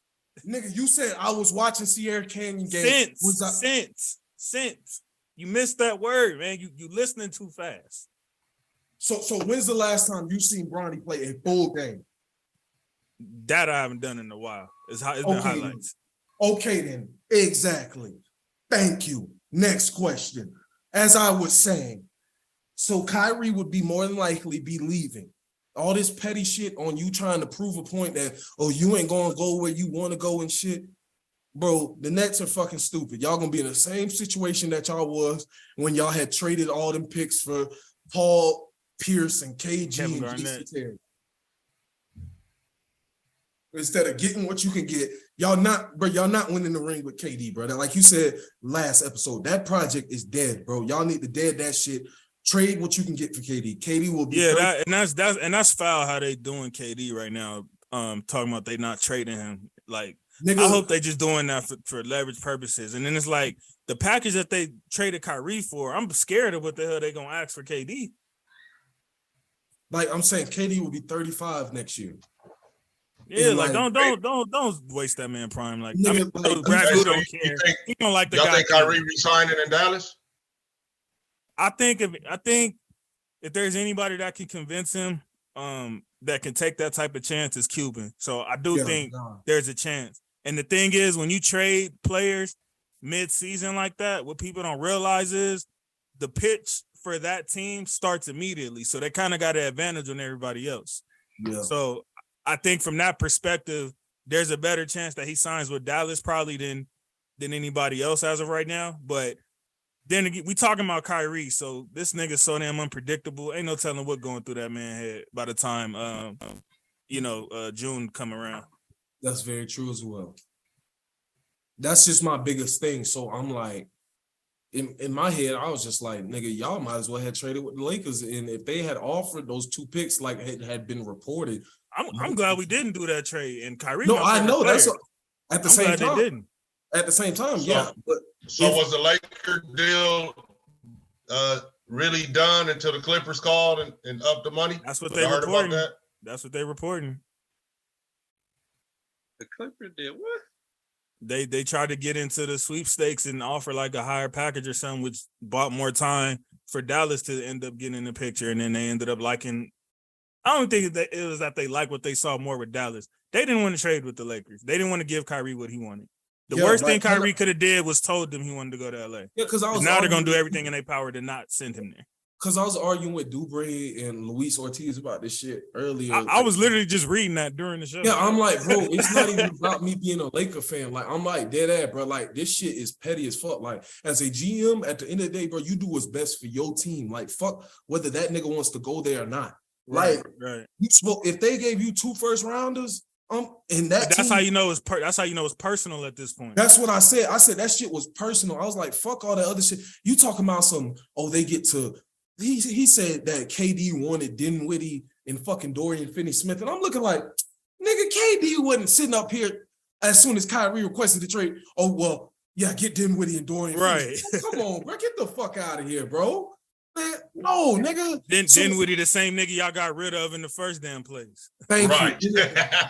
Nigga, you said I was watching Sierra Canyon games. Since. You missed that word, man. You listening too fast. So when's the last time you seen Bronny play a full game? That I haven't done in a while. It's been highlights. Okay, then. Exactly. Thank you. Next question. As I was saying, so Kyrie would be more than likely be leaving. All this petty shit on you trying to prove a point that, you ain't gonna go where you want to go and shit. Bro, the Nets are fucking stupid. Y'all gonna be in the same situation that y'all was when y'all had traded all them picks for Paul Pierce and KG and Jason Terry. Instead of getting what you can get, y'all not winning the ring with KD, bro. Like you said last episode, that project is dead, bro. Y'all need to dead that shit. Trade what you can get for KD. KD will be that's foul how they doing KD right now. Talking about they not trading him. Like, nigga, I hope they just doing that for leverage purposes. And then it's like the package that they traded Kyrie for, I'm scared of what the hell they gonna ask for KD. Like I'm saying, KD will be 35 next year. Yeah, and like don't waste that man prime. Like, nigga, don't care. He don't like the guy. Y'all think Kyrie resigning in Dallas? I think if there's anybody that can convince him, that can take that type of chance is Cuban. So I do think there's a chance. And the thing is, when you trade players mid-season like that, what people don't realize is the pitch for that team starts immediately. So they kind of got an advantage on everybody else. Yeah. So I think from that perspective, there's a better chance that he signs with Dallas probably than anybody else as of right now. But then again, we talking about Kyrie, so this nigga's so damn unpredictable. Ain't no telling what going through that man's head by the time June come around. That's very true as well. That's just my biggest thing. So I'm like, in my head, I was just like, nigga, y'all might as well have traded with the Lakers. And if they had offered those 2 picks like it had been reported, I'm glad we didn't do that trade. And Kyrie, no, I know that's at the same time. They didn't. At the same time, yeah. So was the Laker deal really done until the Clippers called and upped the money? That's what they reporting. That's what they reporting. The Clippers did what? They tried to get into the sweepstakes and offer like a higher package or something, which bought more time for Dallas to end up getting in the picture. And then they ended up liking. I don't think that it was that they liked what they saw more with Dallas. They didn't want to trade with the Lakers. They didn't want to give Kyrie what he wanted. The worst thing Kyrie could have did was told them he wanted to go to LA. Yeah, because now they're gonna do everything in their power to not send him there. Because I was arguing with Dubre and Luis Ortiz about this shit earlier. I was literally just reading that during the show. Yeah, I'm like, bro, it's not even about me being a Laker fan. Like, I'm like, dead ass, bro. Like, this shit is petty as fuck. Like, as a GM, at the end of the day, bro, you do what's best for your team. Like, fuck whether that nigga wants to go there or not. Right, like, right. If they gave you 2 first-rounders, and that's team, how you know that's how you know it's personal at this point. That's what I said. I said that shit was personal. I was like, fuck all that other shit. You talking about some? Oh, they get to. He said that KD wanted Dinwiddie and fucking Dorian Finney-Smith, and I'm looking like, nigga, KD wasn't sitting up here as soon as Kyrie requested the trade. Oh well, yeah, get Dinwiddie and Dorian. Right? Come on, bro, get the fuck out of here, bro. Man, no, nigga. Dinwiddie, the same nigga y'all got rid of in the first damn place. Thank you.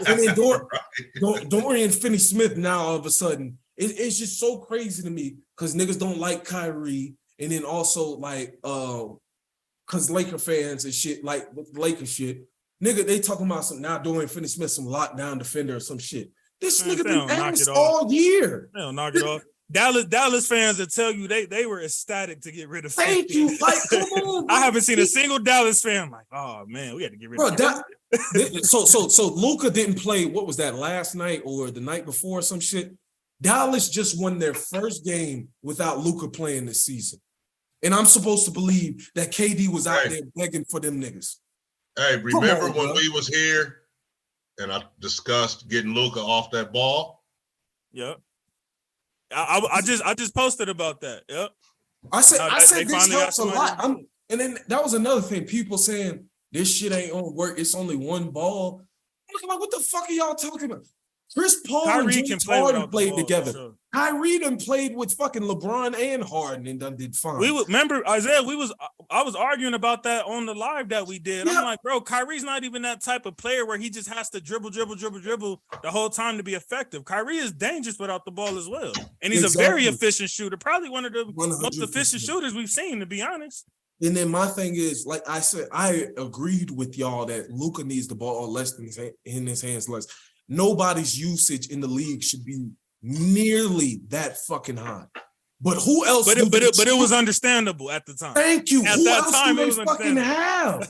And then Dorian Finney-Smith now all of a sudden, it's just so crazy to me because niggas don't like Kyrie, and then also like because Laker fans and shit, like with Laker shit, nigga, they talking about some now Dorian Finney-Smith, some lockdown defender or some shit. This nigga been asked all year. They don't knock it off. Dallas fans that tell you they were ecstatic to get rid of. Thank you. Like, come on, I haven't seen a single Dallas fan like, oh man, we had to get rid of him. So Luka didn't play. What was that last night or the night before or some shit? Dallas just won their first game without Luka playing this season, and I'm supposed to believe that KD was out there begging for them niggas. Hey, remember when we was here and I discussed getting Luka off that ball? Yep. I just posted about that. Yep. I said this helps a lot. And then that was another thing. People saying this shit ain't gonna work. It's only one ball. I'm like, what the fuck are y'all talking about? Chris Paul Kyrie and James Harden played together. Sure. Kyrie done played with fucking LeBron and Harden and done did fine. Remember, Isaiah, I was arguing about that on the live that we did. Yeah. I'm like, bro, Kyrie's not even that type of player where he just has to dribble the whole time to be effective. Kyrie is dangerous without the ball as well. And he's a very efficient shooter, probably one of the 100%. Most efficient shooters we've seen, to be honest. And then my thing is, like I said, I agreed with y'all that Luka needs the ball less than in his hands less. Nobody's usage in the league should be nearly that fucking high. But who else? But it was understandable at the time. Thank you. At who that else time, do they fucking have?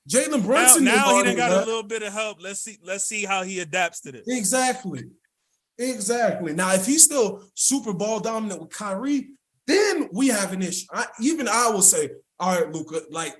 Jalen Brunson. Now he done got a little bit of help. Let's see how he adapts to this. Exactly. Now, if he's still super ball dominant with Kyrie, then we have an issue. I will say, all right, Luka, like.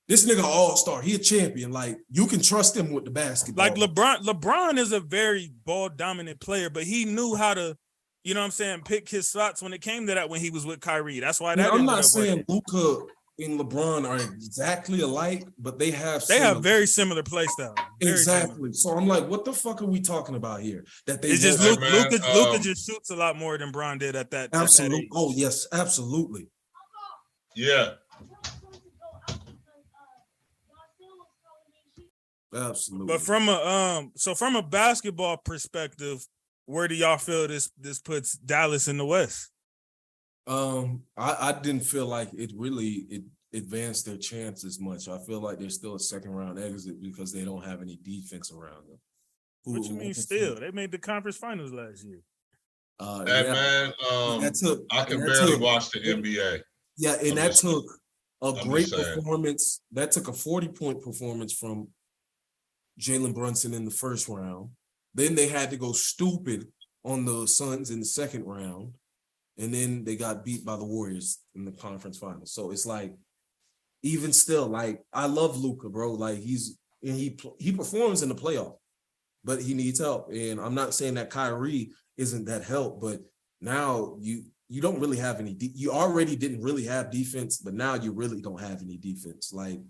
This nigga all-star. He a champion. Like, you can trust him with the basketball. Like LeBron is a very ball-dominant player, but he knew how to, you know what I'm saying, pick his spots when it came to that when he was with Kyrie. That's why that. I'm not saying Luka and LeBron are exactly alike, but they have very similar play style. Exactly. So I'm like, what the fuck are we talking about here? That they just Luka just shoots a lot more than Bron did at that. Absolutely. At that age. Oh yes, absolutely. Yeah. Absolutely. But from a basketball perspective, where do y'all feel this puts Dallas in the West? I didn't feel like it advanced their chances much. I feel like they're still a second round exit because they don't have any defense around them. What you mean still? They made the conference finals last year. Man, I can barely watch the NBA. Yeah, and that took a great performance. That took a 40-point performance from Jalen Brunson in the first round. Then they had to go stupid on the Suns in the second round. And then they got beat by the Warriors in the conference finals. So it's like, even still, like, I love Luka, bro. Like, he performs in the playoff, but he needs help. And I'm not saying that Kyrie isn't that help, but now you don't really have any. You already didn't really have defense, but now you really don't have any defense. Like,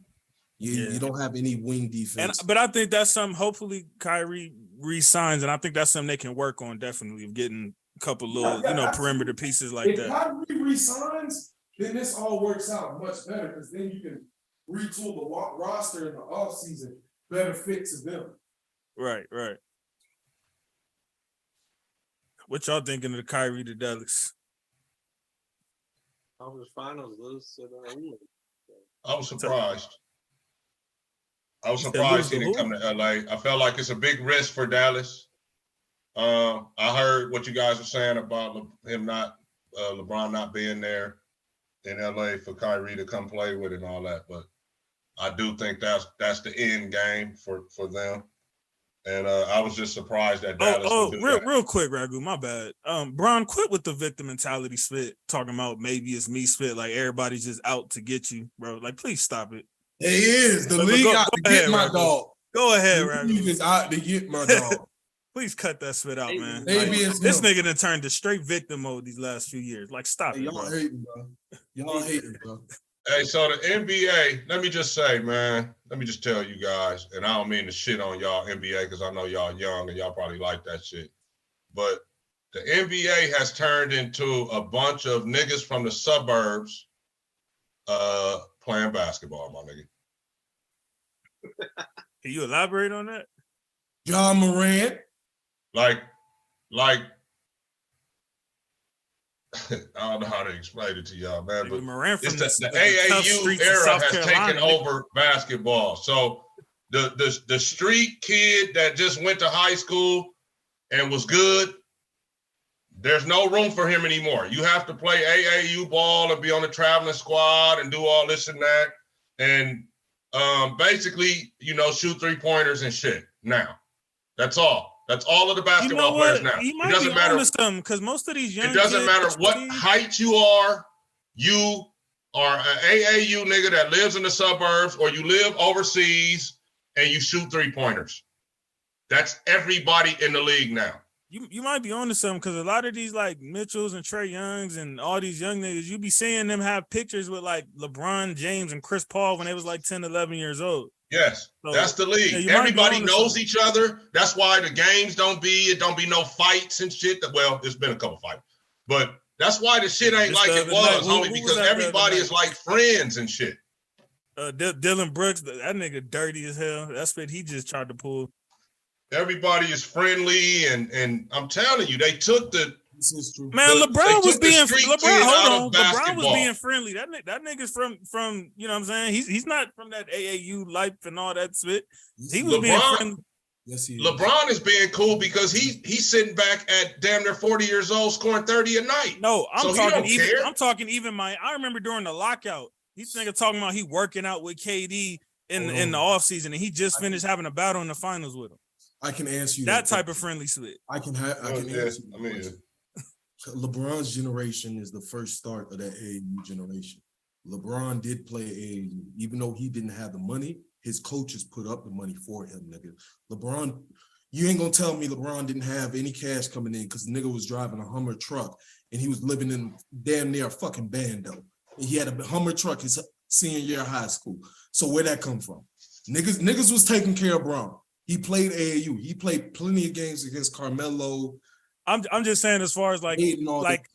you don't have any wing defense. But I think that's something, hopefully Kyrie re-signs, and I think that's something they can work on, definitely, of getting a couple little, perimeter pieces like that. If Kyrie re-signs, then this all works out much better because then you can retool the roster in the offseason better fit to them. Right. What y'all thinking of the Kyrie to Dallas? Conference finals lose to the I was surprised. He didn't come to LA. I felt like it's a big risk for Dallas. I heard what you guys were saying about LeBron not being there in LA for Kyrie to come play with and all that, but I do think that's the end game for them. And I was just surprised that Dallas would do that. Real quick, Ragu, my bad. Bron, quit with the victim mentality spit, talking about maybe it's me spit, like everybody's just out to get you, bro. Like, please stop it. It is. The league out to get my dog. Go ahead, Ragu. The league is out to get my dog. Please cut that spit out, man. Maybe like, this nigga done turned to straight victim mode these last few years. Like, stop it, y'all bro. hating, bro. Y'all hating, bro. Hey, so the NBA, let me just say, man, let me just tell you guys, and I don't mean to shit on y'all NBA because I know y'all young and y'all probably like that shit, but the NBA has turned into a bunch of niggas from the suburbs playing basketball, my nigga. Can you elaborate on that? John Morant. Like, I don't know how to explain it to y'all, man, but it's the AAU era has taken over basketball. So the street kid that just went to high school and was good, there's no room for him anymore. You have to play AAU ball and be on the traveling squad and do all this and that. And basically, shoot 3-pointers and shit. Now, that's all. That's all of the basketball players now. It doesn't matter because most of these young it doesn't matter what height you are. You are an AAU nigga that lives in the suburbs or you live overseas and you shoot 3-pointers. That's everybody in the league now. You might be onto something because a lot of these like Mitchells and Trae Youngs and all these young niggas, you be seeing them have pictures with like LeBron James and Chris Paul when they was like 10, 11 years old. Yes, so, that's the league. Yeah, everybody knows each other. That's why the games don't be no fights and shit. Well, there's been a couple fights, but that's why the shit ain't like it was, homie, because everybody is like friends and shit. Dylan Brooks, that nigga dirty as hell. That's what he just tried to pull. Everybody is friendly, and I'm telling you, they took the. This is true. Man, LeBron was being friendly. That nigga's from you know what I'm saying? He's not from that AAU life and all that shit. He was being friendly. Yes, he is. LeBron is being cool because he's sitting back at damn near 40 years old scoring 30 a night. No, I'm talking even I remember during the lockout, these niggas talking about he working out with KD in the offseason and he just finished having a battle in the finals with him. I can answer you that type of friendly split. I can answer you. LeBron's generation is the first start of that AAU generation. LeBron did play AAU. Even though he didn't have the money, his coaches put up the money for him, nigga. LeBron, you ain't gonna tell me LeBron didn't have any cash coming in because the nigga was driving a Hummer truck and he was living in damn near a fucking bando. He had a Hummer truck his senior year of high school. So where'd that come from? Niggas was taking care of Bron. He played AAU. He played plenty of games against Carmelo. I'm just saying as far as like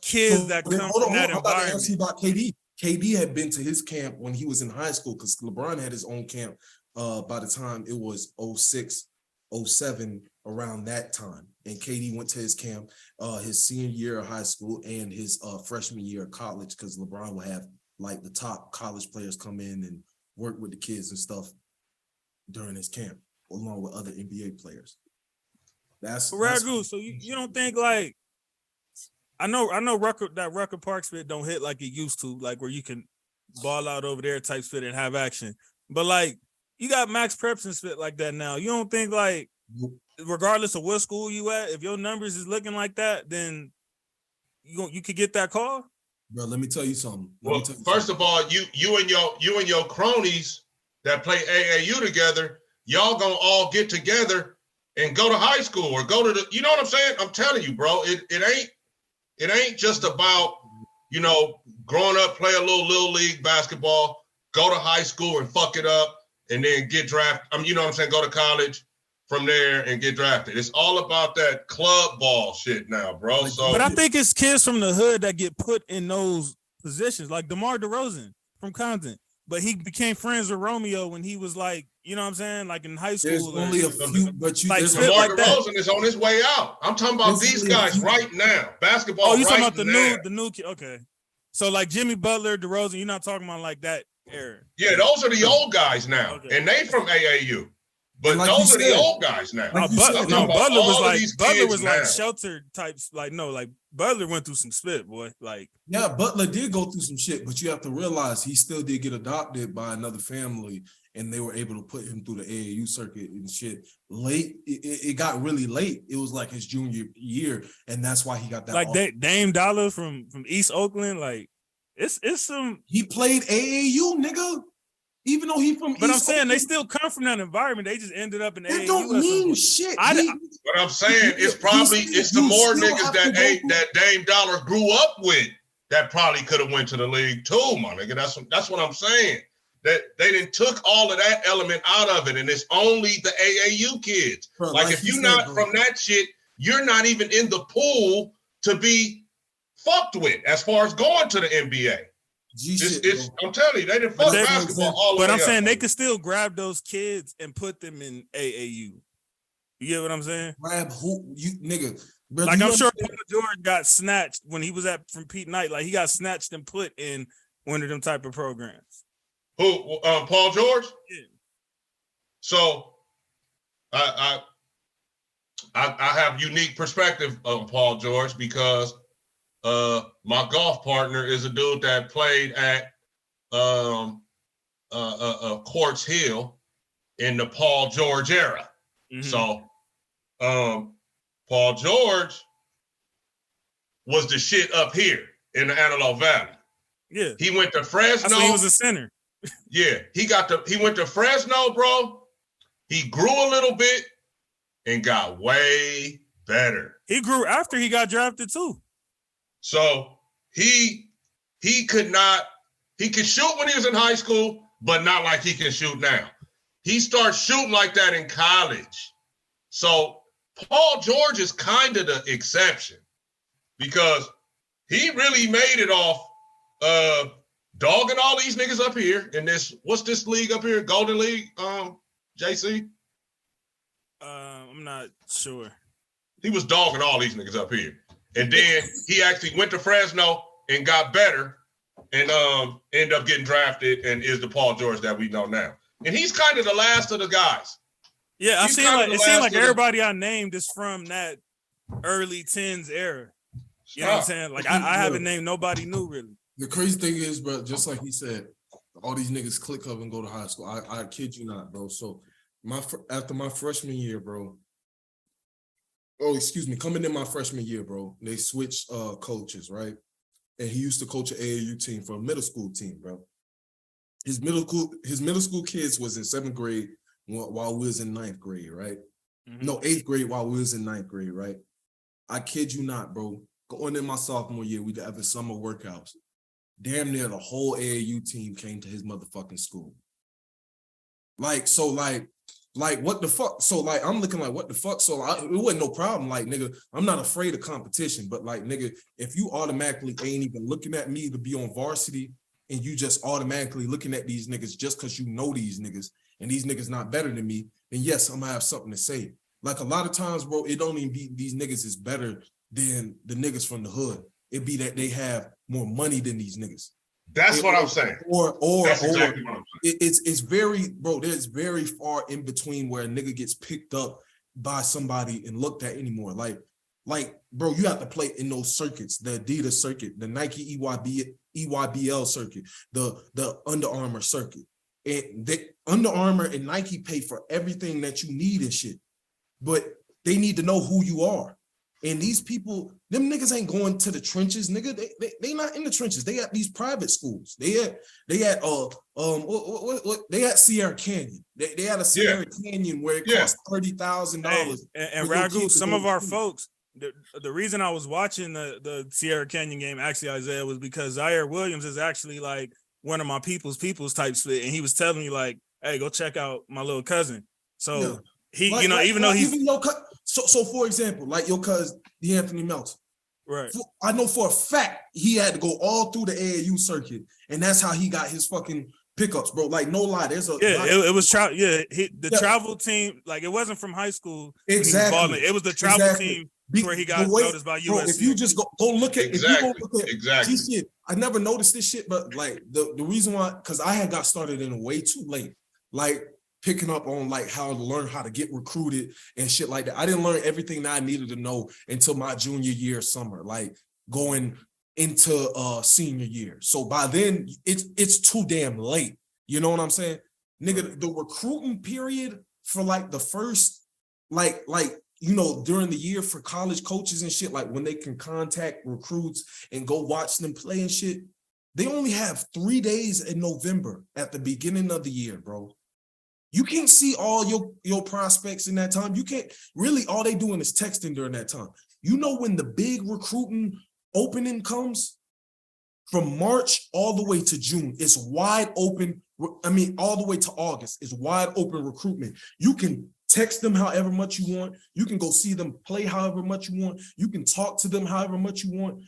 kids that come from that environment. About KD. KD had been to his camp when he was in high school because LeBron had his own camp by the time it was 06, 07, around that time. And KD went to his camp his senior year of high school and his freshman year of college because LeBron would have like the top college players come in and work with the kids and stuff during his camp along with other NBA players. That's Ragu. So you don't think like I know Rucker Park spit don't hit like it used to, like where you can ball out over there type spit and have action. But like you got Max Preps and spit like that now. You don't think like regardless of what school you at, if your numbers is looking like that, then you could get that call? Bro, let me tell you something. First of all, you and your cronies that play AAU together, y'all gonna all get together and go to high school or go to the, you know what I'm saying? I'm telling you, bro, it ain't just about, growing up, play a little league basketball, go to high school and fuck it up and then get drafted. You know what I'm saying? Go to college from there and get drafted. It's all about that club ball shit now, bro. So, but I think it's kids from the hood that get put in those positions, like DeMar DeRozan from Compton. But he became friends with Romeo when he was like, you know what I'm saying, like in high school. There's only a few, but you like there's DeMar like DeRozan is on his way out. I'm talking about these guys right now. Basketball. Oh, you talking right about the new kid? Okay. So like Jimmy Butler, DeRozan, you're not talking about like that era. Yeah, those are the old guys now, and they from AAU. But like those are said, the old guys now. like Butler was like sheltered types, like no, like Butler went through some spit, boy. Like yeah, Butler did go through some shit, but you have to realize he still did get adopted by another family, and they were able to put him through the AAU circuit and shit. Late, it got really late. It was like his junior year, and that's why he got that. Like Dame Dollar from East Oakland, like it's some. He played AAU, nigga. Even though he from, but I'm saying they still come from that environment. They just ended up in that AAU. Don't mean shit. But I'm saying it's the more niggas that Dame Dollar grew up with that probably could have went to the league too, my nigga. That's what I'm saying. That they didn't took all of that element out of it, and it's only the AAU kids. Bro, like if you're not from that shit, you're not even in the pool to be fucked with as far as going to the NBA. I'm telling you, they didn't fuck basketball all the way. But I'm saying they could still grab those kids and put them in AAU. You get what I'm saying? Grab who you nigga. Bro, like I'm sure Paul George got snatched when he was from Pete Knight. Like he got snatched and put in one of them type of programs. Who? Paul George? Yeah. So I have unique perspective on Paul George because my golf partner is a dude that played at Quartz Hill in the Paul George era. Mm-hmm. So Paul George was the shit up here in the Antelope Valley. Yeah. He went to Fresno. That's when he was a center. Yeah. He went to Fresno, bro. He grew a little bit and got way better. He grew after he got drafted too. So he could shoot when he was in high school, but not like he can shoot now. He started shooting like that in college. So Paul George is kind of the exception because he really made it off dogging all these niggas up here in this, what's this league up here? Golden League, JC? I'm not sure. He was dogging all these niggas up here. And then he actually went to Fresno and got better and ended up getting drafted and is the Paul George that we know now. And he's kind of the last of the guys. Yeah, it seems like everybody I named is from that early 10s era. You know what I'm saying? Like I haven't named nobody new really. The crazy thing is, bro, just like he said, all these niggas click up and go to high school. I kid you not, bro. So after my freshman year, bro. Coming in my freshman year, bro, they switched coaches, right? And he used to coach an AAU team for a middle school team, bro. His middle school kids was in 7th grade while we was in 9th grade, right? Mm-hmm. No, 8th grade while we was in 9th grade, right? I kid you not, bro. Going in my sophomore year, we'd have summer workouts. Damn near the whole AAU team came to his motherfucking school. Like what the fuck? So like I'm looking like what the fuck? So it wasn't no problem. Like nigga, I'm not afraid of competition, but like nigga, if you automatically ain't even looking at me to be on varsity and you just automatically looking at these niggas just because you know these niggas and these niggas not better than me, then yes, I'm gonna have something to say. Like a lot of times, bro, it don't even be these niggas is better than the niggas from the hood. It be that they have more money than these niggas. That's what I'm saying. Or exactly what I'm saying. It's very, bro, there's very far in between where a nigga gets picked up by somebody and looked at anymore. Like, bro, you have to play in those circuits, the Adidas circuit, the Nike EYBL circuit, the Under Armour circuit. And the Under Armour and Nike pay for everything that you need and shit. But they need to know who you are. And these people, them niggas ain't going to the trenches, nigga. They not in the trenches. They at these private schools. They at Sierra Canyon. They at a Sierra Canyon where it costs $30,000. And Ragu, some of our folks, the reason I was watching the Sierra Canyon game, actually, Isaiah, was because Zaire Williams is actually like one of my people's type split, and he was telling me like, hey, go check out my little cousin. So he, even though he's so for example, like your cousin, D'Anthony Melton, Right. I know for a fact he had to go all through the AAU circuit, and that's how he got his fucking pickups, bro. Like, no lie, there's a it was travel. Yeah, the travel team, like, it wasn't from high school. Exactly. When he was balling. It was the travel team where he got noticed by USC. Bro, if you just go look at, if you go look at exactly. shit, I never noticed this shit, but like the reason why, because I had got started in way too late, like picking up on like how to learn how to get recruited and shit like that. I didn't learn everything that I needed to know until my junior year summer, like going into senior year. So by then it's too damn late. You know what I'm saying? Nigga, the recruiting period for like the first, like, you know, during the year for college coaches and shit, like when they can contact recruits and go watch them play and shit, they only have 3 days in November at the beginning of the year, bro. You can't see all your prospects in that time. You can't really, all they doing is texting during that time. You know, when the big recruiting opening comes, from March all the way to June, it's wide open. I mean, all the way to August, it's wide open recruitment. You can text them however much you want. You can go see them play however much you want. You can talk to them however much you want.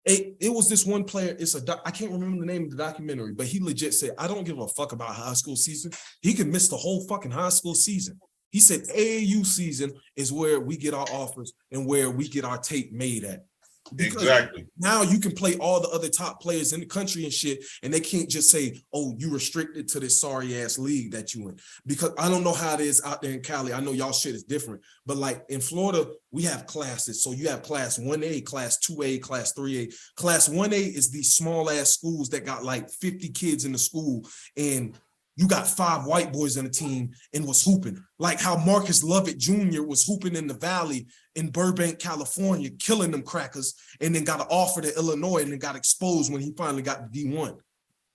It was this one player, I can't remember the name of the documentary, but he legit said, I don't give a fuck about high school season. He can miss the whole fucking high school season. He said AAU season is where we get our offers and where we get our tape made at. Because exactly. Now you can play all the other top players in the country and shit, and they can't just say, oh, you restricted to this sorry ass league that you in. Because I don't know how it is out there in Cali. I know y'all shit is different, but like in Florida, we have classes. So you have class 1A, class 2A, class 3A. Class 1A is these small ass schools that got like 50 kids in the school, and you got 5 white boys on the team and was hooping. Like how Marcus Lovett Jr. was hooping in the Valley in Burbank, California, killing them crackers, and then got an offer to Illinois and then got exposed when he finally got to D1.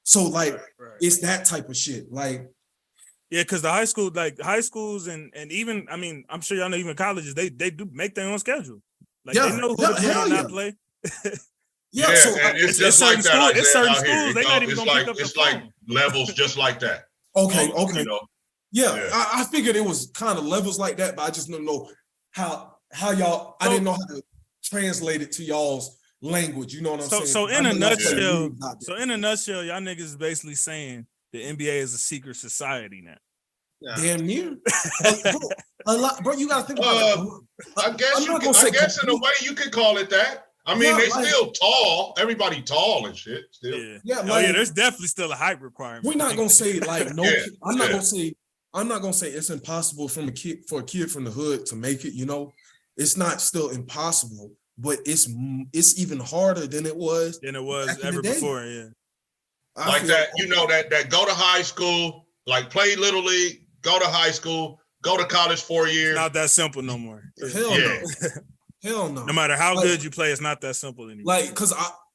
So like, It's that type of shit. Like, yeah, because the high schools and even, I mean, I'm sure y'all know even colleges, they do make their own schedule. Like they know who to play and not play. Yeah, so and it's just like that. It's certain schools, they're not even gonna pick up the phone. It's like levels just like that. Okay. You know? Yeah. I figured it was kind of levels like that, but I just don't know how y'all, I didn't know how to translate it to y'all's language. You know what I'm saying? So in a nutshell, y'all niggas is basically saying the NBA is a secret society now. Yeah. Damn near. Bro, you gotta think about it. I guess in a way you could call it that. I mean, they still tall. Everybody tall and shit. Still. Yeah. There's definitely still a height requirement. We're not gonna say like no. I'm not gonna say it's impossible for a kid from the hood to make it. You know, it's not still impossible, but it's even harder than it was ever before. Yeah, like that. You know that go to high school, like play little league, go to high school, go to college 4 years. It's not that simple no more. Hell no. Hell no. No matter how good you play, it's not that simple anymore. Like, because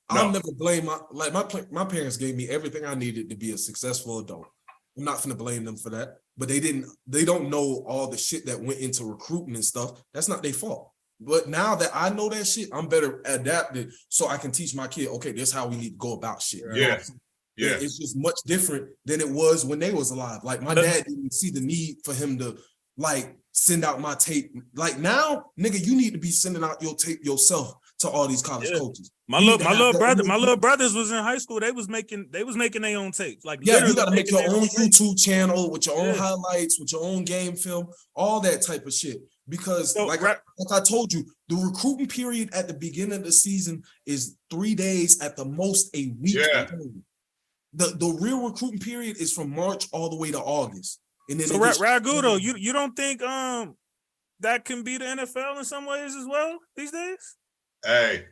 I'll never blame my parents gave me everything I needed to be a successful adult. I'm not gonna blame them for that, but they don't know all the shit that went into recruiting and stuff. That's not their fault. But now that I know that shit, I'm better adapted so I can teach my kid, okay, this is how we need to go about shit. Yeah. It's just much different than it was when they was alive. Like my dad didn't see the need for him to like send out my tape. Like now, nigga, you need to be sending out your tape yourself to all these college coaches. My little brothers was in high school. They was making their own tapes. Like you gotta make your own YouTube channel with your own highlights, with your own game film, all that type of shit. Because like I told you, the recruiting period at the beginning of the season is 3 days, at the most a week. Yeah. The real recruiting period is from March all the way to August. And then Ragudo, you don't think that can be the NFL in some ways as well these days? Hey,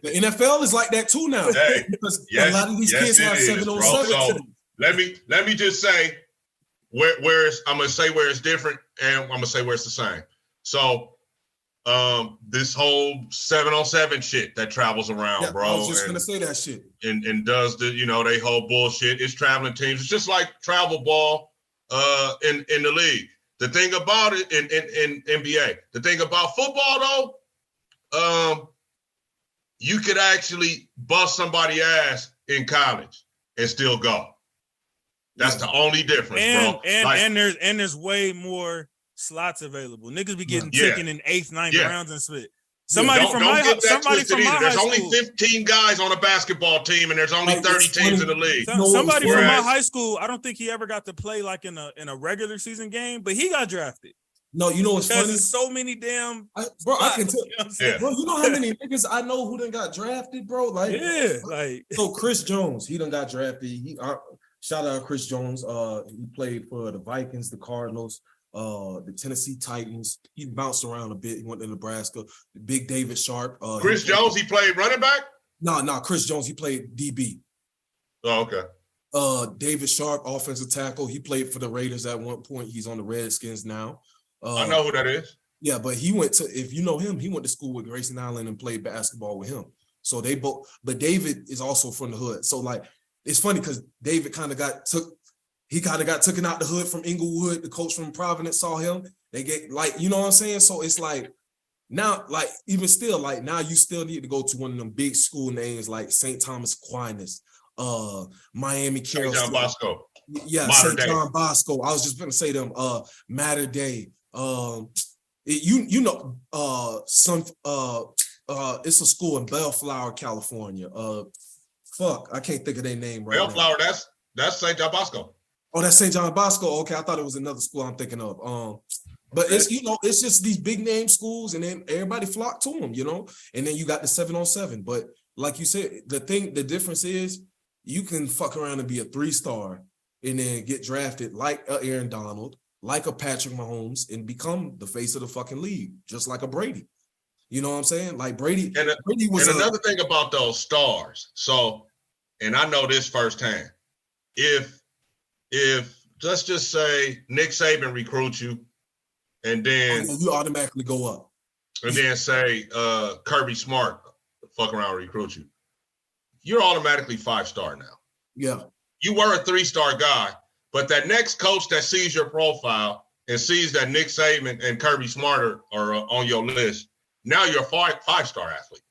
the NFL is like that too now. Hey, because a lot of these kids have 7-on-7. So let me just say I'm gonna say where it's different, and I'm gonna say where it's the same. So this whole 7-on-7 shit that travels around, bro. I was just gonna say that shit. And does the they whole bullshit. It's traveling teams. It's just like travel ball in the league. The thing about it in NBA, the thing about football though, you could actually bust somebody's ass in college and still go. That's the only difference, bro. And there's way more slots available. Niggas be getting taken in 8th, 9th rounds and spit. Somebody from my There's high only school. 15 guys on a basketball team, and there's only 30 teams in the league. Somebody from my high school, I don't think he ever got to play like in a regular season game, but he got drafted. No, you know what's funny? There's so many damn I can tell. You know bro, you know how many niggas I know who done got drafted, bro? Like, so Chris Jones, he done got drafted. Shout out Chris Jones. He played for the Vikings, the Cardinals, the Tennessee Titans. He bounced around a bit. He went to Nebraska. Big David Sharp. Chris Jones, he played running back? No, Chris Jones, he played DB. Oh, okay. David Sharp, offensive tackle. He played for the Raiders at one point. He's on the Redskins now. I know who that is. Yeah, but he went to, if you know him, he went to school with Grayson Allen and played basketball with him. So they both, but David is also from the hood. So like, it's funny because David kind of got taken out the hood from Inglewood. The coach from Providence saw him. They get like, you know what I'm saying? So it's like, now, like, even still, like, now you still need to go to one of them big school names like St. Thomas Aquinas, Miami Carroll. St. John Bosco. Yeah, St. John Bosco. I was just going to say them, Mater Day. It's a school in Bellflower, California. I can't think of their name right Bellflower, now. that's St. John Bosco. Oh, that's St. John Bosco. Okay, I thought it was another school I'm thinking of. But it's, it's just these big name schools, and then everybody flock to them, and then you got the 7-on-7. But like you said, the difference is you can fuck around and be a 3-star and then get drafted like a Aaron Donald, like a Patrick Mahomes, and become the face of the fucking league, just like a Brady. You know what I'm saying? Like Brady. Brady was another thing about those stars. So, and I know this firsthand. If let's just say Nick Saban recruits you, and then you automatically go up. And then say Kirby Smart fuck around and recruit you, you're automatically 5-star now. Yeah. You were a 3-star guy, but that next coach that sees your profile and sees that Nick Saban and Kirby Smart are on your list, now you're a 5-star athlete.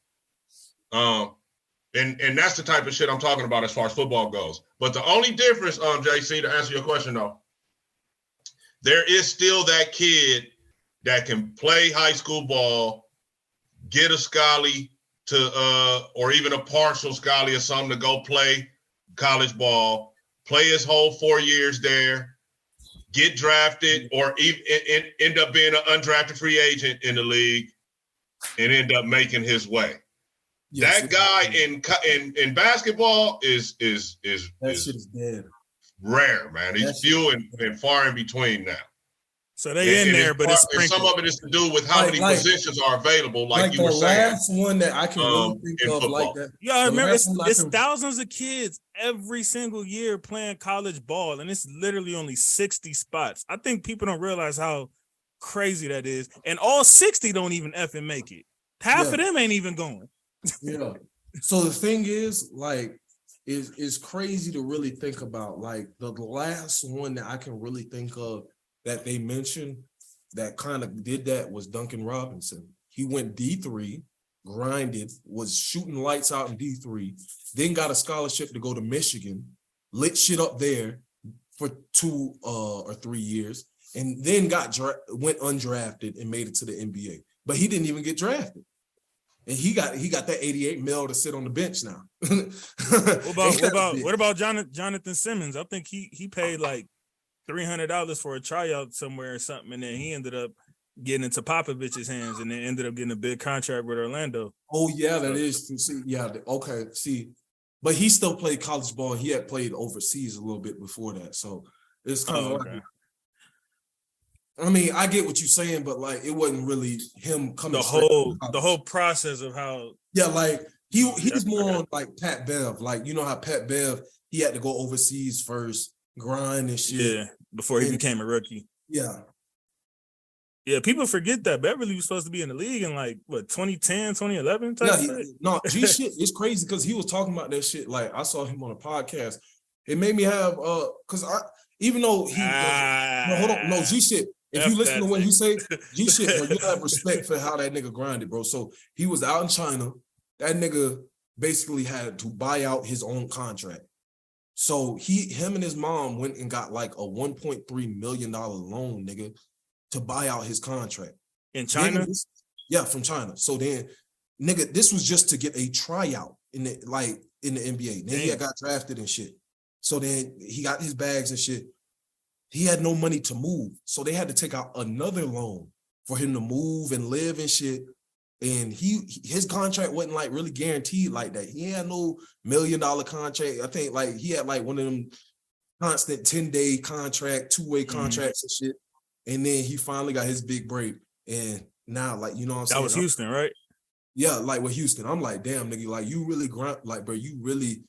And that's the type of shit I'm talking about as far as football goes. But the only difference, JC, to answer your question though, there is still that kid that can play high school ball, get a scholarly or even a partial scholarly or something to go play college ball, play his whole 4 years there, get drafted, or even end up being an undrafted free agent in the league and end up making his way. Yes, that guy in basketball is shit is dead. Rare, man. He's few and far in between now. So they in there, but it's some of it is to do with how many positions are available, like you were saying. The last one that I can really think of like that. Yeah, I remember it's thousands of kids every single year playing college ball, and it's literally only 60 spots. I think people don't realize how crazy that is. And all 60 don't even effing make it. Half of them ain't even going. Yeah. So the thing is, like, is crazy to really think about. Like the last one that I can really think of that they mentioned that kind of did that was Duncan Robinson. He went D3, grinded, was shooting lights out in D3, then got a scholarship to go to Michigan, lit shit up there for 2 or 3 years, and then went undrafted and made it to the NBA. But he didn't even get drafted. And he got that $88 million to sit on the bench now. What about Jonathan Simmons? I think he paid like $300 for a tryout somewhere or something, and then he ended up getting into Popovich's hands, and then ended up getting a big contract with Orlando. Oh yeah, that is true. See, yeah, okay. See, but he still played college ball. He had played overseas a little bit before that, so it's kind of like. I mean, I get what you're saying, but like it wasn't really him coming. The whole process of how. Yeah, like he's more on like Pat Bev. Like, you know how Pat Bev, he had to go overseas first, grind and shit. Yeah, before he became a rookie. Yeah. Yeah, people forget that Beverly was supposed to be in the league in like, what, 2010, 2011 type shit? No, G shit, it's crazy because he was talking about that shit. Like, I saw him on a podcast. It made me have, because even though he, no, hold on, no, G shit. If you listen to what he say, G shit, bro, you have respect for how that nigga grinded, bro. So he was out in China. That nigga basically had to buy out his own contract. So him and his mom went and got like a $1.3 million loan, nigga, to buy out his contract. In China? Yeah, from China. So then, nigga, this was just to get a tryout in the NBA. Then he got drafted and shit. So then he got his bags and shit. He had no money to move. So they had to take out another loan for him to move and live and shit. And his contract wasn't like really guaranteed like that. He had no $1 million contract. I think like he had like one of them constant 10-day contract, 2-way contracts and shit. And then he finally got his big break. And now, like, you know what I'm saying? That was Houston, right? Yeah, like with Houston. I'm like, damn, nigga, like you really like, bro, you really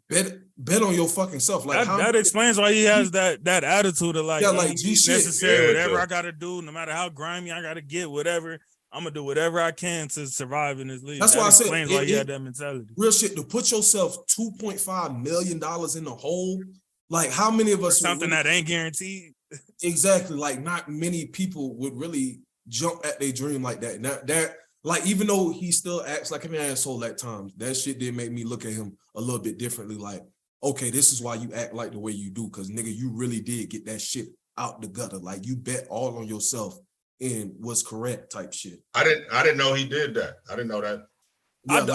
bet on your fucking self. Like that explains why he has that attitude of like, like G shit. Necessary, whatever I gotta do, no matter how grimy I gotta get, whatever. I'm gonna do whatever I can to survive in this league. That's why I said explains why he had that mentality. Real shit, to put yourself $2.5 million in the hole. Like how many of us something that ain't guaranteed? Exactly. Like not many people would really jump at their dream like that. Now that like even though he still acts like an asshole at times, that shit did make me look at him a little bit differently. Like, okay, this is why you act like the way you do, because nigga, you really did get that shit out the gutter. Like you bet all on yourself and was correct type shit. I didn't know he did that. I didn't know that. Yeah,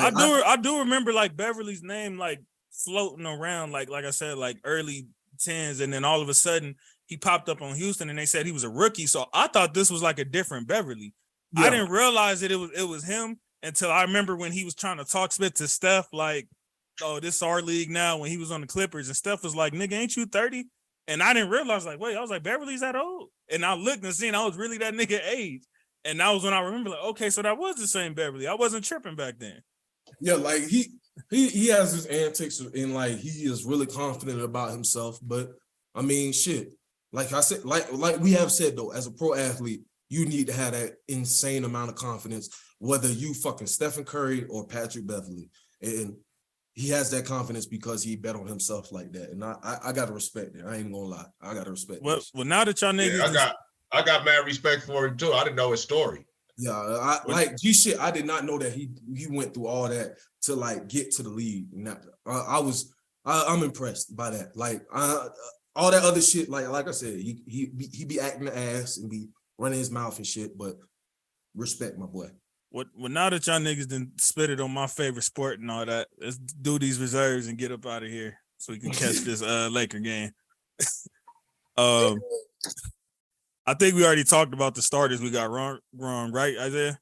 I do remember like Beverly's name like floating around like I said, like early 10s, and then all of a sudden he popped up on Houston and they said he was a rookie. So I thought this was like a different Beverly. Yeah. I didn't realize that it was him until I remember when he was trying to talk spit to Steph, like, oh, this is our league now, when he was on the Clippers, and Steph was like, nigga, ain't you 30? And I didn't realize, like, wait, I was like, Beverly's that old? And I looked and seen I was really that nigga age. And that was when I remember, like, okay, so that was the same Beverly. I wasn't tripping back then. Yeah, like he has his antics and like he is really confident about himself. But I mean, shit. Like I said, like we have said though, as a pro athlete, you need to have that insane amount of confidence, whether you fucking Stephen Curry or Patrick Beverly. And he has that confidence because he bet on himself like that. And I gotta respect it. I ain't gonna lie. I gotta respect it. Well, now that y'all niggas, yeah, I got mad respect for him too. I didn't know his story. Yeah, like G shit. I did not know that he went through all that to like get to the league. I'm impressed by that. Like all that other shit. Like I said, he be acting the ass and be running his mouth and shit. But respect, my boy. Well, now that y'all niggas done spit it on my favorite sport and all that, let's do these reserves and get up out of here so we can catch this Laker game. I think we already talked about the starters we got wrong, right, Isaiah?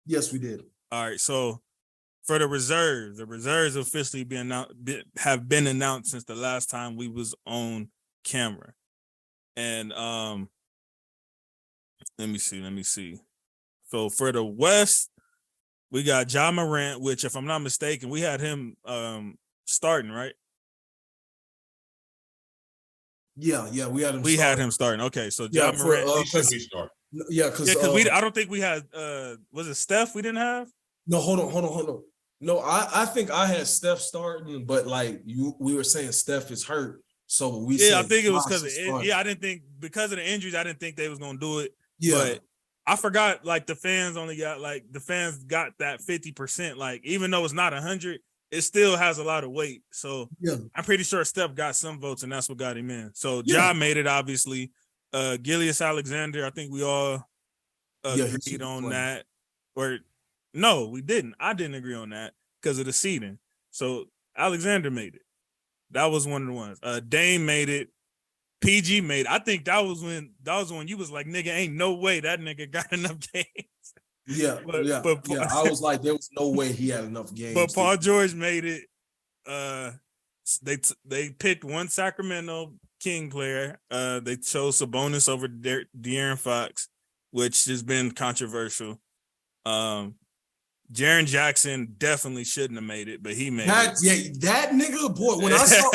Yes, we did. All right, so for the reserves officially have been announced since the last time we was on camera. And let me see. So for the West, we got Ja Morant, which, if I'm not mistaken, we had him starting, right? Yeah, we had him. We had him starting. Okay, so Ja Morant. He should be starting. Yeah, because I don't think we had. Was it Steph? We didn't have. No, hold on. No, I think I had Steph starting, but like we were saying Steph is hurt, so we. Yeah, I think it was because I didn't think because of the injuries. I didn't think they was gonna do it. Yeah. But I forgot, like, the fans got that 50%. Like, even though it's not 100, it still has a lot of weight. So yeah. I'm pretty sure Steph got some votes, and that's what got him in. So Ja made it, obviously. Gilgeous Alexander, I think we all agreed on that. Or no, we didn't. I didn't agree on that because of the seeding. So Alexander made it. That was one of the ones. Dame made it. PG made it. I think that was when you was like, nigga, ain't no way that nigga got enough games. Yeah, but I was like, there was no way he had enough games. But Paul George made it. They picked one Sacramento King player. They chose Sabonis over De'Aaron Fox, which has been controversial. Jaren Jackson definitely shouldn't have made it, but he made it. Yeah, that nigga, boy, when I saw,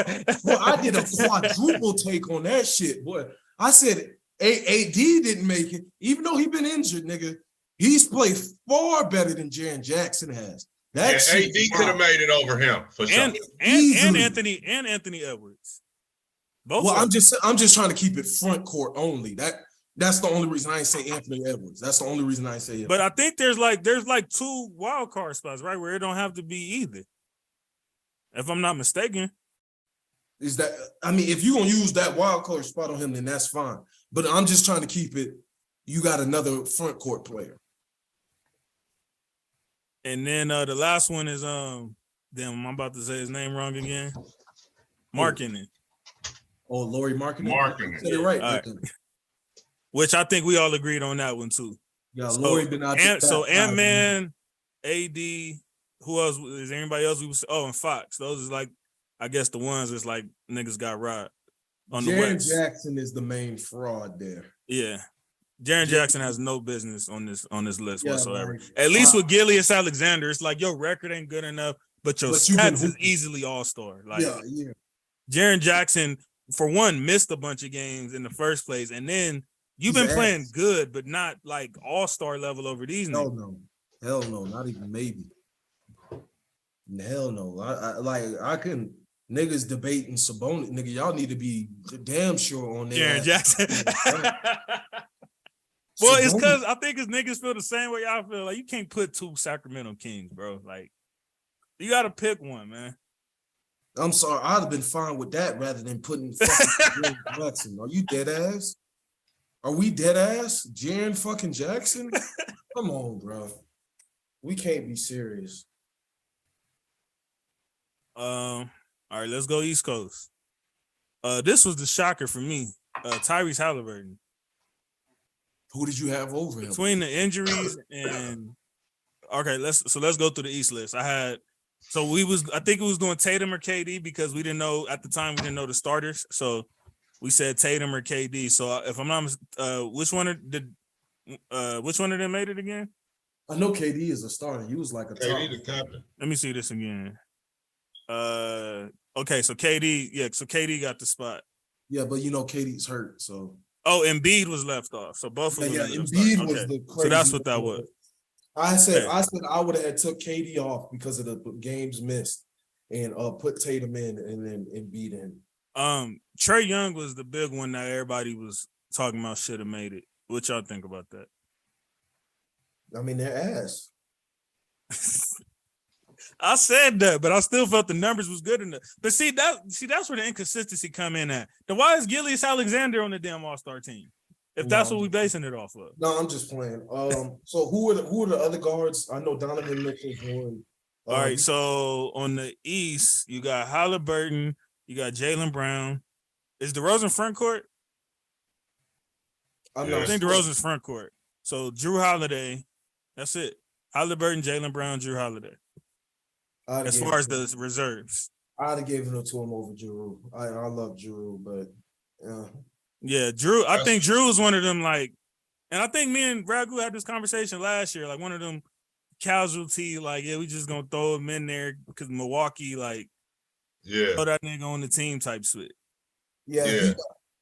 I did a quadruple take on that shit, boy. I said AD didn't make it, even though he been injured, nigga. He's played far better than Jaren Jackson has. That AD could have made it over him for sure. And Anthony Edwards. Both. Well, I'm just trying to keep it front court only. That's the only reason I ain't say Anthony Edwards. That's the only reason I say it. But I think there's like 2 wild card spots, right, where it don't have to be either. If I'm not mistaken. Is that, I mean, if you're gonna use that wild card spot on him, then that's fine. But I'm just trying to keep it. You got another front court player. And then the last one is damn, I'm about to say his name wrong again. Marketing. Oh, Laurie Marketing. Marketing. You said it right. Right. Which I think we all agreed on that one too. Yeah, So, Laurie been out there. So Ant-Man, AD, who else? Is there anybody else? And Fox. Those is like, I guess the ones that's like niggas got robbed on the Jaren West. Jackson is the main fraud there. Yeah. Jaren Jackson has no business on this list whatsoever. Like, At least with Gilius Alexander, it's like your record ain't good enough, but your stats is easily all-star. Like Jaren Jackson, for one, missed a bunch of games in the first place, and then you've been playing good, but not like all-star level over these niggas. Hell no, not even maybe. Hell no. I couldn't. Niggas debating Sabonis. Nigga, y'all need to be damn sure on there. Jaren Jackson. Well, it's because I think his niggas feel the same way y'all feel. Like, you can't put two Sacramento Kings, bro. Like, you got to pick one, man. I'm sorry. I'd have been fine with that rather than putting fucking Jaren Jackson. Are you dead ass? Are we dead ass? Jaren fucking Jackson? Come on, bro. We can't be serious. All right, let's go East Coast. This was the shocker for me. Tyrese Halliburton. Who did you have over him? Between the injuries and let's go through the East list. I think it was going Tatum or KD because we didn't know at the time, we didn't know the starters. So we said Tatum or KD. So if I'm not which one of them made it again? I know KD is a starter. He was like a KD the captain. Let me see this again. Okay, so KD got the spot. Yeah, but you know KD's hurt, so. Oh, Embiid was left off. So both of them. Yeah, Embiid was the crazy. So that's what that was. I said I would have took KD off because of the games missed and put Tatum in and then Embiid in. Trae Young was the big one that everybody was talking about should have made it. What y'all think about that? I mean, they're ass. I said that, but I still felt the numbers was good enough. But that's where the inconsistency come in at. Then why is Gilius Alexander on the damn All-Star team? If that's what we basing it off of. No, I'm just playing. So who are the other guards? I know Donovan Mitchell's one. All right, so on the East, you got Halliburton, you got Jaylen Brown. Is DeRozan front court? I think DeRozan's front court. So Drew Holiday, that's it. Halliburton, Jaylen Brown, Drew Holiday. As far as the reserves, I'd have given it to him over Drew. I love Drew, but yeah, Drew. I think Drew is one of them. Like, and I think me and Ragu had this conversation last year. Like one of them casualty. Like, yeah, we just gonna throw him in there because Milwaukee, like, throw that nigga on the team type shit. Yeah.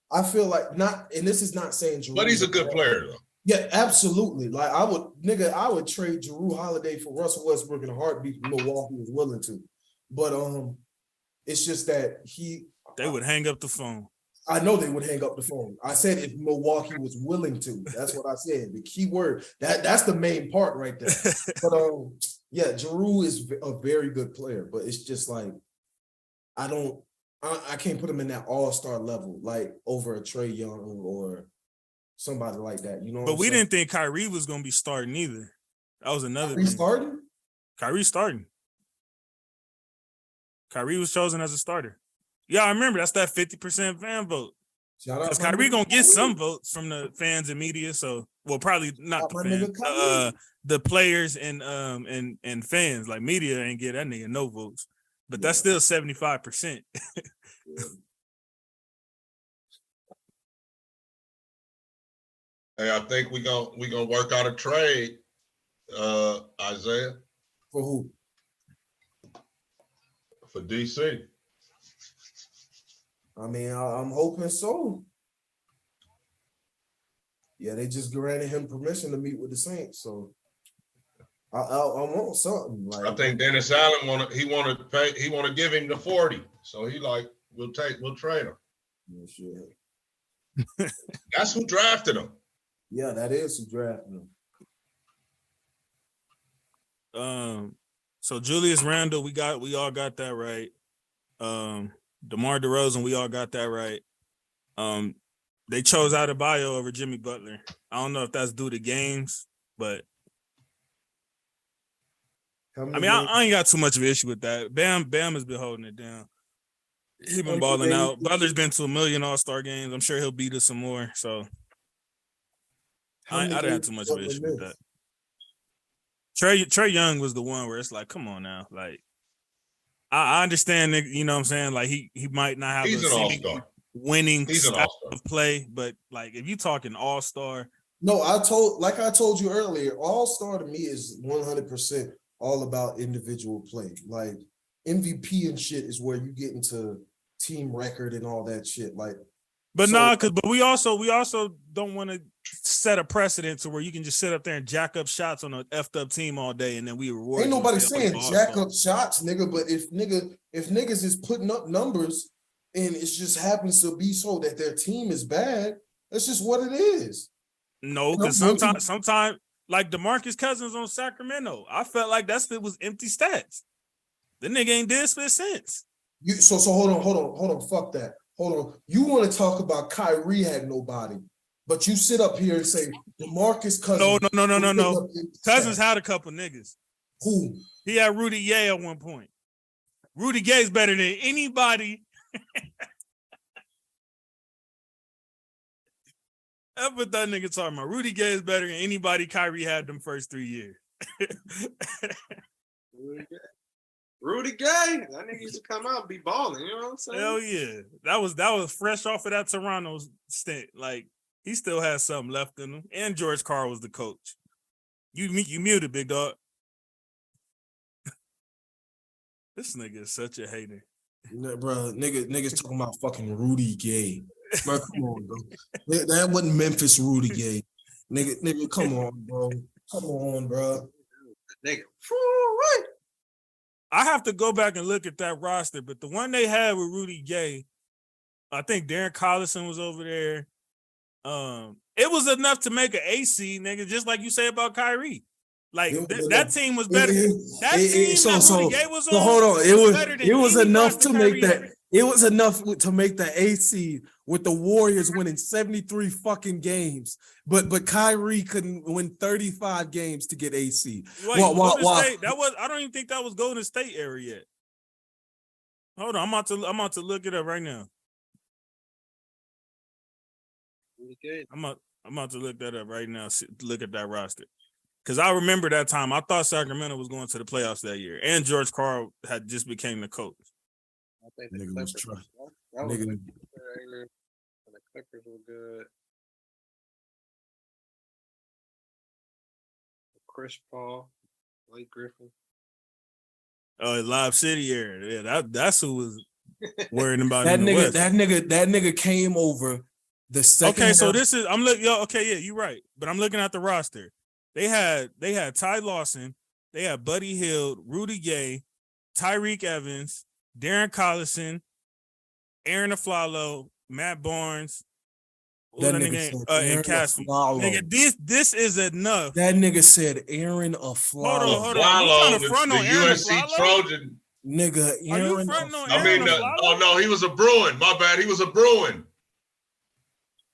I feel like not, and this is not saying Drew, but he's a good player though. Yeah, absolutely. Like I would trade Drew Holiday for Russell Westbrook in a heartbeat if Milwaukee was willing to. But it's just that they would hang up the phone. I know they would hang up the phone. I said if Milwaukee was willing to. That's what I said. The key word. That's the main part right there. But Drew is a very good player, but it's just like I can't put him in that all-star level, like over a Trae Young or somebody like that, you know. But we didn't think Kyrie was gonna be starting either. That was another thing. Kyrie starting. Kyrie was chosen as a starter. Yeah, I remember that's that 50% fan vote. Because Kyrie gonna get some votes from the fans and media. So, well, probably not the fans, the players and fans. Like media ain't get that nigga no votes, but that's still 75%. Hey, I think we gonna work out a trade, Isaiah. For who? For DC. I mean, I'm hoping so. Yeah, they just granted him permission to meet with the Saints, so I want something. Like I think Dennis Allen want to give him the 40, so he like we'll trade him. Yeah, sure. That's who drafted him. Yeah, that is who drafted him. So Julius Randle, we all got that right. DeMar DeRozan, we all got that right. They chose Adebayo over Jimmy Butler. I don't know if that's due to games, but I mean, I ain't got too much of an issue with that. Bam has been holding it down. He been balling out. Butler's been to 1 million All-Star games. I'm sure he'll beat us some more. So I didn't have too much of an issue with that. Trey Young was the one where it's like, come on now. Like, I understand, you know what I'm saying? Like, he might not have a winning style of play, but like, if you talking All-Star. No, I told you earlier, All-Star to me is 100% all about individual play. Like, MVP and shit is where you get into team record and all that shit. Like, but we also don't want to set a precedent to where you can just sit up there and jack up shots on an effed up team all day and then we reward. Ain't nobody saying jack up shots, nigga. But if niggas is putting up numbers and it just happens to be so that their team is bad, that's just what it is. No, because sometimes like DeMarcus Cousins on Sacramento, I felt like it was empty stats. The nigga ain't did spit since. So hold on. Fuck that. Hold on. You want to talk about Kyrie had nobody, but you sit up here and say DeMarcus Cousins. No. Cousins had a couple niggas. Who? He had Rudy Gay at one point. Rudy Gay's better than anybody. That's what that nigga talking about. Rudy Gay is better than anybody Kyrie had them first 3 years. Rudy Gay, that nigga used to come out and be balling. You know what I'm saying? Hell yeah, that was fresh off of that Toronto stint. Like, he still has something left in him. And George Karl was the coach. You muted, big dog. This nigga is such a hater. Bro, niggas talking about fucking Rudy Gay. Bro, come on, bro. That wasn't Memphis Rudy Gay. Nigga, come on, bro. Come on, bro. Nigga. I have to go back and look at that roster, but the one they had with Rudy Gay, I think Darren Collison was over there. It was enough to make an AC, nigga, just like you say about Kyrie. Like, that team was better. Rudy Gay was on. So hold on. It was enough to make that. It was enough to make the AC with the Warriors winning 73 fucking games, but Kyrie couldn't win 35 games to get AC. Wait, State, I don't even think that was Golden State era yet. Hold on, I'm about to look it up right now. I'm about to look that up right now. Look at that roster. Because I remember that time. I thought Sacramento was going to the playoffs that year. And George Karl had just became the coach. I think the Clippers were good. Chris Paul, Blake Griffin. Oh, LVII era. Yeah, that's who was worrying about that nigga. That nigga came over the second. Okay, so this is you're right. But I'm looking at the roster. They had Ty Lawson, they had Buddy Hield, Rudy Gay, Tyreek Evans, Darren Collison, Aaron Aflalo, Matt Barnes, and Cassie. Nigga, this is enough. That nigga said Aaron Aflalo. Hold on. The USC Trojan. Nigga, Aaron. No, he was a Bruin. My bad. He was a Bruin.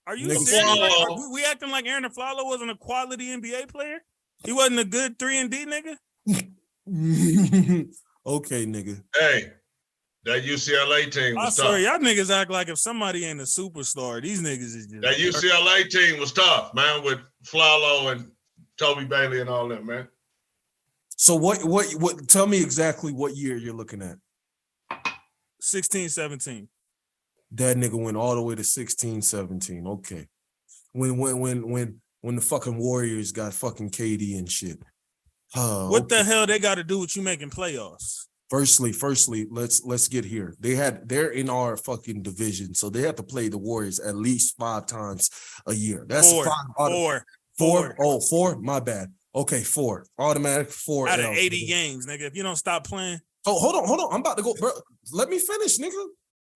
Are you serious? We acting like Aaron Aflalo wasn't a quality NBA player? He wasn't a good 3-and-D nigga? Okay, nigga. Hey, that UCLA team was tough. Sorry, y'all niggas act like if somebody ain't a superstar, these niggas is just... That UCLA team was tough, man, with Flalo and Toby Bailey and all that, man. So what tell me exactly what year you're looking at. 16-17. That nigga went all the way to 16-17. Okay. When the fucking Warriors got fucking KD and shit. What the hell they got to do with you making playoffs? Firstly, let's get here. They're in our fucking division, so they have to play the Warriors at least 5 times a year. That's four. Oh, 4? My bad. Okay, 4. Automatic 4 out of 80 games, nigga. If you don't stop playing. Oh, hold on. I'm about to go, bro. Let me finish, nigga.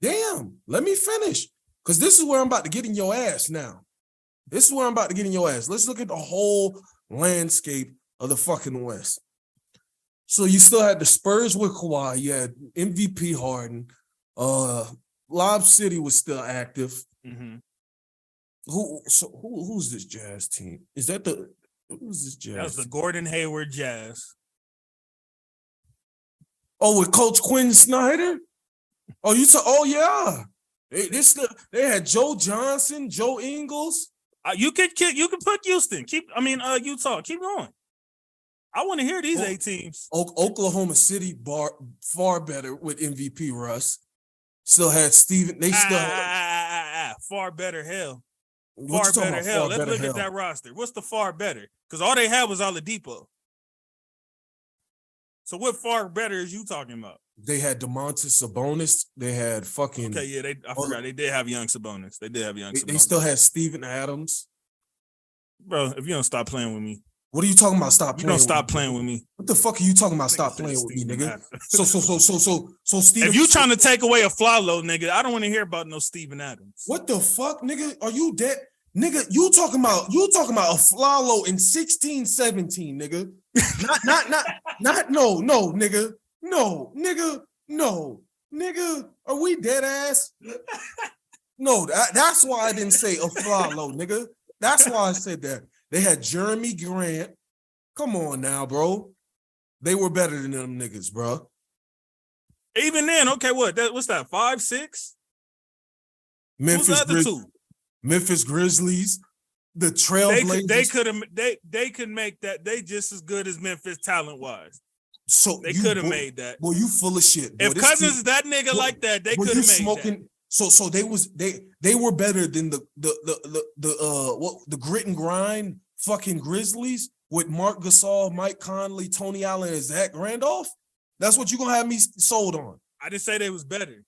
Damn, let me finish. Because this is where I'm about to get in your ass now. Let's look at the whole landscape of the fucking West. So you still had the Spurs with Kawhi. You had MVP Harden. Lob City was still active. Mm-hmm. Who's this Jazz team? Who's this Jazz? That was the Gordon Hayward Jazz. Oh, with Coach Quinn Snyder? Oh, yeah. They had Joe Johnson, Joe Ingles. You could put Houston. Utah. Keep going. I want to hear these 8 teams. Oklahoma City far better with MVP Russ. Still had Steven. They still had far better. Hell. Far better hell. Let's look at that roster. What's the far better? Because all they had was Oladipo. So what far better is you talking about? They had DeMontis Sabonis. They had fucking. Okay, yeah, I forgot. They did have young Sabonis. They still had Steven Adams. Bro, if you don't stop playing with me. What are you talking about? You don't stop playing with me. What the fuck are you talking about? Stop playing with me, nigga. So Steven. If you trying to take away a Flalo, nigga, I don't want to hear about no Steven Adams. What the fuck, nigga? Are you dead? Nigga, you talking about a Flalo in 16, 17, nigga. No, nigga. No, nigga. No, nigga. Are we dead ass? No, that's why I didn't say a Flalo, nigga. That's why I said that. They had Jeremy Grant. Come on now, bro. They were better than them niggas, bro. Even then, okay, what's that? 5, 6? Memphis Who's the other two? Memphis Grizzlies, the Trailblazers. They could make that. They just as good as Memphis talent wise. So they could have made that. Well, you full of shit. Boy, if Cousins is that nigga like that, they could have made that. So they were better than the grit and grind fucking Grizzlies with Mark Gasol, Mike Conley, Tony Allen, and Zach Randolph. That's what you gonna have me sold on. I didn't say they was better.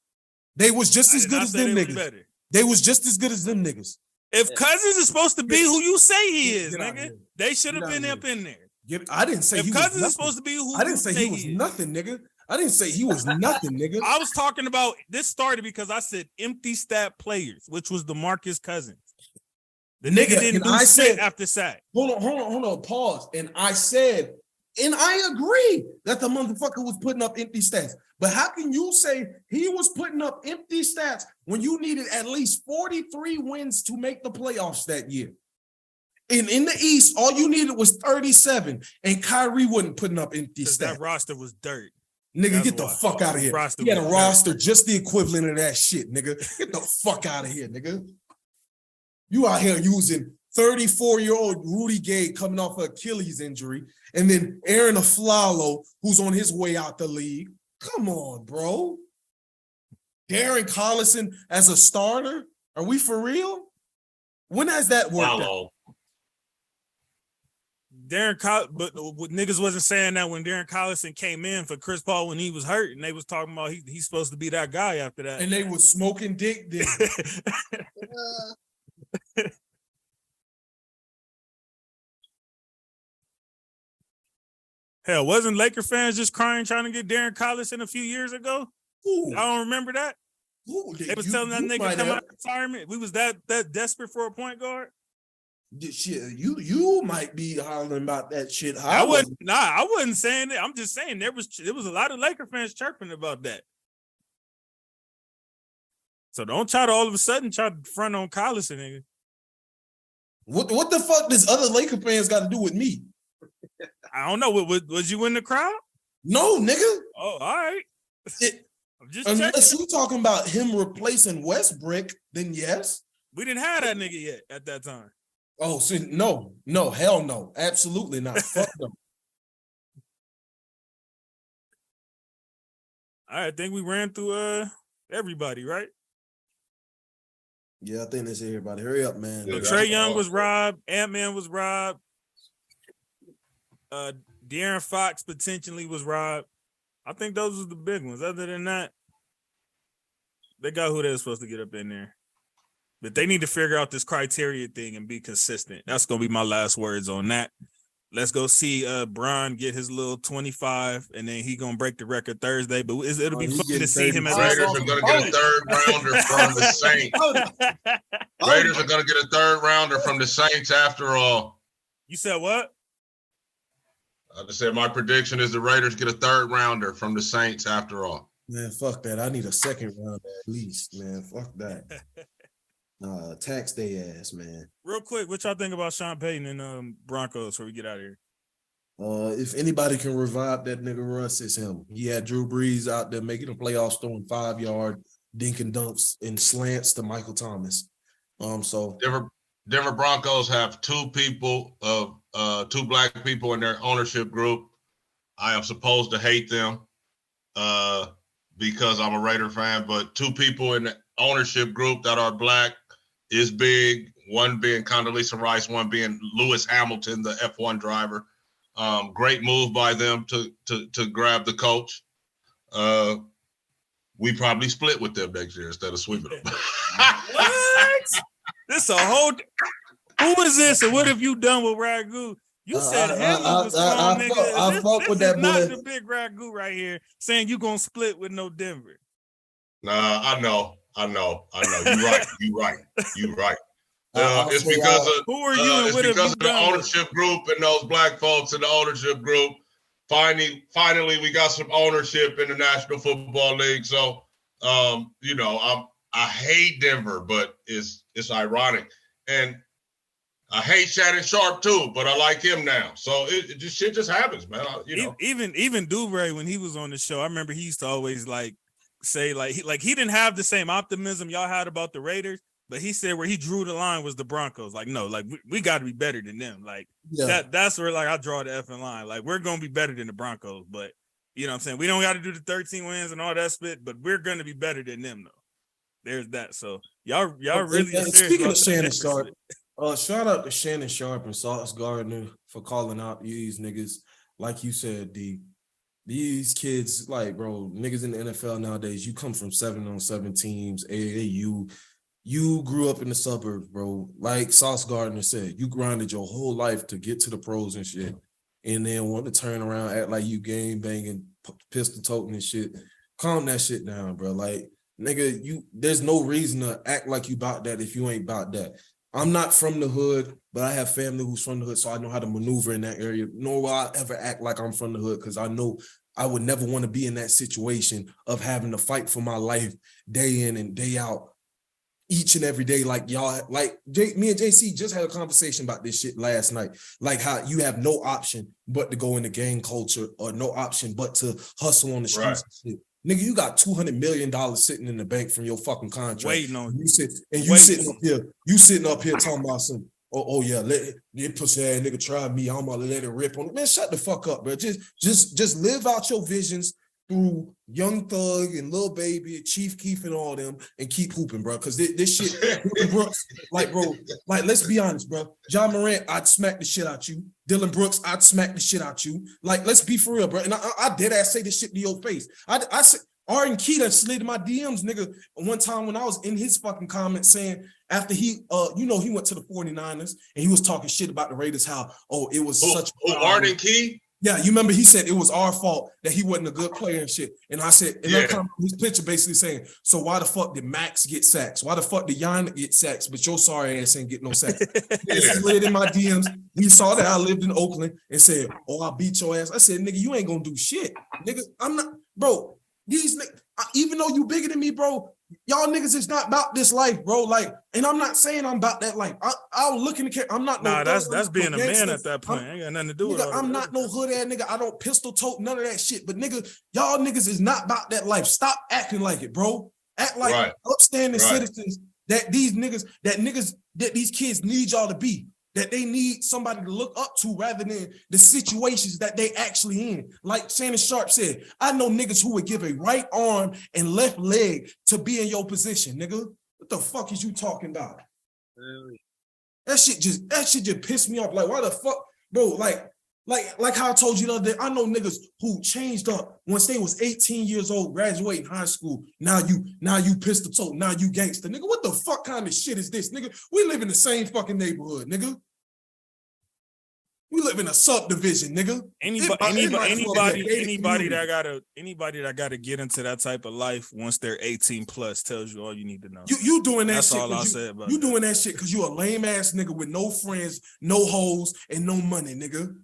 They was just as good as them niggas. They was just as good as them niggas. If Cousins is supposed to be who you say he is, nigga, they should have been up in there. I didn't say if Cousins is supposed to be who I didn't say he was nothing, nigga. I didn't say he was nothing, nigga. I was talking about this started because I said empty stat players, which was DeMarcus Cousins. The nigga didn't do shit after sack. Hold on, pause. And I said, and I agree that the motherfucker was putting up empty stats. But how can you say he was putting up empty stats when you needed at least 43 wins to make the playoffs that year? And in the East, all you needed was 37, and Kyrie wasn't putting up empty stats. That roster was dirt. Nigga, get the fuck out of here. He had a roster just the equivalent of that shit, nigga. Get the fuck out of here, nigga. You out here using 34-year-old Rudy Gay coming off an Achilles injury, and then Aaron Aflalo, who's on his way out the league. Come on, bro. Darren Collison as a starter? Are we for real? When has that worked out? But niggas wasn't saying that when Darren Collison came in for Chris Paul when he was hurt, and they was talking about he's supposed to be that guy after that. And they was smoking dick then. Hell, wasn't Laker fans just crying trying to get Darren Collison a few years ago? Ooh. I don't remember that. Ooh, they was telling that nigga come out of retirement. We was that desperate for a point guard. Shit, you might be hollering about that shit. I wasn't saying it. I'm just saying there was a lot of Laker fans chirping about that. So don't try to all of a sudden try to front on Collison, nigga. What the fuck does other Laker fans got to do with me? I don't know. Was you in the crowd? No, nigga. Oh, all right. I'm just unless you talking about him replacing Westbrook, then yes. We didn't have that nigga yet at that time. Oh, so no, hell no, absolutely not. Fuck them. All right, I think we ran through everybody, right? Yeah, I think that's everybody. Hurry up, man. So Trae Young was robbed. Ant-Man was robbed. De'Aaron Fox potentially was robbed. I think those was the big ones. Other than that, they got who they're supposed to get up in there. But they need to figure out this criteria thing and be consistent. That's going to be my last words on that. Let's go see Bron get his little 25, and then he going to break the record Thursday. But it'll be fun to see him as Raiders are going to get a third rounder from the Saints. Raiders are going to get a third rounder from the Saints after all. You said what? I just said my prediction is the Raiders get a third rounder from the Saints after all. Man, fuck that. I need a second round at least, man. Fuck that. Tax they ass, man. Real quick, what y'all think about Sean Payton and Broncos before we get out of here? If anybody can revive that nigga Russ, it's him. He had Drew Brees out there making the playoffs, throwing 5-yard dink and dunks and slants to Michael Thomas. So Denver Broncos have two black people in their ownership group. I am supposed to hate them because I'm a Raider fan, but two people in the ownership group that are black is big. One being Condoleezza Rice, one being Lewis Hamilton, the F1 driver. Great move by them to grab the coach. We probably split with them next year instead of sweeping them. What? This a whole. Who is this? And what have you done with Ragu? You said Henley was strong, nigga. I fuck with that boy. Not the big Ragu right here saying you gonna split with no Denver. Nah, I know. You right. It's because of who are you and it's what have because you of the done ownership group and those black folks in the ownership group. Finally, we got some ownership in the National Football League. So, I hate Denver, but it's ironic, and I hate Shannon Sharp too, but I like him now. So shit just happens, man. Even Duvray, when he was on the show, I remember he used to always say he didn't have the same optimism y'all had about the Raiders, but he said where he drew the line was the Broncos. Like, no, like we got to be better than them. Like that's where I draw the effing line. Like, we're gonna be better than the Broncos, but you know what I'm saying? We don't got to do the 13 wins and all that spit, but we're gonna be better than them though. There's that. So y'all really speaking of Shannon Sharp. Shout out to Shannon Sharp and Sauce Gardner for calling out these niggas. Like you said, these kids, like, bro, niggas in the NFL nowadays, you come from 7-on-7 teams, AAU. You grew up in the suburbs, bro. Like Sauce Gardner said, you grinded your whole life to get to the pros and shit. And then want to turn around, act like you game banging, pistol toting and shit. Calm that shit down, bro. Like, nigga, there's no reason to act like you about that if you ain't about that. I'm not from the hood, but I have family who's from the hood, so I know how to maneuver in that area. Nor will I ever act like I'm from the hood, because I know I would never want to be in that situation of having to fight for my life day in and day out, each and every day. Like y'all, like me and JC just had a conversation about this shit last night. Like how you have no option but to go into gang culture, or no option but to hustle on the streets. Right. And shit. Nigga, you got $200 million sitting in the bank from your fucking contract. Waiting on you. You sitting up here talking about some, yeah, let pussy ass nigga try me. I'm gonna let it rip on it. Man, shut the fuck up, bro. Just live out your visions through Young Thug and Lil Baby, Chief Keef and all them, and keep hooping, bro. Because this shit, Dylan Brooks, let's be honest, bro. John Morant, I'd smack the shit out you. Dylan Brooks, I'd smack the shit out you. Like, let's be for real, bro. And I did ass say this shit to your face. I said, Arden Keita slid my DMs, nigga, one time when I was in his fucking comments saying after he went to the 49ers and he was talking shit about the Raiders, how, it was such Arden Key? Yeah, you remember he said it was our fault that he wasn't a good player and shit. And I said, his picture basically saying, so why the fuck did Max get sacks? Why the fuck did Jan get sacks, but your sorry ass ain't get no sacks? He slid in my DMs. He saw that I lived in Oakland and said, I beat your ass. I said, nigga, you ain't gonna do shit. Nigga, I'm not, bro. These niggas, even though you bigger than me, bro, y'all niggas is not about this life, bro. Like, and I'm not saying I'm about that life. I'll look in the camera. I'm not. Nah, that's being a man at that point. Ain't got nothing to do with it. I'm not no hood ass nigga. I don't pistol tote none of that shit. But nigga, y'all niggas is not about that life. Stop acting like it, bro. Act like upstanding citizens that these kids need y'all to be. That they need somebody to look up to rather than the situations that they actually in. Like Shannon Sharp said, I know niggas who would give a right arm and left leg to be in your position, nigga. What the fuck is you talking about? Really? That shit just pissed me off. Like, why the fuck, bro? Like how I told you the other day, I know niggas who changed up once they was 18 years old, graduating high school. Now you pistol tote, now you gangster. Nigga, what the fuck kind of shit is this, nigga? We live in the same fucking neighborhood, nigga. We live in a subdivision, nigga. Anybody that gotta get into that type of life once they're 18 plus tells you all you need to know. You doing that That's shit. All I'll say about you doing that shit because you a lame ass nigga with no friends, no hoes, and no money, nigga.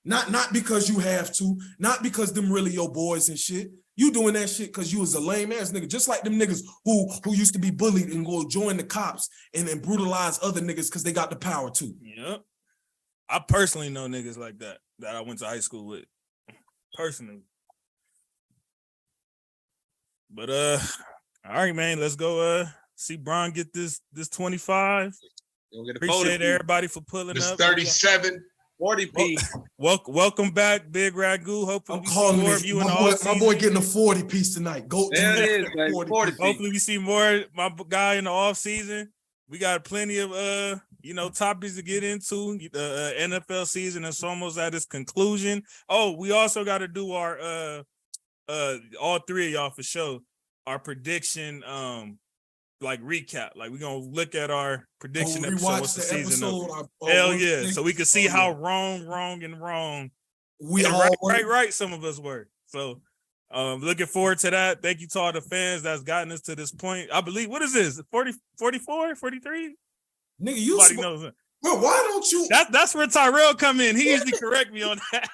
Not because you have to, not because them really your boys and shit. You doing that shit because you was a lame ass nigga, just like them niggas who used to be bullied and go join the cops and brutalize other niggas because they got the power to. Yep. I personally know niggas like that I went to high school with. Personally. But all right, man, let's go see Bron get this 25. Appreciate everybody for pulling this up. 37. 40p. Welcome back, Big Ragu. Hopefully I'm we calling see more it. of you in the off My boy getting a 40 piece tonight. Go. There it is, baby. 40 piece. Hopefully we see more my guy in the off season. We got plenty of topics to get into. The NFL season is almost at its conclusion. Oh, we also got to do our all three of y'all for sure. Our prediction like recap. Like we're gonna look at our prediction episode. What's the season of? Hell yeah. So we can see how wrong we are. Right. Some of us were. So looking forward to that. Thank you to all the fans that's gotten us to this point. I believe, what is this? 40, 44, 43? Nigga, you knows. Bro, why don't you? That's where Tyrell come in. He usually correct me on that.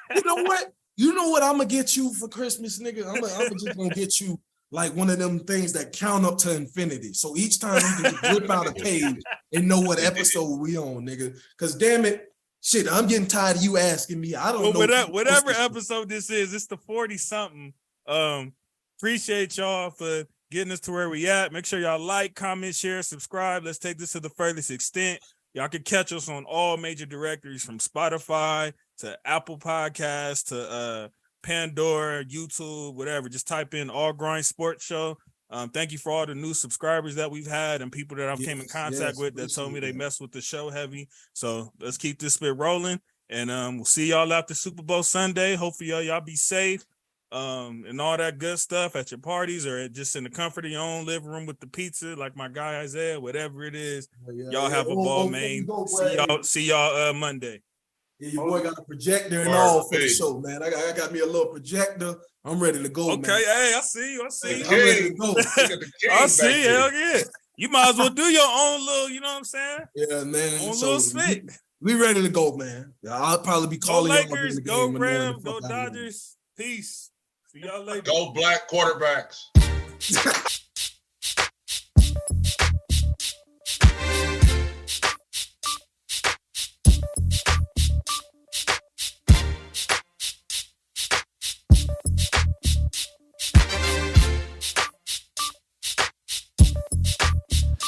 You know what I'm gonna get you for Christmas, nigga? I'm just gonna get you like one of them things that count up to infinity. So each time you can just whip out a page and know what episode we on, nigga. Because damn it, shit, I'm getting tired of you asking me. I don't know. Whatever episode this is, it's the 40-something. Appreciate y'all for getting us to where we at. Make sure y'all like, comment, share, subscribe. Let's take this to the furthest extent. Y'all can catch us on all major directories from Spotify to Apple Podcasts to Pandora, YouTube, whatever. Just type in All Grind Sports Show. Thank you for all the new subscribers that we've had and people that I've came in contact with that told me they mess with the show heavy. So let's keep this bit rolling. And we'll see y'all after Super Bowl Sunday. Hopefully y'all be safe and all that good stuff at your parties or just in the comfort of your own living room with the pizza, like my guy Isaiah, whatever it is. Y'all have a ball, man. See y'all Monday. Yeah, your boy got a projector and all for the show, man. I got me a little projector. I'm ready to go, man. Hey, I see you. I'm ready to go. I see, hell yeah. You might as well do your own little, you know what I'm saying? Yeah, man. Own little spit. We ready to go, man. I'll probably be calling y'all. Go Lakers, go Rams, go Dodgers. Peace. See y'all later. Go Black quarterbacks.